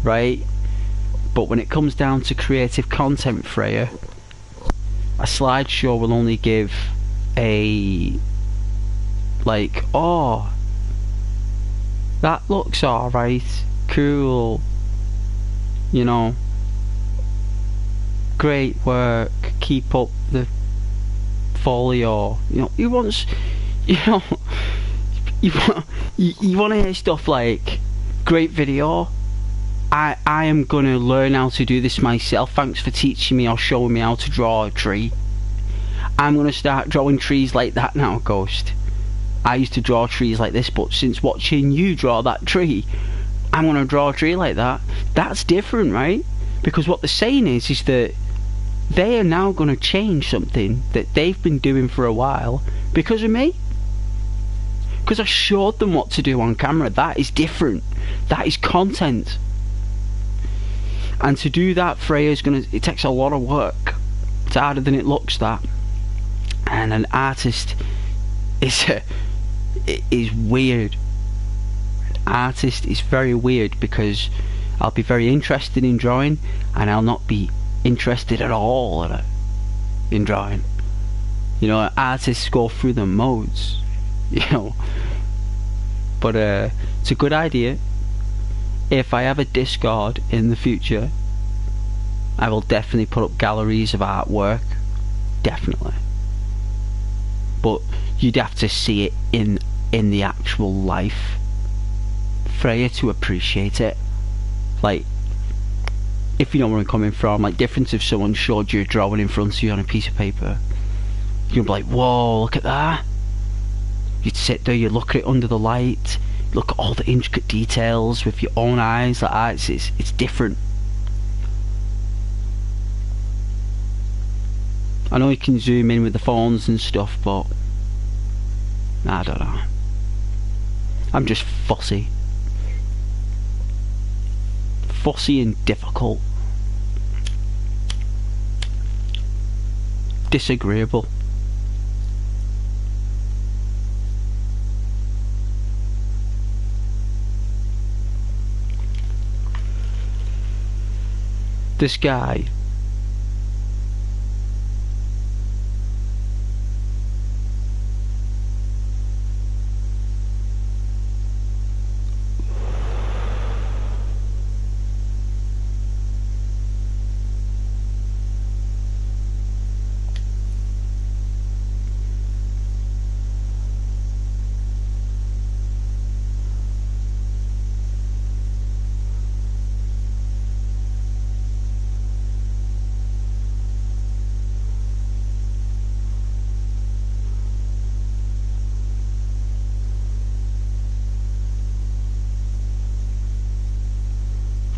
right? But when it comes down to creative content, Freya, a slideshow will only give a, like, oh, that looks alright, cool, you know, great work, keep up the folio. You know, who wants, you know, you want to hear stuff like, great video, I am gonna learn how to do this myself, thanks for teaching me or showing me how to draw a tree. I'm gonna start drawing trees like that now, Ghost. I used to draw trees like this, but since watching you draw that tree, I'm gonna draw a tree like that. That's different, right? Because what they're saying is that they are now gonna change something that they've been doing for a while because of me. Because I showed them what to do on camera. That is different. That is content. And to do that, Freya's gonna, it takes a lot of work. It's harder than it looks, that. And an artist is weird. An artist is very weird, because I'll be very interested in drawing and I'll not be interested at all in drawing. You know, artists go through the modes, you know. But it's a good idea. If I have a Discord in the future, I will definitely put up galleries of artwork. Definitely. But you'd have to see it in the actual life, Freya, to appreciate it. Like, If you know where I'm coming from, like different if someone showed you a drawing in front of you on a piece of paper. You'd be like, whoa, look at that. You'd sit there, you'd look at it under the light, look at all the intricate details with your own eyes, like that. It's different. I know you can zoom in with the phones and stuff, but I don't know. I'm just fussy. Fussy and difficult. Disagreeable. This guy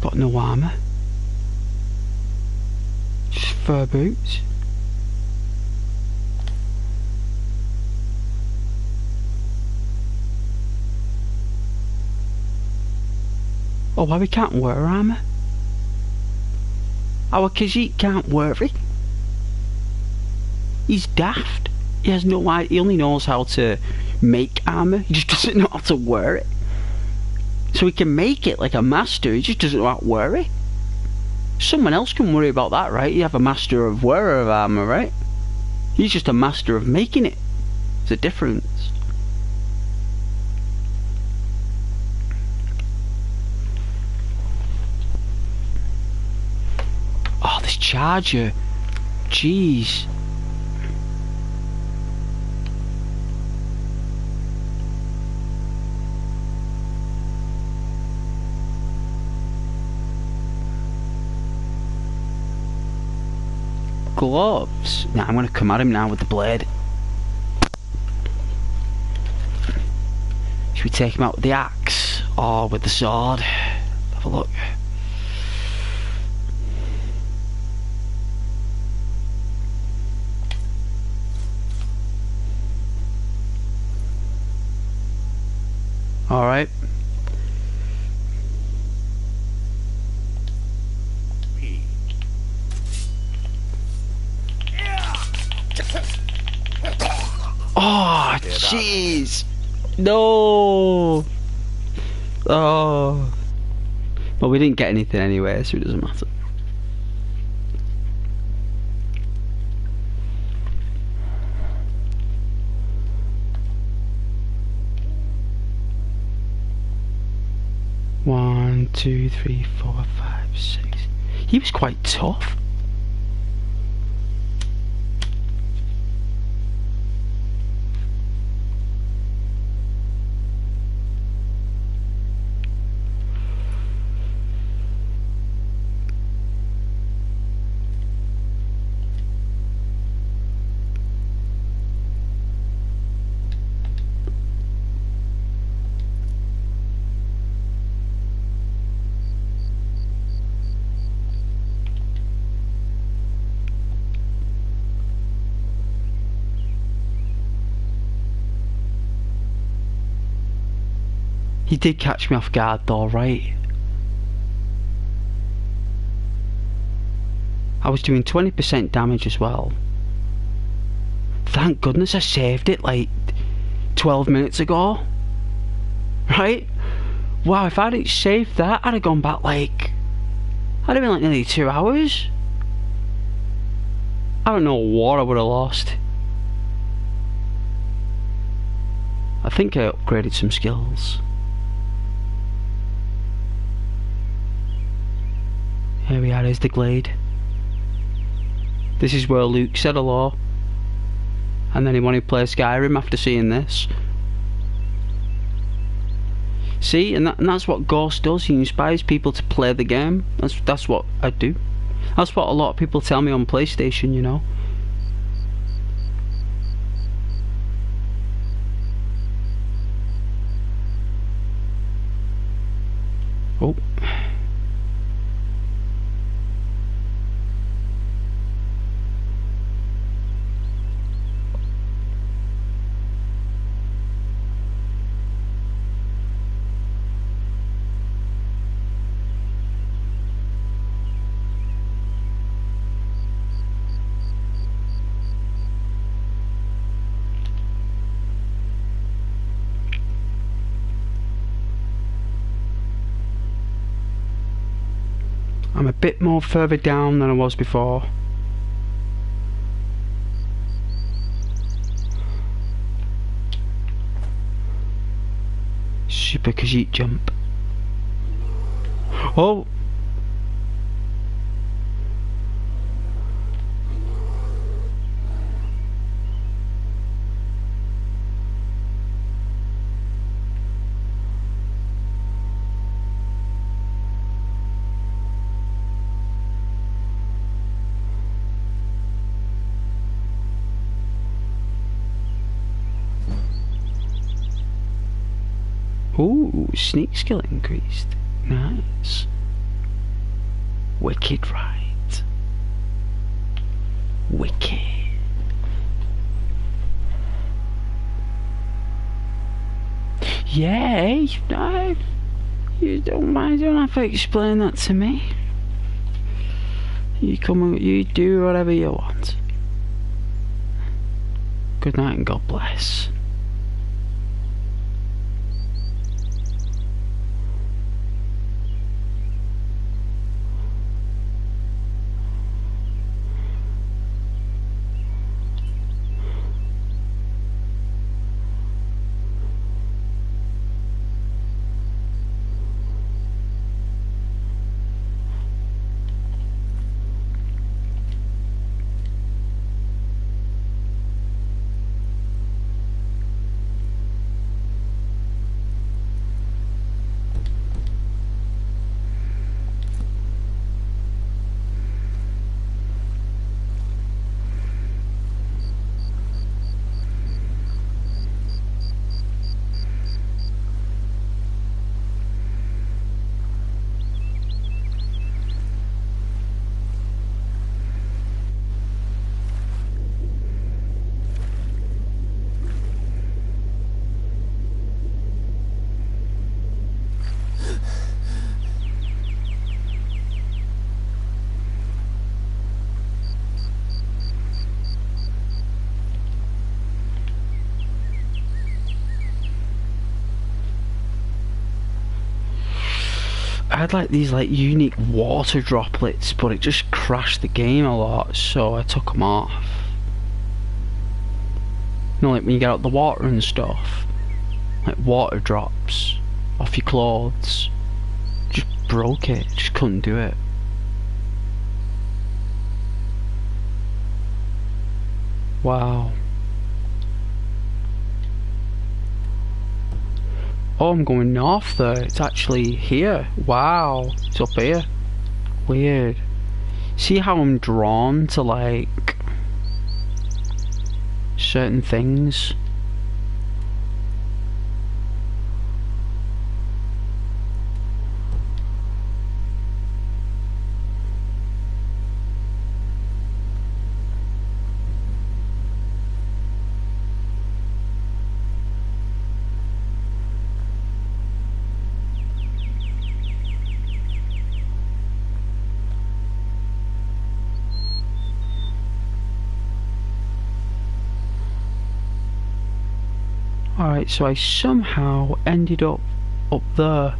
got no armour, just fur boots. Oh, why we can't wear armour? Our Khajiit can't wear it. He's daft. He has no idea. He only knows how to make armour. He just doesn't know how to wear it. So he can make it like a master, he just doesn't know how to wear it. Someone else can worry about that, right? You have a master of wearer of armour, right? He's just a master of making it. There's a difference. Oh, this charger. Jeez. Gloves. Now I'm going to come at him now with the blade. Should we take him out with the axe or with the sword? Have a look. All right. Oh, jeez. No. Oh. Well, we didn't get anything anyway, so it doesn't matter. One, two, three, 4, 5, 6. He was quite tough. He did catch me off guard though, right? I was doing 20% damage as well. Thank goodness I saved it like 12 minutes ago. Right? Wow, if I didn't save that, I'd have gone back like... I'd have been like nearly 2 hours. I don't know what I would have lost. I think I upgraded some skills. Here we are, here's the glade. This is where Luke said hello. And then he wanted to play Skyrim after seeing this. See, and that's what Ghost does. He inspires people to play the game. That's what I do. That's what a lot of people tell me on PlayStation, you know. Oh. I'm a bit more further down than I was before. Super Khajiit jump. Oh! Ooh, sneak skill increased. Nice. Wicked right. Wicked. Yeah, no, you don't have to explain that to me. You you do whatever you want. Good night and God bless. I had like these like unique water droplets, but it just crashed the game a lot, so I took them off. You know, like when you get out the water and stuff, like water drops off your clothes. Just broke it, just couldn't do it. Wow. Oh, I'm going north there. It's actually here. Wow. It's up here. Weird. See how I'm drawn to like certain things? Alright, so I somehow ended up there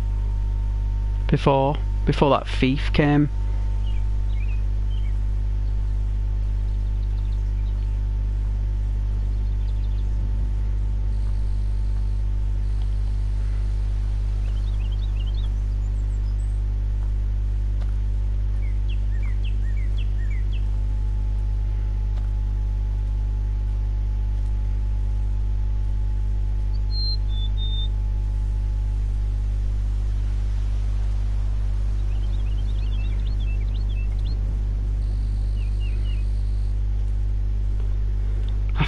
before that thief came.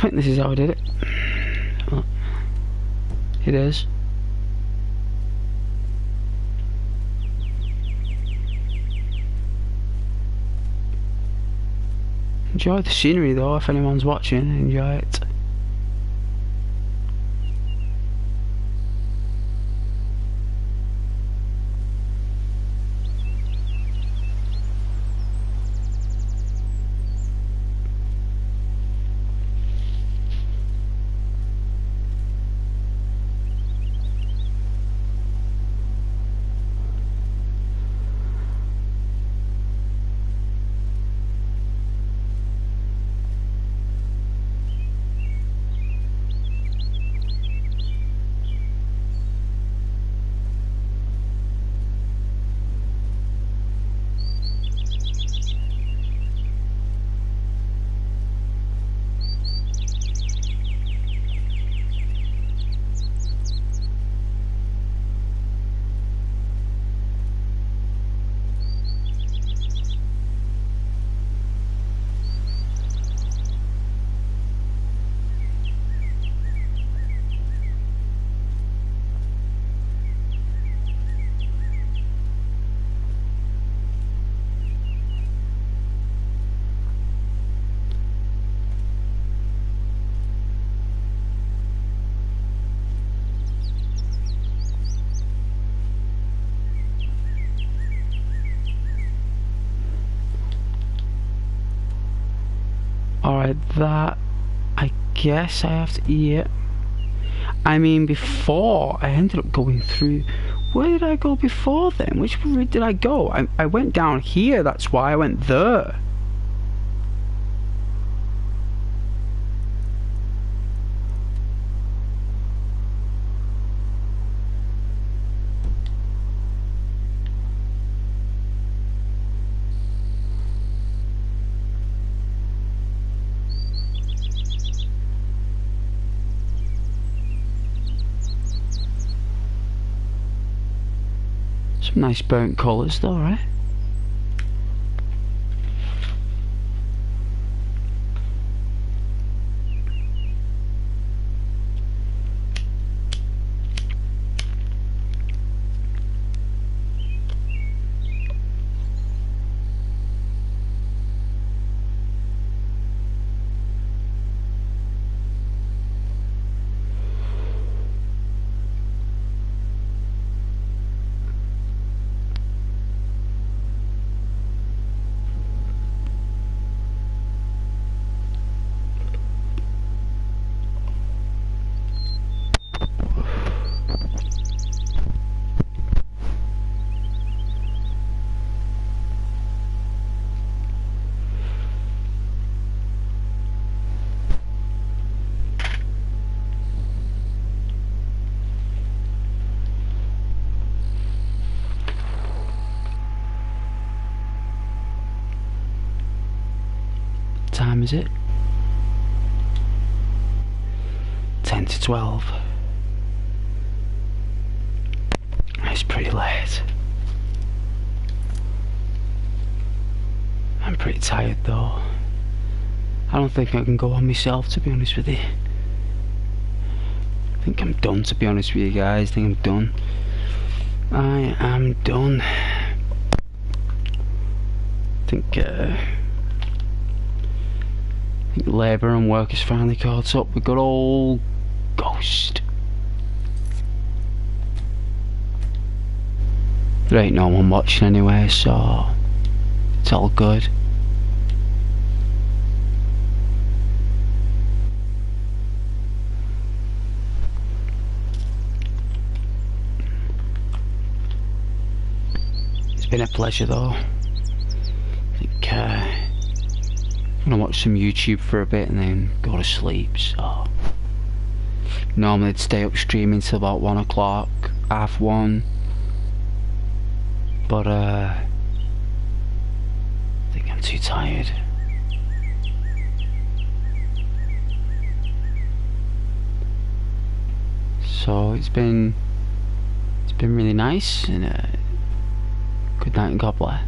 think this is how I did it. Oh, it is. Enjoy the scenery though, if anyone's watching, enjoy it. Alright, that I guess I have to eat. I mean, before I ended up going through. Where did I go before then? Which route did I go? I went down here, that's why I went there. Some nice burnt colours though, right? Time is it? 10 to 12. It's pretty late. I'm pretty tired though. I don't think I can go on myself, to be honest with you. I think I'm done, to be honest with you guys. I think I'm done. I am done. I think labour and work is finally caught up with good old Ghost. There ain't no one watching anyway, so it's all good. It's been a pleasure though. I think I'm gonna watch some YouTube for a bit and then go to sleep, so normally I'd stay up streaming till about 1 o'clock, half 1, but I think I'm too tired. So it's been really nice, and good night and God bless.